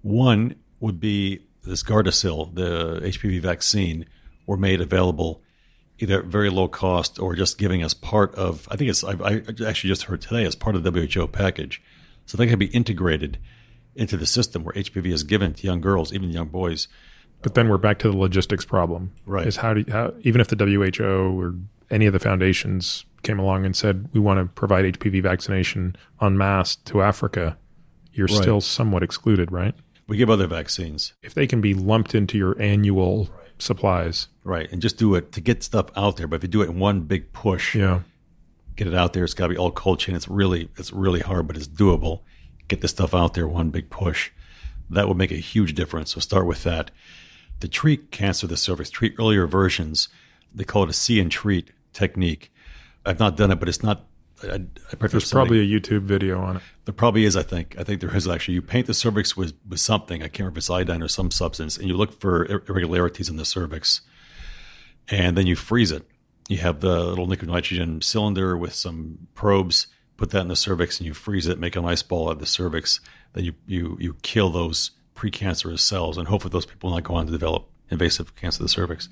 One would be this Gardasil, the HPV vaccine, were made available either at very low cost or just giving us part of, I actually just heard today, as part of the WHO package. So they can be integrated into the system where HPV is given to young girls, even young boys. But then we're back to the logistics problem. Right. Is how even if the WHO or any of the foundations came along and said, we want to provide HPV vaccination en masse to Africa, you're still somewhat excluded, right? We give other vaccines. If they can be lumped into your annual supplies. Right. And just do it to get stuff out there. But if you do it in one big push, get it out there. It's got to be all cold chain. It's really hard, but it's doable. Get the stuff out there, one big push. That would make a huge difference. So start with that. To treat cancer of the cervix, treat earlier versions, they call it a see and treat technique. I've not done it, but it's not. There's probably a YouTube video on it. There probably is, I think. I think there is actually. You paint the cervix with something. I can't remember if it's iodine or some substance, and you look for irregularities in the cervix. And then you freeze it. You have the little liquid nitrogen cylinder with some probes, put that in the cervix, and you freeze it, make an ice ball of the cervix. Then you kill those precancerous cells, and hopefully those people will not go on to develop invasive cancer of the cervix.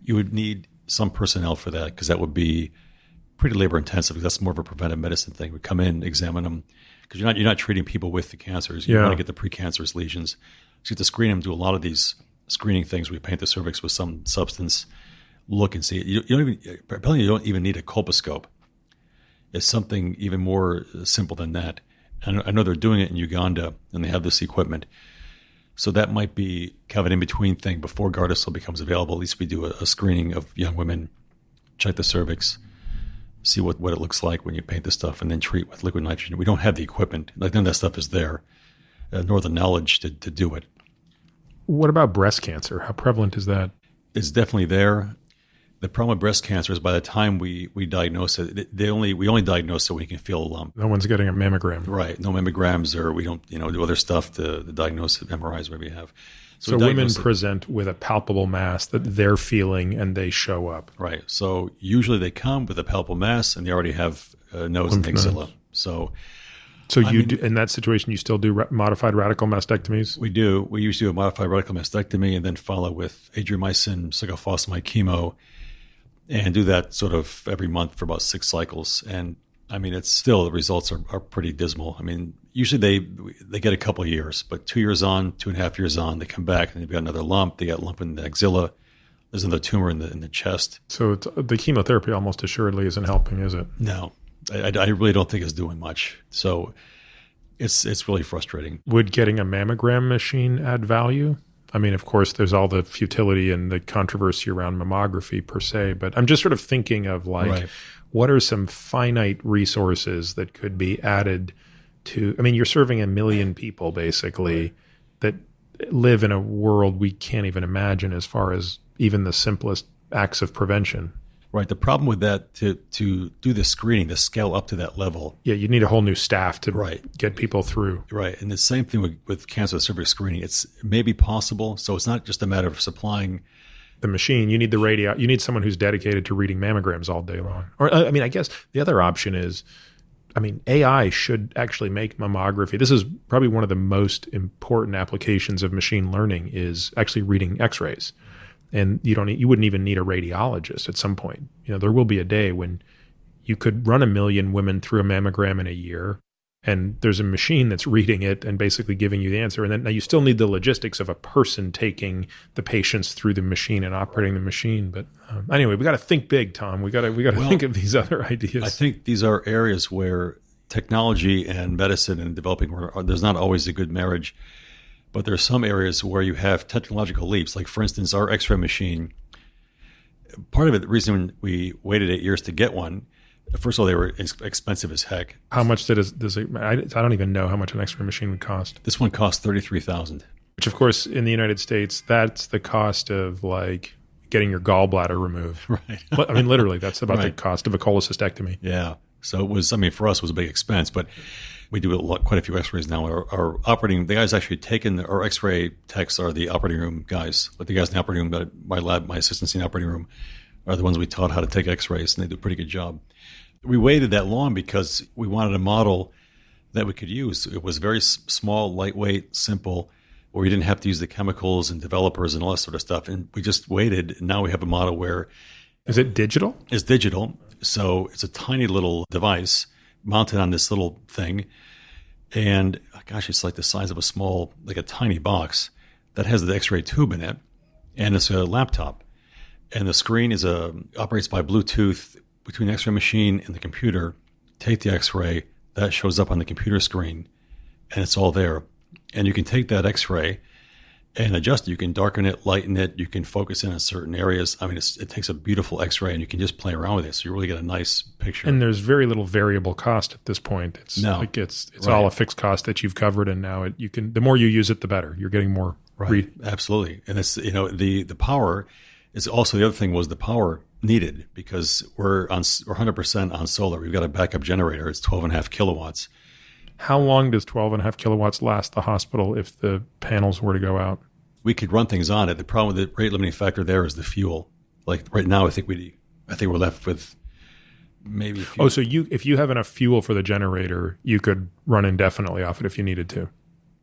You would need some personnel for that because that would be pretty labor intensive. Because that's more of a preventive medicine thing. We come in, examine them, because you're not treating people with the cancers. You want to get the precancerous lesions. So you have to screen them. Do a lot of these screening things where you paint the cervix with some substance, look and see. You don't even need a colposcope. It's something even more simple than that. And I know they're doing it in Uganda, and they have this equipment. So that might be kind of an in-between thing before Gardasil becomes available. At least we do a screening of young women, check the cervix, see what it looks like when you paint the stuff, and then treat with liquid nitrogen. We don't have the equipment. Like none of that stuff is there, nor the knowledge to do it. What about breast cancer? How prevalent is that? It's definitely there. The problem with breast cancer is by the time we diagnose it, we only diagnose it when you can feel a lump. No one's getting a mammogram. Right. No mammograms, or we don't do other stuff to diagnose it, MRIs, whatever you have. So women present with a palpable mass that they're feeling and they show up. Right. So usually they come with a palpable mass and they already have nose and axilla. So So in that situation, you still do modified radical mastectomies? We do. We usually do a modified radical mastectomy and then follow with adriamycin, cyclophosphamide chemo, and do that sort of every month for about 6 cycles. And I mean, it's still, the results are pretty dismal. I mean, usually they get a couple of years, but 2 years on, 2.5 years on, they come back and they've got another lump. They got a lump in the axilla. There's another tumor in the chest. So the chemotherapy almost assuredly isn't helping, is it? No, I really don't think it's doing much. So it's really frustrating. Would getting a mammogram machine add value? I mean, of course, there's all the futility and the controversy around mammography per se, but I'm just sort of thinking of what are some finite resources that could be added to, I mean, you're serving 1 million people basically that live in a world we can't even imagine as far as even the simplest acts of prevention. Right. The problem with that, to do the screening, to scale up to that level. Yeah, you need a whole new staff to get people through. Right. And the same thing with cancer cervix screening. It's maybe possible. So it's not just a matter of supplying the machine. You need you need someone who's dedicated to reading mammograms all day long. Or, I mean, I guess the other option is, I mean, AI should actually make mammography. This is probably one of the most important applications of machine learning is actually reading x-rays. And you wouldn't even need a radiologist at some point. You know, there will be a day when you could run 1 million women through a mammogram in a year, and there's a machine that's reading it and basically giving you the answer. And then now you still need the logistics of a person taking the patients through the machine and operating the machine. But anyway, we got to think big, Tom. We got to think of these other ideas. I think these are areas where technology and medicine and developing, there's not always a good marriage. But there are some areas where you have technological leaps. Like, for instance, our X-ray machine, part of it, the reason we waited 8 years to get one, first of all, they were expensive as heck. How much does it, I don't even know how much an X-ray machine would cost. This one cost $33,000. Which, of course, in the United States, that's the cost of, like, getting your gallbladder removed. Right. I mean, literally, that's about the cost of a cholecystectomy. Yeah. So it was, I mean, for us, it was a big expense, but we do quite a few X-rays now. Our operating, the guys actually our X-ray techs are the operating room guys. But the guys in the operating room, my lab, my assistants in the operating room, are the ones we taught how to take X-rays, and they do a pretty good job. We waited that long because we wanted a model that we could use. It was very small, lightweight, simple, where we didn't have to use the chemicals and developers and all that sort of stuff. And we just waited. And now we have a model where... Is it digital? It's digital. So it's a tiny little device mounted on this little thing. And gosh, it's like the size of a tiny box that has the X-ray tube in it. And it's a laptop. And the screen operates by Bluetooth between the X-ray machine and the computer. Take the X-ray, that shows up on the computer screen, and it's all there. And you can take that X-ray and adjust it. You can darken it, lighten it. You can focus in on certain areas. I mean, it takes a beautiful X-ray, and you can just play around with it. So you really get a nice picture. And there's very little variable cost at this point. It's all a fixed cost that you've covered, and now the more you use it, the better. You're getting more. Right. Absolutely. And it's, the power is also, the other thing was the power needed, because we're 100% on solar. We've got a backup generator. It's 12.5 kilowatts. How long does 12.5 kilowatts last the hospital if the panels were to go out? We could run things on it. The problem with the rate limiting factor there is the fuel. Like right now, I think we're left with maybe fuel. Oh, so if you have enough fuel for the generator, you could run indefinitely off it if you needed to.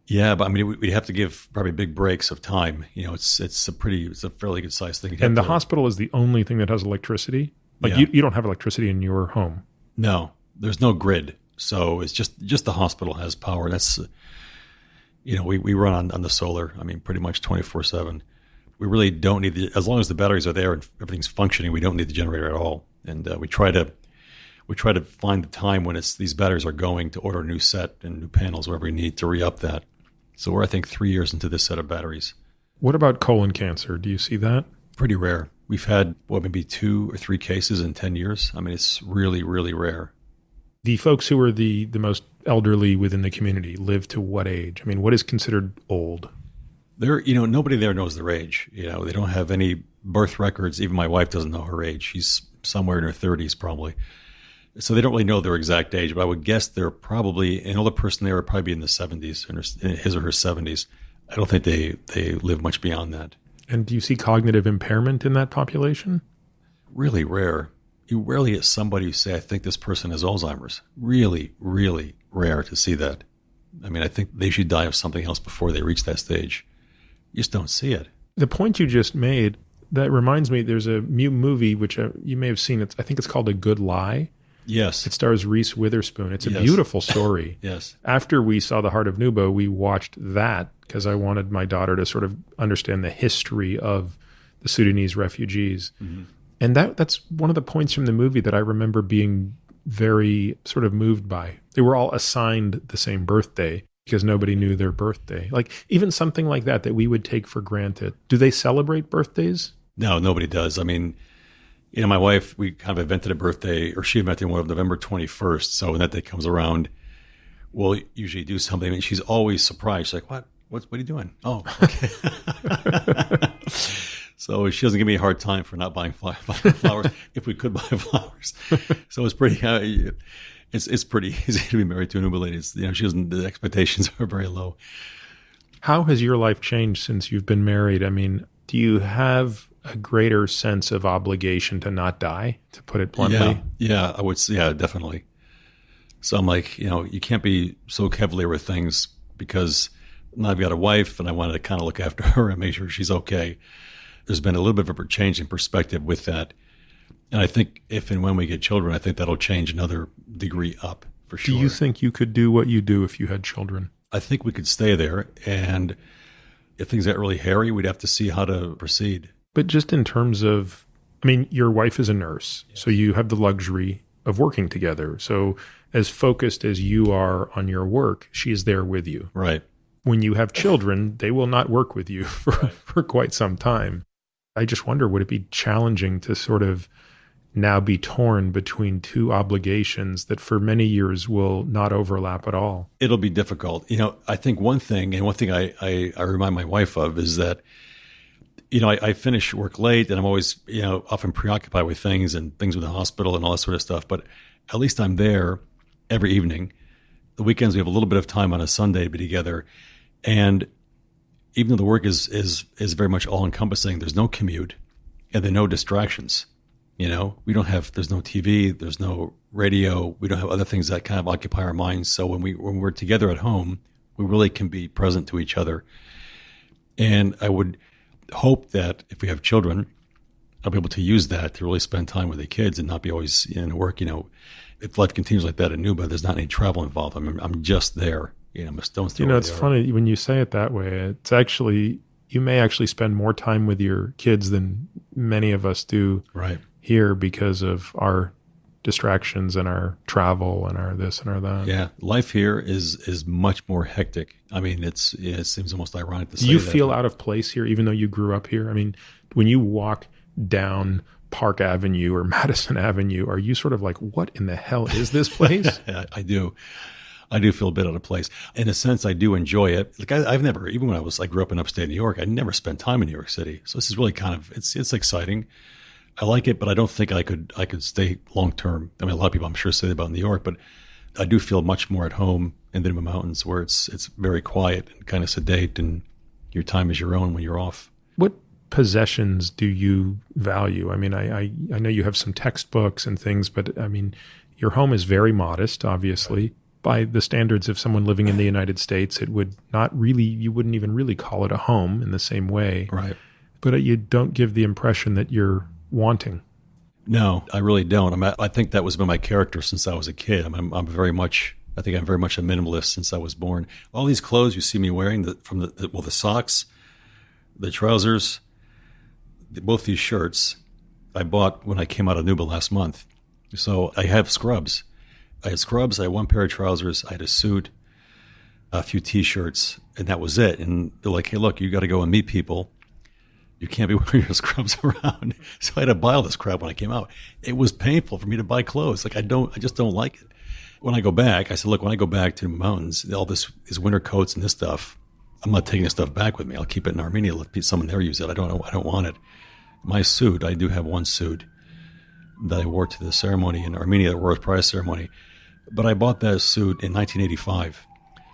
Yeah, but I mean, we'd have to give probably big breaks of time. It's a fairly good sized thing. And the hospital is the only thing that has electricity? Like you don't have electricity in your home? No, there's no grid. So it's just the hospital has power. That's, we run on the solar. I mean, pretty much 24/7. We really don't need as long as the batteries are there and everything's functioning, we don't need the generator at all. And we try to find the time when these batteries are going to order a new set and new panels wherever we need to re-up that. So we're, I think, 3 years into this set of batteries. What about colon cancer? Do you see that? Pretty rare. We've had, maybe 2 or 3 cases in 10 years. I mean, it's really, really rare. The folks who are the most elderly within the community live to what age? I mean, what is considered old? Nobody there knows their age. They don't have any birth records. Even my wife doesn't know her age. She's somewhere in her 30s probably. So they don't really know their exact age, but I would guess they're probably, an older person there would probably be in the 70s, in his or her 70s. I don't think they live much beyond that. And do you see cognitive impairment in that population? Really rare. You rarely get somebody who say, I think this person has Alzheimer's. Really, really rare to see that. I mean, I think they should die of something else before they reach that stage. You just don't see it. The point you just made, that reminds me, there's a movie, which you may have seen. I think it's called A Good Lie. Yes. It stars Reese Witherspoon. It's a beautiful story. Yes. After we saw The Heart of Nuba, we watched that because I wanted my daughter to sort of understand the history of the Sudanese refugees. Mm-hmm. And that's one of the points from the movie that I remember being very sort of moved by. They were all assigned the same birthday because nobody knew their birthday. Like even something like that we would take for granted. Do they celebrate birthdays? No, nobody does. I mean, you know, my wife, we kind of invented a birthday, or she invented one of November 21st. So when that day comes around, we'll usually do something. And she's always surprised. She's like, what are you doing? Oh, okay. So she doesn't give me a hard time for not buying flowers if we could buy flowers. So it's pretty, it's pretty easy to be married to a Nuba lady. You know, the expectations are very low. How has your life changed since you've been married? I mean, do you have a greater sense of obligation to not die, to put it bluntly? Yeah, I would say, yeah, definitely. So I'm like, you know, you can't be so cavalier with things because now I've got a wife and I wanted to kind of look after her and make sure she's okay. There's been a little bit of a change in perspective with that. And I think if and when we get children, I think that'll change another degree up for sure. Do you think you could do what you do if you had children? I think we could stay there. And if things get really hairy, we'd have to see how to proceed. But just in terms of, I mean, your wife is a nurse, yes. So you have the luxury of working together. So as focused as you are on your work, she is there with you. Right. When you have children, they will not work with you for quite some time. I just wonder, would it be challenging to sort of now be torn between two obligations that for many years will not overlap at all? It'll be difficult. You know, I think one thing I remind my wife of is that, you know, I finish work late and I'm always, you know, often preoccupied with things with the hospital and all that sort of stuff. But at least I'm there every evening. The weekends, we have a little bit of time on a Sunday to be together. And even though the work is very much all encompassing, there's no commute and there are no distractions. You know, there's no TV, there's no radio. We don't have other things that kind of occupy our minds. So when we're together at home, we really can be present to each other. And I would hope that if we have children, I'll be able to use that to really spend time with the kids and not be always in work. You know, if life continues like that in Nuba, there's not any travel involved. I'm just there. You know, I'm a stone's throw. You know, it's funny when you say it that way. It's actually, you may actually spend more time with your kids than many of us do here because of our distractions and our travel and our this and our that. Yeah, life here is much more hectic. I mean, it seems almost ironic to say that. Do you feel out of place here, even though you grew up here? I mean, when you walk down Park Avenue or Madison Avenue, are you sort of like, what in the hell is this place? I do. I do feel a bit out of place. In a sense, I do enjoy it. Like I've never, even when I grew up in upstate New York, I never spent time in New York City. So this is really kind of, it's exciting. I like it, but I don't think I could stay long term. I mean, a lot of people I'm sure say that about New York, but I do feel much more at home in the Nuba Mountains where it's very quiet and kind of sedate and your time is your own when you're off. What possessions do you value? I mean, I know you have some textbooks and things, but I mean, your home is very modest, obviously. Right. By the standards of someone living in the United States, it would not really, you wouldn't even really call it a home in the same way. Right. But you don't give the impression that you're wanting. No, I really don't. I think that was been my character since I was a kid. I'm very much a minimalist since I was born. All these clothes you see me wearing, the socks, the trousers, both these shirts, I bought when I came out of Nuba last month. So I have scrubs. I had scrubs, I had one pair of trousers, I had a suit, a few T-shirts, and that was it. And they're like, hey, look, you got to go and meet people. You can't be wearing your scrubs around. So I had to buy all this crap when I came out. It was painful for me to buy clothes. Like I just don't like it. When I go back, I said, look, when I go back to the mountains, all these winter coats and this stuff, I'm not taking this stuff back with me. I'll keep it in Armenia. Let someone there use it. I don't want it. My suit, I do have one suit that I wore to the ceremony in Armenia, the Aurora Prize ceremony. But I bought that suit in 1985,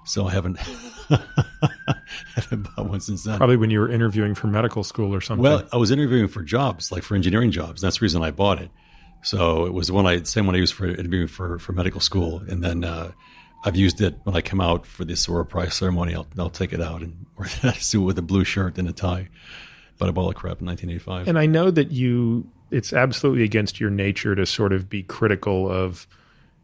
so I haven't bought one since then. Probably when you were interviewing for medical school or something. Well, I was interviewing for jobs, like for engineering jobs. That's the reason I bought it. So it was the same one I used for interviewing for medical school. And then I I've used it when I come out for this Aurora Prize ceremony. I'll take it out and wear that suit with a blue shirt and a tie. But I bought a crap in 1985. And I know that it's absolutely against your nature to sort of be critical of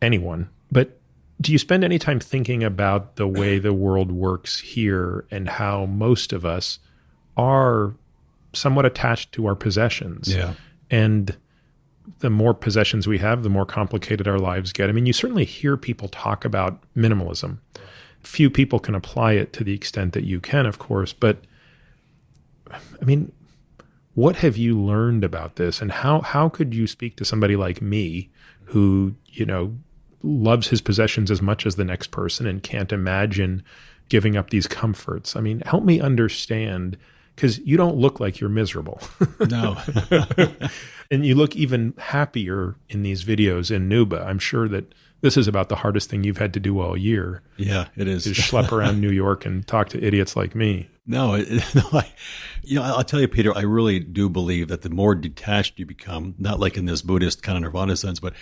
anyone. But do you spend any time thinking about the way the world works here and how most of us are somewhat attached to our possessions? Yeah. And the more possessions we have, the more complicated our lives get. I mean, you certainly hear people talk about minimalism. Few people can apply it to the extent that you can, of course. But, I mean, what have you learned about this? And how could you speak to somebody like me who, loves his possessions as much as the next person and can't imagine giving up these comforts? I mean, help me understand, because you don't look like you're miserable. No. And you look even happier in these videos in Nuba. I'm sure that this is about the hardest thing you've had to do all year. Yeah, it is. To schlep around New York and talk to idiots like me. No, I'll tell you, Peter, I really do believe that the more detached you become, not like in this Buddhist kind of nirvana sense, but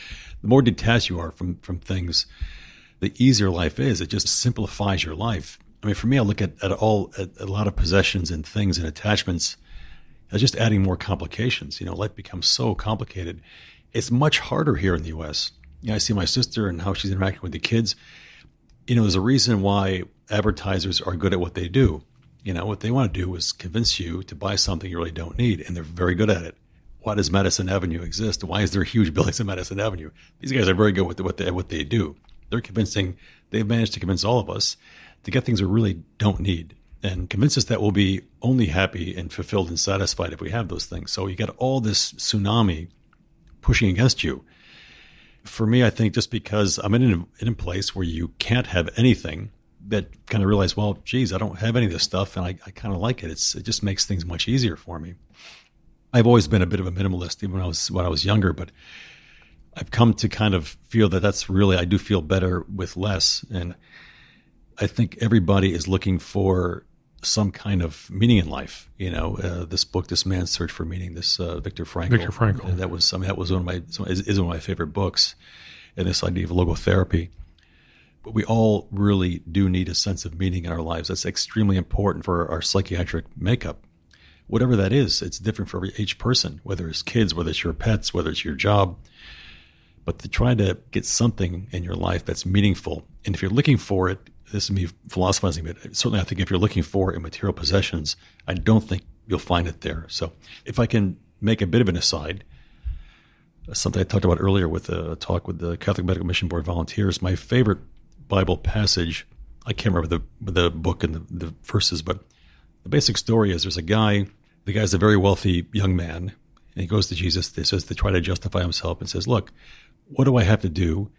the more detached you are from things, the easier life is. It just simplifies your life. I mean, for me, I look at a lot of possessions and things and attachments as just adding more complications. Life becomes so complicated. It's much harder here in the U.S. I see my sister and how she's interacting with the kids. There's a reason why advertisers are good at what they do. What they want to do is convince you to buy something you really don't need, and they're very good at it. Why does Madison Avenue exist? Why is there huge buildings in Madison Avenue? These guys are very good with what they do. They've managed to convince all of us to get things we really don't need, and convince us that we'll be only happy and fulfilled and satisfied if we have those things. So you got all this tsunami pushing against you. For me, I think just because I'm in a place where you can't have anything, that kind of realize, well, geez, I don't have any of this stuff, and I kind of like it. It just makes things much easier for me. I've always been a bit of a minimalist, even when I was younger, but I've come to kind of feel that that's really, I do feel better with less. And I think everybody is looking for some kind of meaning in life. This book, This Man's Search for Meaning, this Viktor Frankl. That was one of my favorite books, and this idea of logotherapy. But we all really do need a sense of meaning in our lives. That's extremely important for our psychiatric makeup. Whatever that is, it's different for each person, whether it's kids, whether it's your pets, whether it's your job. But to try to get something in your life that's meaningful, and if you're looking for it, this is me philosophizing, but certainly I think if you're looking for it in material possessions, I don't think you'll find it there. So if I can make a bit of an aside, something I talked about earlier with a talk with the Catholic Medical Mission Board volunteers, my favorite Bible passage, I can't remember the book and the verses, but the basic story is there's a guy, the guy's a very wealthy young man, and he goes to Jesus, he says, to try to justify himself, and says, look, what do I have to do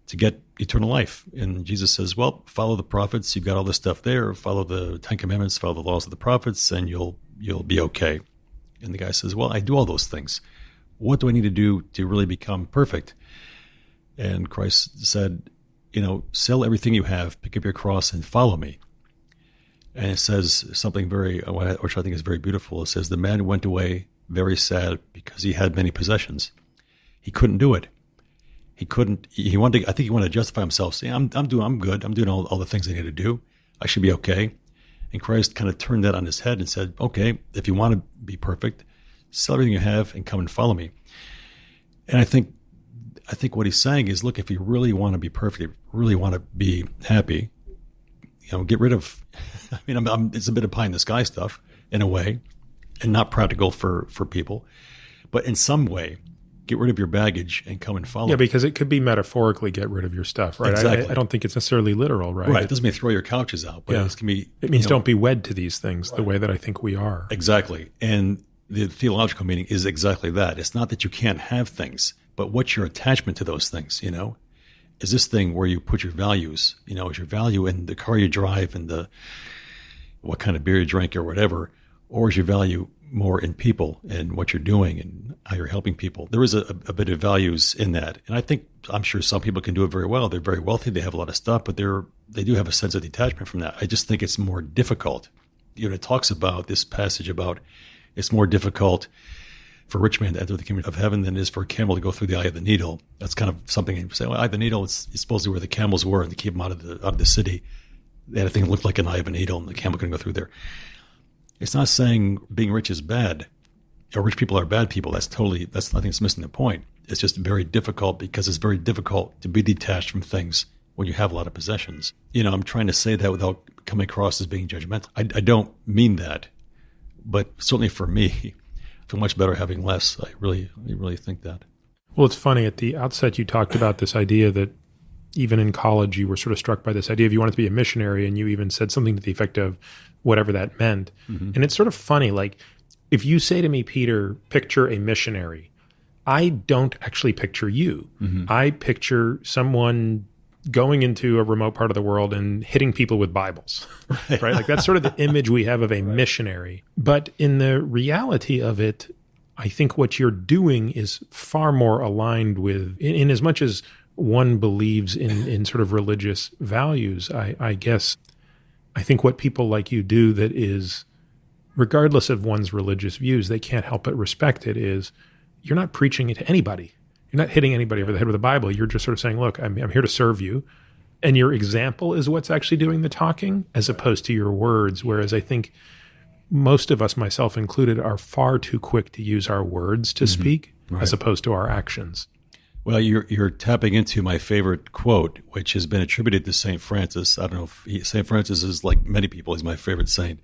to get eternal life? And Jesus says, well, follow the prophets. You've got all this stuff there. Follow the 10 Commandments, follow the laws of the prophets, and you'll be okay. And the guy says, well, I do all those things. What do I need to do to really become perfect? And Christ said, sell everything you have, pick up your cross, and follow me. And it says something which I think is very beautiful. It says, the man went away very sad because he had many possessions. He couldn't do it. I think he wanted to justify himself, saying, I'm good. I'm doing all the things I need to do. I should be okay. And Christ kind of turned that on his head and said, okay, if you want to be perfect, sell everything you have and come and follow me. And I think what he's saying is, look, if you really want to be perfect, if you really want to be happy, get rid of, it's a bit of pie in the sky stuff in a way, and not practical for people, but in some way, get rid of your baggage and come and follow. Yeah, because it could be metaphorically get rid of your stuff, right? Exactly. I don't think it's necessarily literal, right? Right. It doesn't mean throw your couches out, but it means don't be wed to these things the way that I think we are. Exactly. And the theological meaning is exactly that. It's not that you can't have things, but what's your attachment to those things, Is this thing where you put your values, is your value in the car you drive and what kind of beer you drink or whatever, or is your value more in people and what you're doing and how you're helping people? There is a bit of values in that. And I'm sure some people can do it very well. They're very wealthy. They have a lot of stuff, but they do have a sense of detachment from that. I just think it's more difficult. It talks about this passage about it's more difficult for a rich man to enter the kingdom of heaven than it is for a camel to go through the eye of the needle. That's kind of something you say, well, eye of the needle is supposedly where the camels were, and to keep them out of the city. They had a thing that looked like an eye of a needle, and the camel couldn't go through there. It's not saying being rich is bad, or rich people are bad people. I think it's missing the point. It's just very difficult because it's very difficult to be detached from things when you have a lot of possessions. I'm trying to say that without coming across as being judgmental. I don't mean that, but certainly for me, I feel much better having less. I really think that. Well, it's funny. At the outset, you talked about this idea that even in college, you were sort of struck by this idea of you wanted to be a missionary, and you even said something to the effect of whatever that meant. Mm-hmm. And it's sort of funny. Like, if you say to me, Peter, picture a missionary, I don't actually picture you. Mm-hmm. I picture someone going into a remote part of the world and hitting people with Bibles, right? Like, that's sort of the image we have of a missionary. But in the reality of it, I think what you're doing is far more aligned with, in as much as one believes in sort of religious values, I guess, I think what people like you do that is, regardless of one's religious views, they can't help but respect it, is you're not preaching it to anybody. You're not hitting anybody over the head with the Bible. You're just sort of saying, look, I'm here to serve you. And your example is what's actually doing the talking as opposed to your words. Whereas I think most of us, myself included, are far too quick to use our words to speak as opposed to our actions. Well, you're tapping into my favorite quote, which has been attributed to St. Francis. I don't know if St. Francis is, like many people, he's my favorite saint.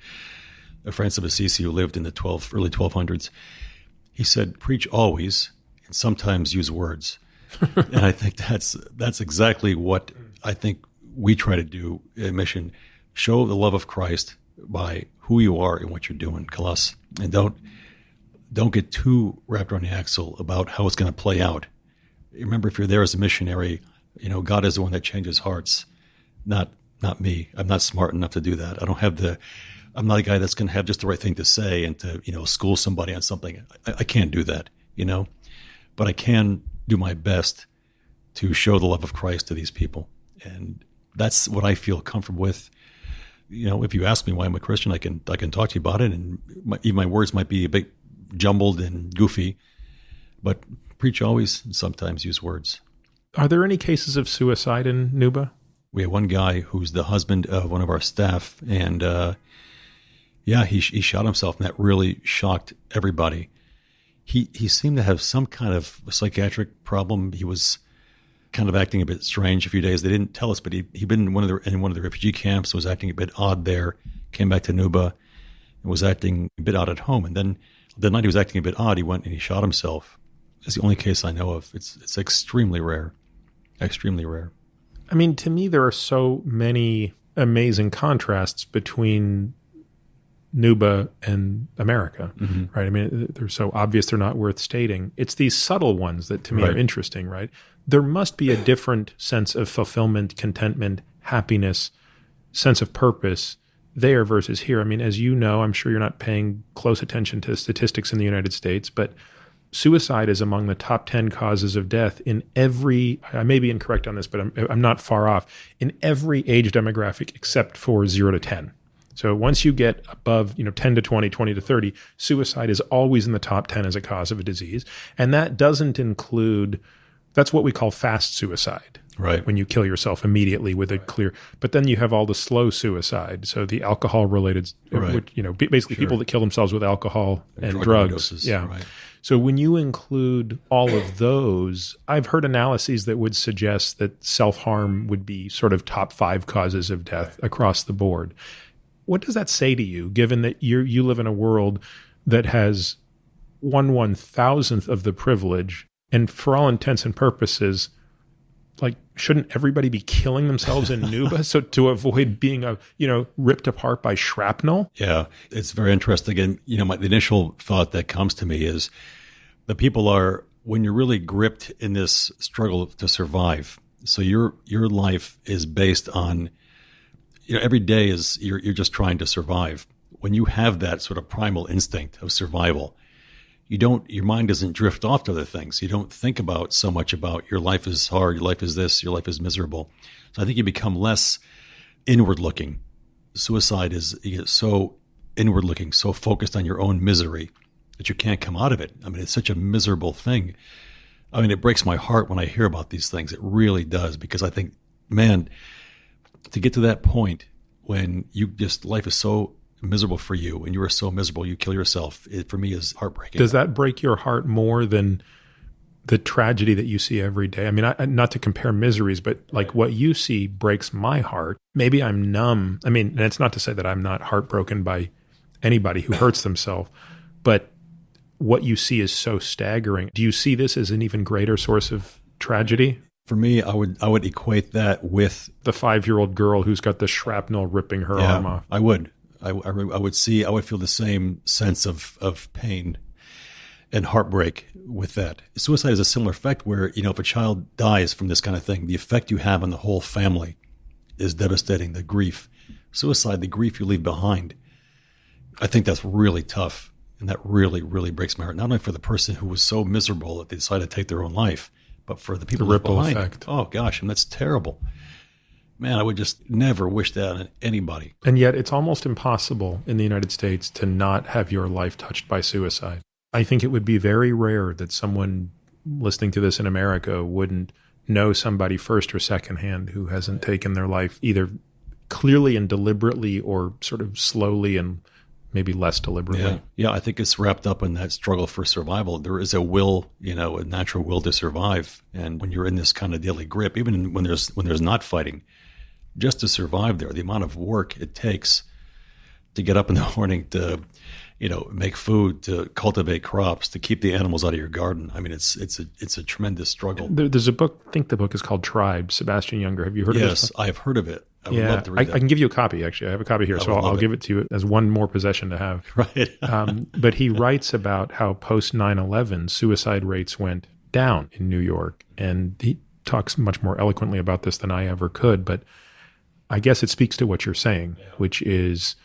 Francis of Assisi, who lived in the early 1200s. He said, preach always, and sometimes use words. And I think that's exactly what I think we try to do in mission. Show the love of Christ by who you are and what you're doing, Kalas. And don't get too wrapped around the axle about how it's going to play out. Remember, if you're there as a missionary, God is the one that changes hearts, not me. I'm not smart enough to do that. I'm not a guy that's going to have just the right thing to say and to, school somebody on something. I can't do that, but I can do my best to show the love of Christ to these people. And that's what I feel comfortable with. If you ask me why I'm a Christian, I can talk to you about it. And even my words might be a bit jumbled and goofy, but preach always and sometimes use words. Are there any cases of suicide in Nuba? We have one guy who's the husband of one of our staff, and he shot himself, and that really shocked everybody. He seemed to have some kind of psychiatric problem. He was kind of acting a bit strange a few days. They didn't tell us, but he'd been in one of the refugee camps, was acting a bit odd there, came back to Nuba, and was acting a bit odd at home. And then the night he was acting a bit odd, he went and he shot himself. It's the only case I know of. It's extremely rare. Extremely rare. I mean, to me, there are so many amazing contrasts between Nuba and America, right? I mean, they're so obvious they're not worth stating. It's these subtle ones that to me are interesting, right? There must be a different sense of fulfillment, contentment, happiness, sense of purpose there versus here. I mean, as you know, I'm sure you're not paying close attention to statistics in the United States, but suicide is among the top 10 causes of death in every, I may be incorrect on this, but I'm not far off, in every age demographic except for 0 to 10. So once you get above, 10 to 20, 20 to 30, suicide is always in the top 10 as a cause of a disease. And that doesn't include, that's what we call fast suicide. Right. When you kill yourself immediately with a clear, but then you have all the slow suicide. So the alcohol related, which, basically people that kill themselves with alcohol and drugs. Overdoses. Yeah. Right. So when you include all of those, I've heard analyses that would suggest that self-harm would be sort of top 5 causes of death across the board. What does that say to you, given that you live in a world that has 1/1000th of the privilege, and for all intents and purposes, like, shouldn't everybody be killing themselves in Nuba so to avoid being ripped apart by shrapnel? Yeah, it's very interesting. And the initial thought that comes to me is the people are, when you're really gripped in this struggle to survive. So your life is based on, every day is you're just trying to survive. When you have that sort of primal instinct of survival, your mind doesn't drift off to other things. You don't think about so much about your life is hard, your life is this, your life is miserable. So I think you become less inward looking. Suicide is, you get so inward looking, so focused on your own misery that you can't come out of it. I mean, it's such a miserable thing. I mean, it breaks my heart when I hear about these things. It really does, because I think, man, to get to that point when life is so miserable for you and you are so miserable you kill yourself, it for me is heartbreaking. Does that break your heart more than the tragedy that you see every day? I mean, not to compare miseries, but like what you see breaks my heart. Maybe I'm numb. I mean, and it's not to say that I'm not heartbroken by anybody who hurts themselves, but what you see is so staggering. Do you see this as an even greater source of tragedy? For me, I would equate that with the 5-year-old girl who's got the shrapnel ripping her arm off. I would. I would feel the same sense of pain and heartbreak with that. Suicide is a similar effect where, if a child dies from this kind of thing, the effect you have on the whole family is devastating. The grief, suicide, the grief you leave behind. I think that's really tough. And that really, really breaks my heart. Not only for the person who was so miserable that they decided to take their own life, but for the people the ripple behind. Effect. Oh gosh, and that's terrible. Man, I would just never wish that on anybody. And yet it's almost impossible in the United States to not have your life touched by suicide. I think it would be very rare that someone listening to this in America wouldn't know somebody first or secondhand who hasn't taken their life either clearly and deliberately or sort of slowly and maybe less deliberately. Yeah, I think it's wrapped up in that struggle for survival. There is a will, a natural will to survive. And when you're in this kind of daily grip, even when there's not fighting, just to survive there, the amount of work it takes to get up in the morning to, make food, to cultivate crops, to keep the animals out of your garden. I mean, it's a tremendous struggle. There's a book, I think the book is called Tribe, Sebastian Junger. Have you heard of this? Yes, I've heard of it. I would love to read that. I can give you a copy, actually. I have a copy here, so I'll give it to you as one more possession to have. Right. But he writes about how post 9/11 suicide rates went down in New York. And he talks much more eloquently about this than I ever could. But I guess it speaks to what you're saying, which is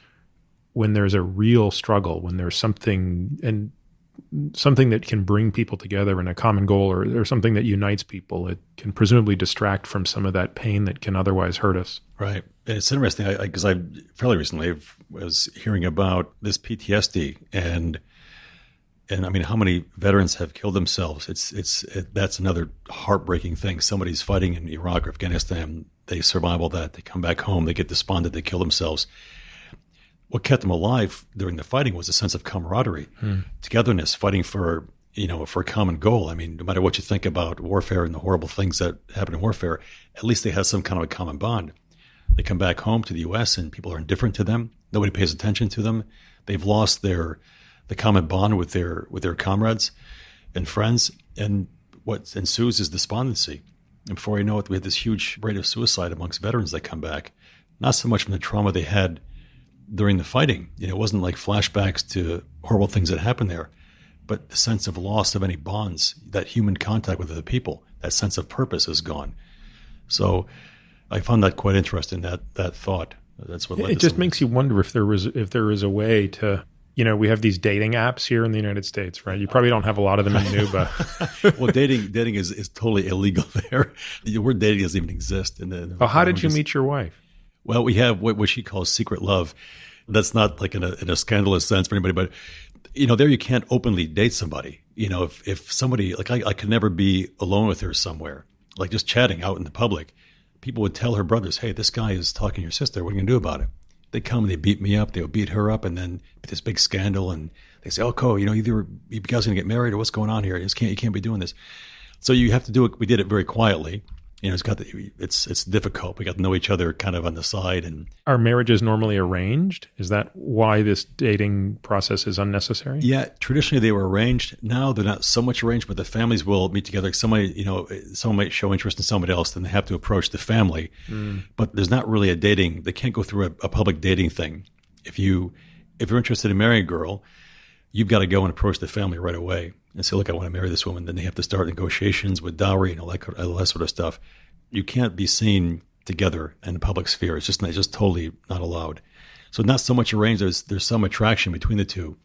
when there's a real struggle, when there's something that can bring people together in a common goal or something that unites people, it can presumably distract from some of that pain that can otherwise hurt us. Right. And it's interesting because I fairly recently was hearing about this PTSD and I mean, how many veterans have killed themselves? That's another heartbreaking thing. Somebody's fighting in Iraq or Afghanistan. They survive all that. They come back home. They get despondent. They kill themselves. What kept them alive during the fighting was a sense of camaraderie, togetherness, fighting for a common goal. I mean, no matter what you think about warfare and the horrible things that happen in warfare, at least they have some kind of a common bond. They come back home to the U.S. and people are indifferent to them. Nobody pays attention to them. They've lost the common bond with their comrades and friends. And what ensues is despondency. And before you know it, we had this huge rate of suicide amongst veterans that come back, not so much from the trauma they had during the fighting. It wasn't like flashbacks to horrible things that happened there, but the sense of loss of any bonds, that human contact with other people, that sense of purpose is gone. So I found that quite interesting, that thought. That's what led it just makes you wonder if there is a way to, we have these dating apps here in the United States, right? You probably don't have a lot of them in Nuba. Well, dating is totally illegal there. The word dating doesn't even exist. How did you meet your wife? Well, we have what she calls secret love. That's not like in a scandalous sense for anybody, but there you can't openly date somebody. If somebody, like I could never be alone with her somewhere, like just chatting out in the public. People would tell her brothers, "Hey, this guy is talking to your sister. What are you gonna do about it?" They come and they beat me up. They would beat her up, and then this big scandal. And they say, "Oh, Ko, either you guys are gonna get married or what's going on here? You can't be doing this." So you have to do it. We did it very quietly. It's difficult. We got to know each other kind of on the side. And are marriages normally arranged? Is that why this dating process is unnecessary? Yeah, traditionally they were arranged. Now they're not so much arranged, but the families will meet together. Someone might show interest in somebody else, then they have to approach the family. But there's not really a dating. They can't go through a public dating thing. If you're interested in marrying a girl, you've got to go and approach the family right away and say, "Look, I want to marry this woman." Then they have to start negotiations with dowry and all that sort of stuff. You can't be seen together in the public sphere. It's just totally not allowed. So not so much arranged. There's some attraction between the two,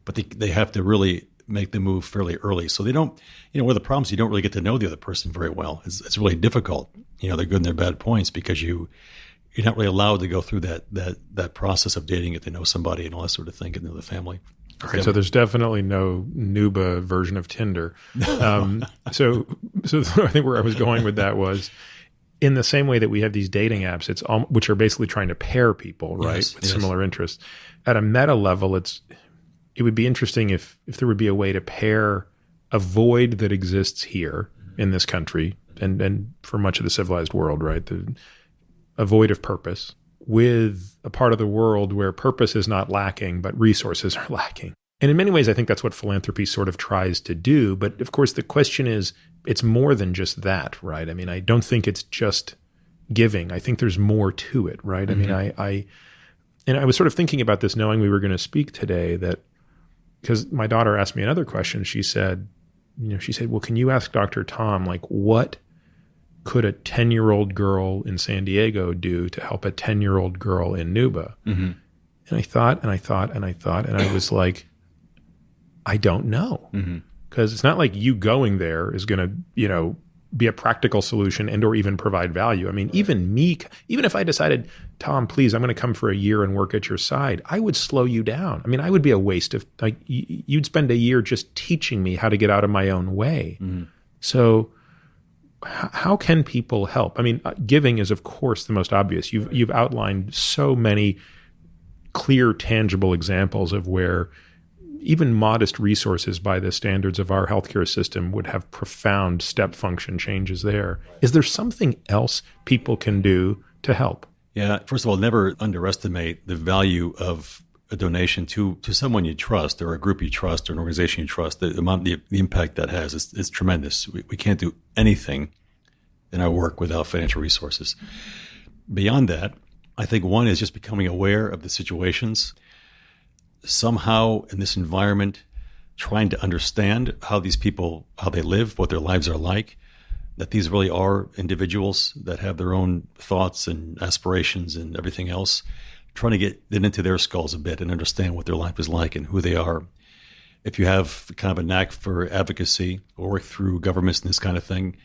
but they have to really make the move fairly early. So they don't, one of the problems, you don't really get to know the other person very well. It's really difficult. Their good and their bad points, because you're not really allowed to go through that process of dating, get to know somebody and all that sort of thing, get to know the family. All right, so there's definitely no Nuba version of Tinder. So I think where I was going with that was, in the same way that we have these dating apps, which are basically trying to pair people, right, with similar interests. At a meta level, it would be interesting if there would be a way to pair a void that exists here in this country and for much of the civilized world, right, a void of purpose, with a part of the world where purpose is not lacking, but resources are lacking. And in many ways, I think that's what philanthropy sort of tries to do. But of course, the question is, it's more than just that, right? I mean, I don't think it's just giving. I think there's more to it, right? Mm-hmm. I mean, I was sort of thinking about this knowing we were going to speak today, that because my daughter asked me another question. She said, well, can you ask Dr. Tom, like, what could a 10-year-old girl in San Diego do to help a 10-year-old girl in Nuba? Mm-hmm. And I thought, and I was like, I don't know. Because it's not like you going there is going to, be a practical solution and or even provide value. I mean, even if I decided, Tom, please, I'm going to come for a year and work at your side, I would slow you down. I mean, I would be a waste of, like, you'd spend a year just teaching me how to get out of my own way. Mm-hmm. So how can people help? I mean, giving is, of course, the most obvious. You've outlined so many clear, tangible examples of where even modest resources by the standards of our healthcare system would have profound step function changes there. Is there something else people can do to help? Yeah. First of all, never underestimate the value of a donation to someone you trust, or a group you trust, or an organization you trust. The impact that has is tremendous. We can't do anything in our work without financial resources. Beyond that, I think one is just becoming aware of the situations. Somehow in this environment, trying to understand how these people, how they live, what their lives are like, that these really are individuals that have their own thoughts and aspirations and everything else, trying to get into their skulls a bit and understand what their life is like and who they are. If you have kind of a knack for advocacy or work through governments and this kind of thing,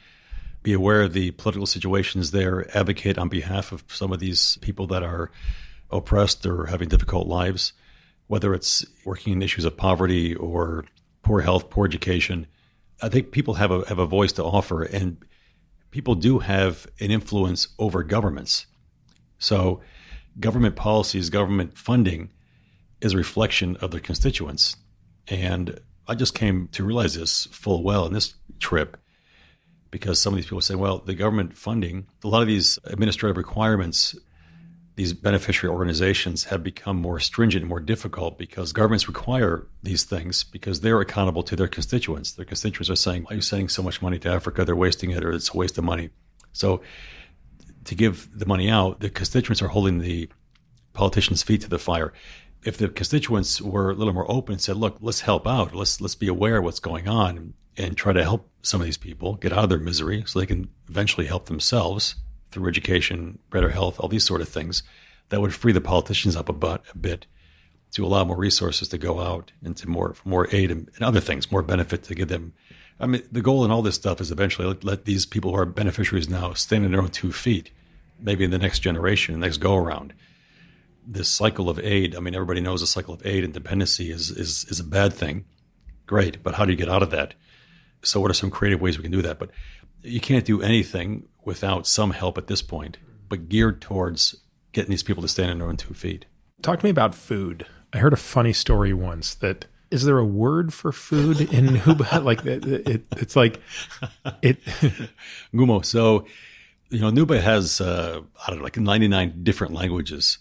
be aware of the political situations there, advocate on behalf of some of these people that are oppressed or having difficult lives, whether it's working in issues of poverty or poor health, poor education. I think people have a voice to offer, and people do have an influence over governments. So government policies, government funding is a reflection of their constituents. And I just came to realize this full well in this trip, because some of these people say, well, the government funding, a lot of these administrative requirements, these beneficiary organizations have become more stringent and more difficult because governments require these things because they're accountable to their constituents. Their constituents are saying, why are you sending so much money to Africa? They're wasting it, or it's a waste of money. So to give the money out, the constituents are holding the politicians' feet to the fire. If the constituents were a little more open and said, look, let's help out. Let's be aware of what's going on and try to help some of these people get out of their misery so they can eventually help themselves through education, better health, all these sort of things, that would free the politicians up a bit to allow more resources to go out into more aid and other things, more benefit to give them. I mean, the goal in all this stuff is eventually let these people who are beneficiaries now stand on their own 2 feet, maybe in the next generation, the next go around. This cycle of aid, I mean, everybody knows the cycle of aid and dependency is a bad thing. Great, but how do you get out of that? So what are some creative ways we can do that? But you can't do anything without some help at this point, but geared towards getting these people to stand on their own 2 feet. Talk to me about food. I heard a funny story once that, is there a word for food in Nuba? Like it's like it. Ngumo. So, Nuba has, like 99 different languages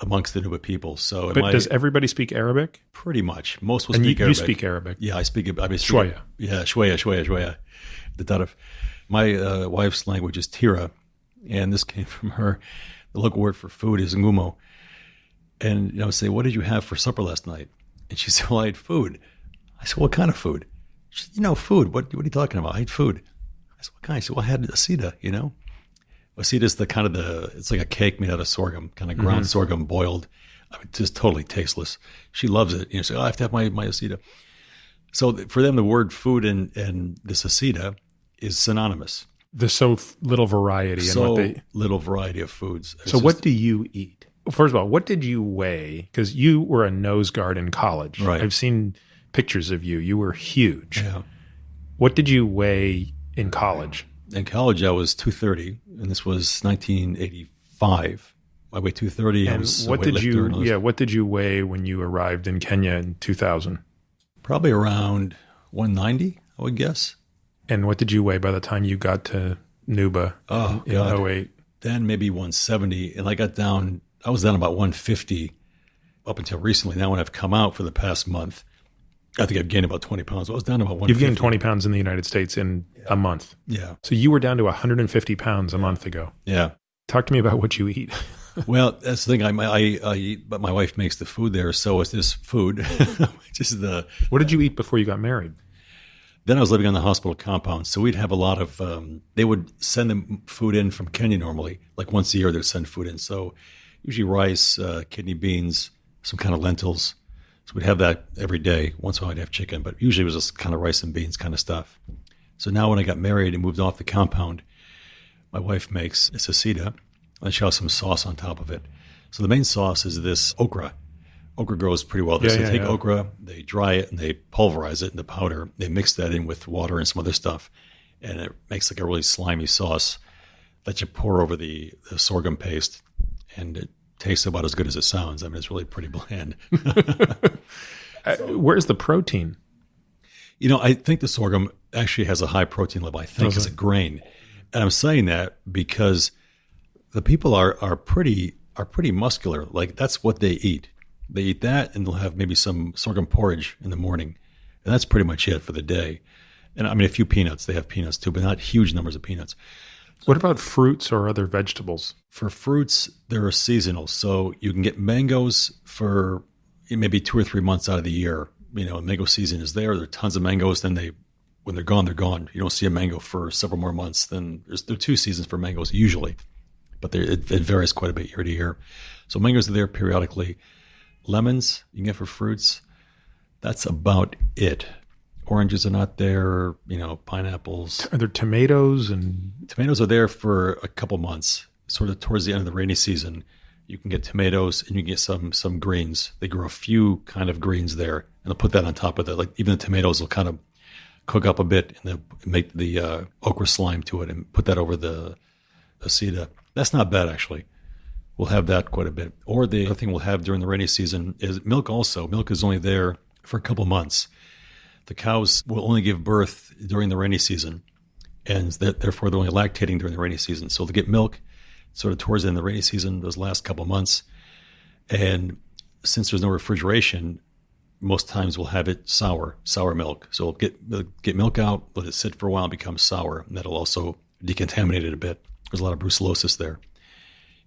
amongst the Nuba people. So, but does everybody speak Arabic? Pretty much. Most will speak Arabic. You speak Arabic? Yeah, I speak Shwaya. Yeah, shwaya. The tarif. My wife's language is Tira, and this came from her. The local word for food is ngumo. And I would say, what did you have for supper last night? And she said, well, I had food. I said, what kind of food? She said, food. What are you talking about? I had food. I said, what kind? She said, well, I had asida, Asida is it's like a cake made out of sorghum, kind of ground sorghum boiled. I mean, just totally tasteless. She loves it. So I have to have my asida. So for them, the word food and this asida is synonymous. There's so little variety. Little variety of foods. So what do you eat? First of all, what did you weigh? Because you were a nose guard in college. Right. I've seen pictures of you. You were huge. Yeah. What did you weigh in college? In college, I was 230, and this was 1985. I weighed 230. And what did you weigh when you arrived in Kenya in 2000? Probably around 190, I would guess. And what did you weigh by the time you got to Nuba in 08? Then maybe 170, and I was down about 150 up until recently. Now when I've come out for the past month, I think I've gained about 20 pounds. I was down to about 150. You've gained 20 pounds in the United States in a month. Yeah. So you were down to 150 pounds a month ago. Yeah. Talk to me about what you eat. Well, that's the thing. I eat, but my wife makes the food there. So it's this food, which is What did you eat before you got married? Then I was living on the hospital compound. So we'd have a lot of, they would send them food in from Kenya normally. Like once a year, they'd send food in. So usually rice, kidney beans, some kind of lentils. So we'd have that every day. Once in a while, I'd have chicken, but usually it was just kind of rice and beans kind of stuff. So now when I got married and moved off the compound, my wife makes a sasita, and she has some sauce on top of it. So the main sauce is this okra. Okra grows pretty well. They take okra, they dry it, and they pulverize it into powder. They mix that in with water and some other stuff, and it makes like a really slimy sauce that you pour over the sorghum paste, and it tastes about as good as it sounds. I mean, it's really pretty bland. Where's the protein? I think the sorghum actually has a high protein level, I think, as a grain. And I'm saying that because the people are pretty muscular. Like, that's what they eat. They eat that, and they'll have maybe some sorghum porridge in the morning. And that's pretty much it for the day. And I mean, a few peanuts. They have peanuts too, but not huge numbers of peanuts. What about fruits or other vegetables? For fruits, they're seasonal. So you can get mangoes for maybe 2 or 3 months out of the year. Mango season is there. There are tons of mangoes. Then when they're gone, they're gone. You don't see a mango for several more months. Then there are 2 seasons for mangoes usually, but it varies quite a bit year to year. So mangoes are there periodically. Lemons you can get for fruits. That's about it. Oranges are not there. Pineapples. Are there tomatoes? Tomatoes are there for a couple months. Sort of towards the end of the rainy season, you can get tomatoes and you can get some greens. They grow a few kind of greens there, and they'll put that on top of it. Like even the tomatoes will kind of cook up a bit, and they'll make the okra slime to it and put that over the aceta. That's not bad, actually. We'll have that quite a bit. Or the other thing we'll have during the rainy season is milk also. Milk is only there for a couple months. The cows will only give birth during the rainy season, and therefore they're only lactating during the rainy season. So they'll get milk sort of towards the end of the rainy season, those last couple months. And since there's no refrigeration, most times we'll have it sour milk. So we'll get milk out, let it sit for a while and become sour. And that'll also decontaminate it a bit. There's a lot of brucellosis there.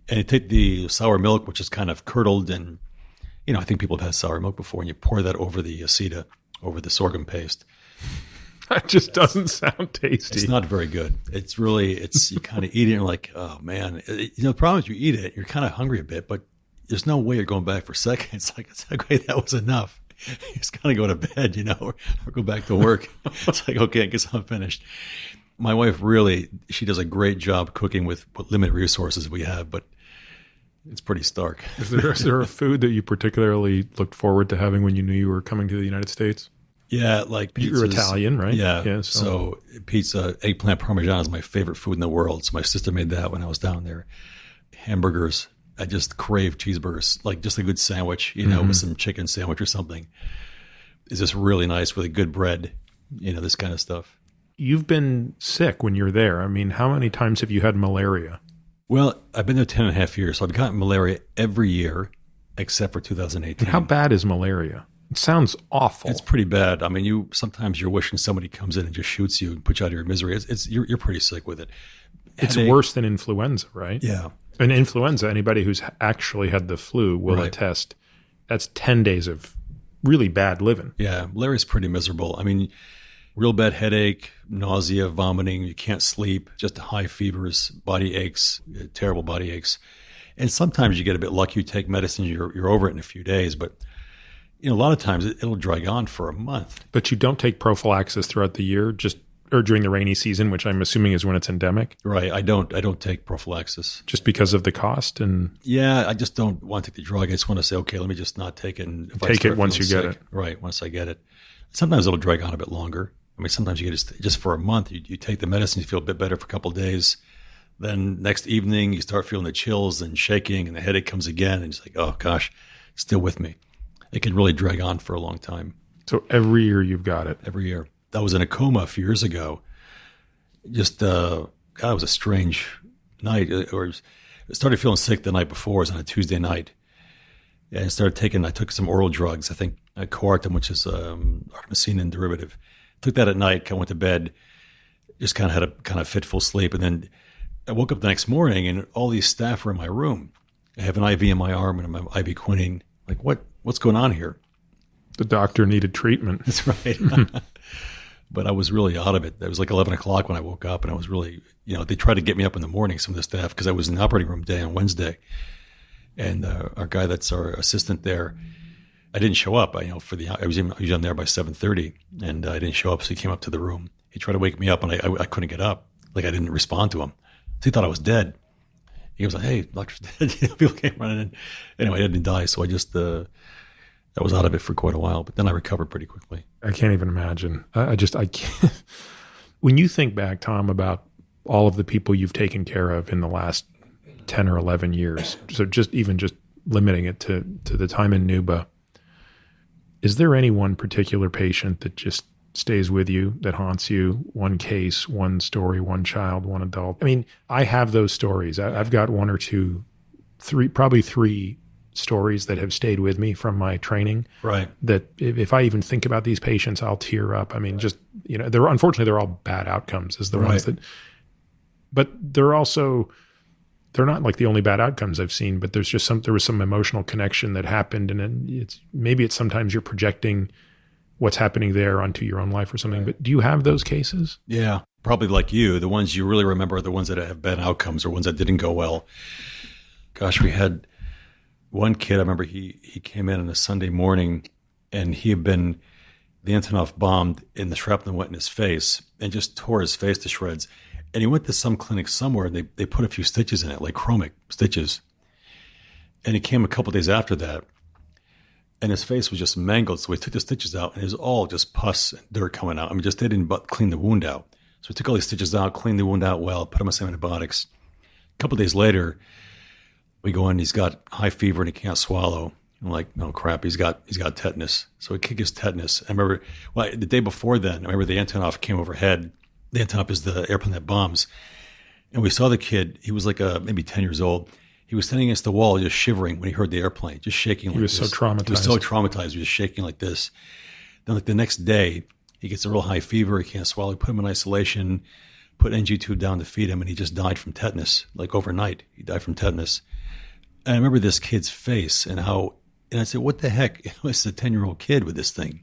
And you take the sour milk, which is kind of curdled, and I think people have had sour milk before, and you pour that over the aceta, over the sorghum paste. That just doesn't sound tasty. It's not very good. It's you kind of eat it and you're like, oh man. The problem is you eat it, you're kind of hungry a bit, but there's no way you're going back for seconds. It's like, okay, that was enough. You just kind of go to bed, or go back to work. It's like, okay, I guess I'm finished. My wife she does a great job cooking with what limited resources we have, but it's pretty stark. Is there a food that you particularly looked forward to having when you knew you were coming to the United States? Yeah, like pizzas. You're Italian, right? Yeah. So pizza, eggplant parmesan is my favorite food in the world. So my sister made that when I was down there. Hamburgers. I just crave cheeseburgers, like just a good sandwich, with some chicken sandwich or something. It's just really nice with a good bread, this kind of stuff. You've been sick when you're there. I mean, how many times have you had malaria? Well, I've been there 10 and a half years, so I've gotten malaria every year except for 2018. And how bad is malaria? It sounds awful. It's pretty bad. I mean, sometimes you're wishing somebody comes in and just shoots you and puts you out of your misery. You're pretty sick with it. It's worse than influenza, right? Yeah. And influenza, anybody who's actually had the flu will attest, that's 10 days of really bad living. Yeah, malaria is pretty miserable. I mean, real bad headache, nausea, vomiting, you can't sleep, just high fevers, body aches, terrible body aches. And sometimes you get a bit lucky, you take medicine, you're over it in a few days, but a lot of times it'll drag on for a month. But you don't take prophylaxis throughout the year, just or during the rainy season, which I'm assuming is when it's endemic? Right. I don't take prophylaxis. Just because of the cost? And yeah, I just don't want to take the drug. I just want to say, okay, let me just not take it. And if take it once you get it. Right, once I get it. Sometimes it'll drag on a bit longer. I mean, sometimes you get just for a month, you take the medicine, you feel a bit better for a couple of days. Then next evening, you start feeling the chills and shaking, and the headache comes again, and it's like, oh gosh, it's still with me. It can really drag on for a long time. So every year you've got it? Every year. I was in a coma a few years ago. Just, God, it was a strange night. I started feeling sick the night before. It was on a Tuesday night. And I took some oral drugs, I think Coartem, which is artemisinin derivative. Took that at night, kind of went to bed, just kind of had a kind of fitful sleep. And then I woke up the next morning and all these staff were in my room. I have an IV in my arm and I'm IV quinine. Like, what's going on here? The doctor needed treatment. That's right. But I was really out of it. It was like 11 o'clock when I woke up, and I was really, they tried to get me up in the morning, some of the staff, because I was in the operating room day on Wednesday. And our guy that's our assistant there, I didn't show up. I was on there by 7:30, and I didn't show up, so he came up to the room. He tried to wake me up, and I couldn't get up. Like, I didn't respond to him. So he thought I was dead. He was like, hey, doctor's dead. People came running in. Anyway, I didn't die, so I just... I was out of it for quite a while, but then I recovered pretty quickly. I can't even imagine. I can't. When you think back, Tom, about all of the people you've taken care of in the last 10 or 11 years, so just limiting it to the time in Nuba, is there any one particular patient that just stays with you, that haunts you? One case, one story, one child, one adult? I mean, I have those stories. I've got one or two, probably three stories that have stayed with me from my training. Right. That if I even think about these patients, I'll tear up. I mean, just, unfortunately they're all bad outcomes is the ones that, but they're not like the only bad outcomes I've seen, but there was some emotional connection that happened. And maybe sometimes you're projecting what's happening there onto your own life or something, but do you have those cases? Yeah. Probably like you, the ones you really remember are the ones that have bad outcomes or ones that didn't go well. Gosh, we had one kid, I remember he came in on a Sunday morning and he had been, the Antonov bombed and the shrapnel went in his face and just tore his face to shreds. And he went to some clinic somewhere and they put a few stitches in it, like chromic stitches. And he came a couple of days after that and his face was just mangled. So we took the stitches out and it was all just pus and dirt coming out. I mean, they didn't clean the wound out. So we took all these stitches out, cleaned the wound out well, put him on some antibiotics. A couple of days later, we go in, he's got high fever and he can't swallow. I'm like, oh crap, he's got tetanus. So we kick his tetanus. I remember, the day before then, I remember the Antonov came overhead. The Antonov is the airplane that bombs. And we saw the kid, he was like maybe 10 years old. He was standing against the wall just shivering when he heard the airplane, just shaking like this. He was so traumatized. He was so traumatized, he was shaking like this. Then like the next day, he gets a real high fever, he can't swallow, put him in isolation, put NG tube down to feed him, and he just died from tetanus, like overnight. He died from tetanus. And I remember this kid's face and I said, what the heck? It's a 10-year-old kid with this thing.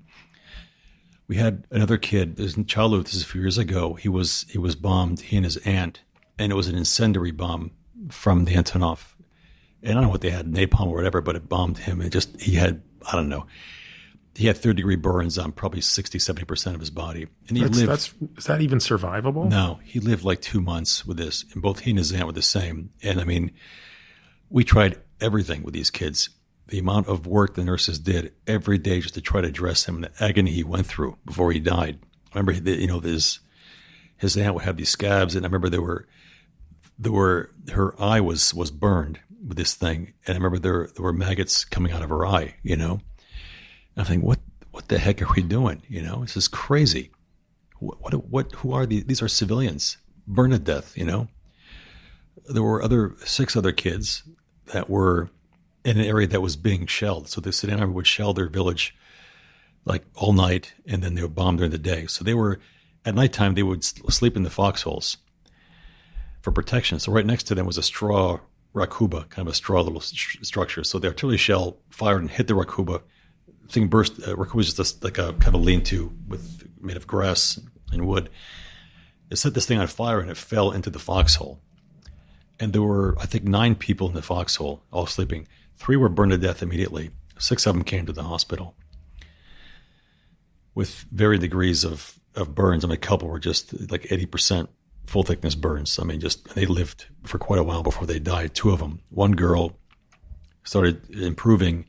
We had another kid, this is in childhood, this is a few years ago. He was bombed, he and his aunt, and it was an incendiary bomb from the Antonov. And I don't know what they had, napalm or whatever, but it bombed him. He had 30-degree burns on probably 60-70% of his body. And is that even survivable? No, he lived like 2 months with this, and both he and his aunt were the same. And I mean, we tried everything with these kids. The amount of work the nurses did every day just to try to dress him and the agony he went through before he died. I remember, his aunt would have these scabs, and I remember her eye was burned with this thing, and I remember there were maggots coming out of her eye. And I think, what the heck are we doing? This is crazy. Who are these? These are civilians burned to death. There were 6 other kids that were in an area that was being shelled. So the Sudan Army would shell their village like all night, and then they would bomb during the day. So at nighttime, they would sleep in the foxholes for protection. So right next to them was a straw rakuba, kind of a straw little structure. So the artillery shell fired and hit the rakuba. The thing burst. Rakuba was just like a kind of a lean-to made of grass and wood. It set this thing on fire and it fell into the foxhole. And there were, I think, 9 people in the foxhole, all sleeping. 3 were burned to death immediately. 6 of them came to the hospital with varying degrees of of burns. I mean, a couple were just like 80% full thickness burns. I mean, just they lived for quite a while before they died. Two of them. One girl started improving,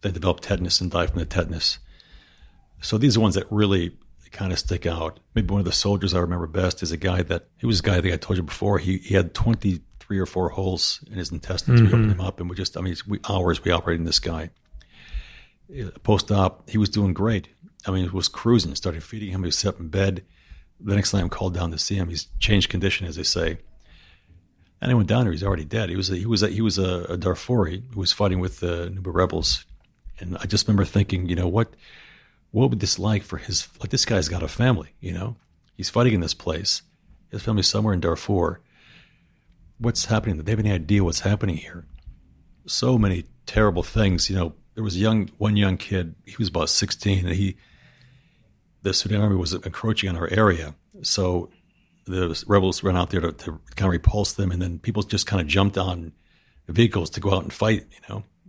then developed tetanus and died from the tetanus. So these are ones that really kind of stick out. Maybe one of the soldiers I remember best is a guy that I told you before. He had 23 or 4 holes in his intestines. We opened him up and we operated this guy. Post-op, he was doing great. I mean, he was cruising, started feeding him. He was set up in bed. The next time I called down to see him, he's changed condition, as they say. And I went down there. He's already dead. He was a Darfuri who was fighting with the Nuba rebels. And I just remember thinking, what would this like for this guy's got a family, He's fighting in this place. His family's somewhere in Darfur. What's happening? Do they have any idea what's happening here? So many terrible things. There was one young kid. He was about 16, and the Sudan army was encroaching on our area. So the rebels ran out there to kind of repulse them, and then people just kind of jumped on vehicles to go out and fight,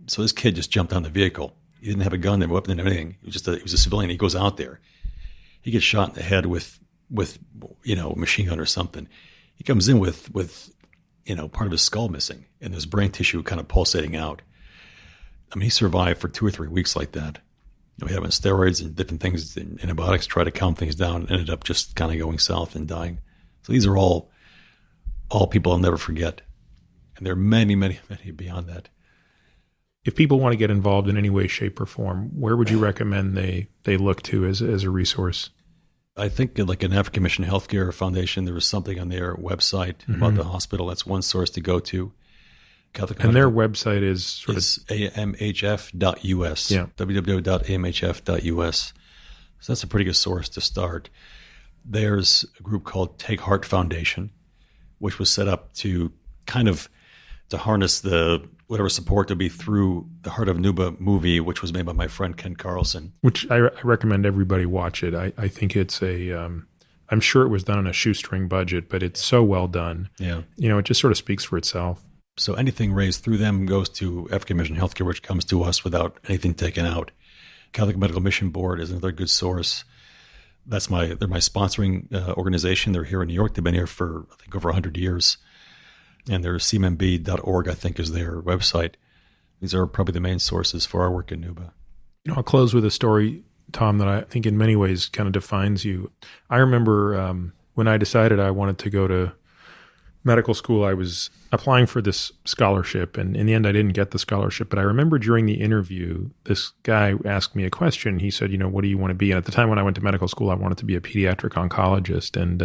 So this kid just jumped on the vehicle. He didn't have a gun, no weapon, and everything. He was a civilian. He goes out there. He gets shot in the head with a machine gun or something. He comes in with part of his skull missing and his brain tissue kind of pulsating out. I mean, he survived for 2 or 3 weeks like that. We had him on steroids and different things, and antibiotics, try to calm things down, and ended up just kind of going south and dying. So these are all people I'll never forget. And there are many, many, many beyond that. If people want to get involved in any way, shape, or form, where would you recommend they look to as a resource? I think like an African Mission Healthcare Foundation, there was something on their website about the hospital. That's one source to go to. And their website is amhf.us. Yeah. www.amhf.us. So that's a pretty good source to start. There's a group called Take Heart Foundation, which was set up to kind of to harness the whatever support to be through the Heart of Nuba movie, which was made by my friend Ken Carlson. Which I recommend everybody watch it. I think it's I'm sure it was done on a shoestring budget, but it's so well done. Yeah. It just sort of speaks for itself. So anything raised through them goes to African Mission Healthcare, which comes to us without anything taken out. Catholic Medical Mission Board is another good source. They're my sponsoring organization. They're here in New York. They've been here for, I think, over 100 years. And their cmb.org, I think, is their website. These are probably the main sources for our work in Nuba. I'll close with a story, Tom, that I think in many ways kind of defines you. I remember when I decided I wanted to go to medical school, I was applying for this scholarship, and in the end, I didn't get the scholarship. But I remember during the interview, this guy asked me a question. He said, what do you want to be? And at the time when I went to medical school, I wanted to be a pediatric oncologist. And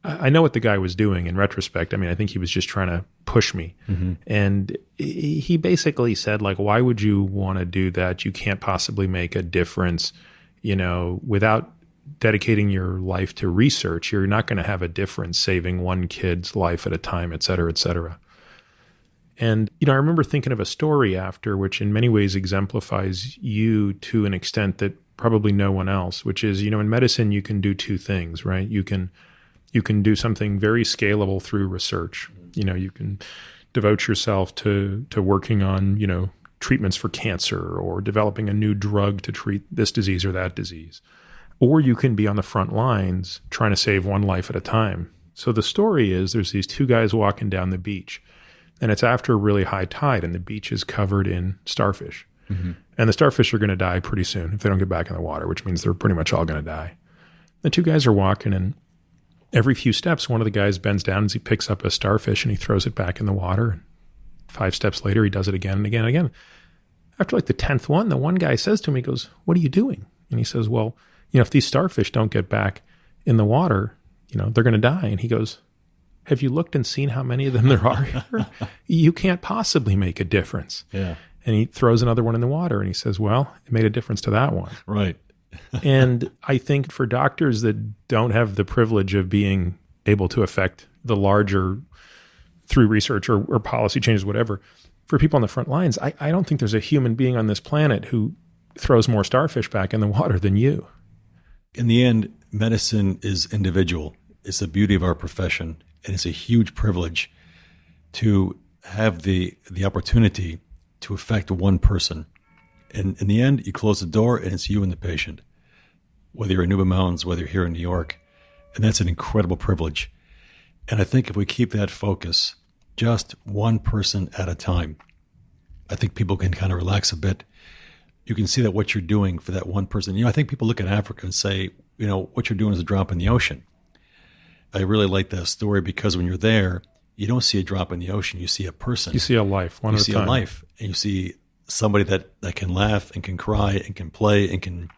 I know what the guy was doing in retrospect. I mean, I think he was just trying to push me. Mm-hmm. And he basically said, why would you want to do that? You can't possibly make a difference, without dedicating your life to research. You're not going to have a difference saving one kid's life at a time, et cetera, et cetera. And, I remember thinking of a story after, which in many ways exemplifies you to an extent that probably no one else, which is, in medicine, you can do two things, right? You can do something very scalable through research. You can devote yourself to working on, treatments for cancer or developing a new drug to treat this disease or that disease. Or you can be on the front lines trying to save one life at a time. So the story is there's these two guys walking down the beach, and it's after a really high tide, and the beach is covered in starfish. Mm-hmm. And the starfish are going to die pretty soon if they don't get back in the water, which means they're pretty much all going to die. The two guys are walking, and every few steps, one of the guys bends down as he picks up a starfish and he throws it back in the water. And 5 steps later, he does it again and again and again. After the 10th one, the one guy says to him, he goes, "What are you doing?" And he says, "Well, if these starfish don't get back in the water, they're going to die." And he goes, "Have you looked and seen how many of them there are here? You can't possibly make a difference." Yeah. And he throws another one in the water and he says, "Well, it made a difference to that one." Right. And I think for doctors that don't have the privilege of being able to affect the larger through research or policy changes, whatever, for people on the front lines, I don't think there's a human being on this planet who throws more starfish back in the water than you. In the end, medicine is individual. It's the beauty of our profession, and it's a huge privilege to have the opportunity to affect one person. And in the end, you close the door, and it's you and the patient. whether you're in Nuba Mountains, whether you're here in New York. And that's an incredible privilege. And I think if we keep that focus, just one person at a time, I think people can kind of relax a bit. You can see that what you're doing for that one person. I think people look at Africa and say, what you're doing is a drop in the ocean. I really like that story because when you're there, you don't see a drop in the ocean. You see a person. You see a life, one at a time. You see a life, and you see somebody that can laugh and can cry and can play and can,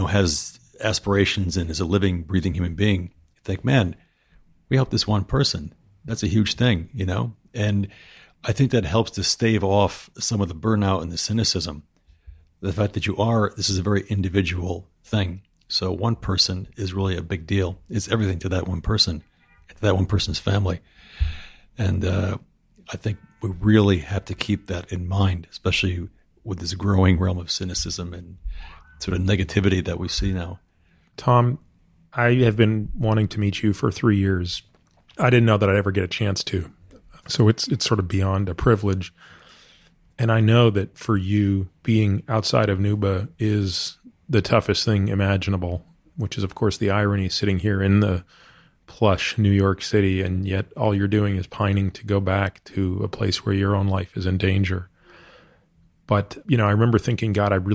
has aspirations and is a living, breathing human being. You think, man, we helped this one person. That's a huge thing, And I think that helps to stave off some of the burnout and the cynicism. The fact that this is a very individual thing. So one person is really a big deal. It's everything to that one person, to that one person's family. And I think we really have to keep that in mind, especially with this growing realm of cynicism and sort of negativity that we see now. Tom, I have been wanting to meet you for 3 years. I didn't know that I'd ever get a chance to. So it's sort of beyond a privilege. And I know that for you, being outside of Nuba is the toughest thing imaginable, which is, of course, the irony sitting here in the plush New York City, and yet all you're doing is pining to go back to a place where your own life is in danger. But, I remember thinking, God, I'd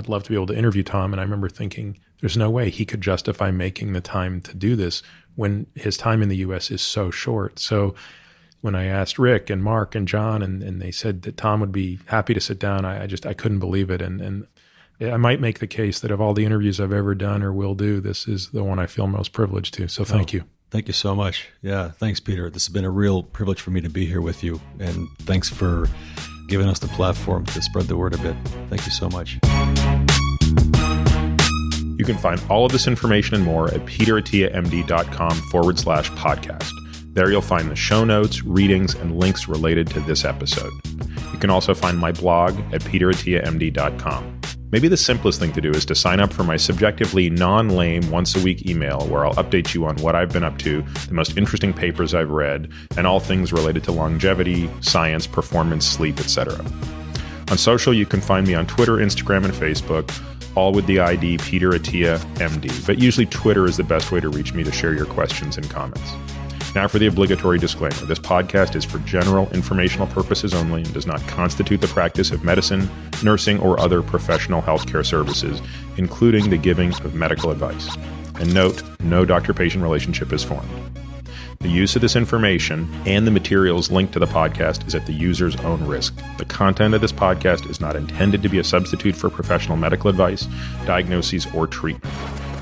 love to be able to interview Tom. And I remember thinking, there's no way he could justify making the time to do this when his time in the U.S. is so short. So when I asked Rick and Mark and John, and they said that Tom would be happy to sit down, I couldn't believe it. And I might make the case that of all the interviews I've ever done or will do, this is the one I feel most privileged to. So thank you. Thank you so much. Yeah, thanks, Peter. This has been a real privilege for me to be here with you. And thanks for giving us the platform to spread the word a bit. Thank you so much. You can find all of this information and more at peterattiamd.com/podcast. There you'll find the show notes, readings, and links related to this episode. You can also find my blog at peterattiamd.com. Maybe the simplest thing to do is to sign up for my subjectively non-lame once-a-week email where I'll update you on what I've been up to, the most interesting papers I've read, and all things related to longevity, science, performance, sleep, etc. On social, you can find me on Twitter, Instagram, and Facebook, all with the ID Peter Attia, MD. But usually Twitter is the best way to reach me to share your questions and comments. Now for the obligatory disclaimer. This podcast is for general informational purposes only and does not constitute the practice of medicine, nursing, or other professional healthcare services, including the giving of medical advice. And note, no doctor-patient relationship is formed. The use of this information and the materials linked to the podcast is at the user's own risk. The content of this podcast is not intended to be a substitute for professional medical advice, diagnoses, or treatment.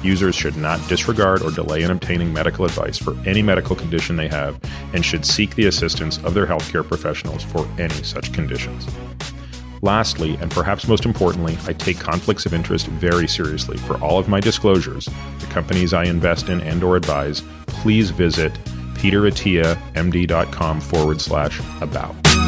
Users should not disregard or delay in obtaining medical advice for any medical condition they have and should seek the assistance of their healthcare professionals for any such conditions. Lastly, and perhaps most importantly, I take conflicts of interest very seriously. For all of my disclosures, the companies I invest in and/or advise, please visit peterattiamd.com/about.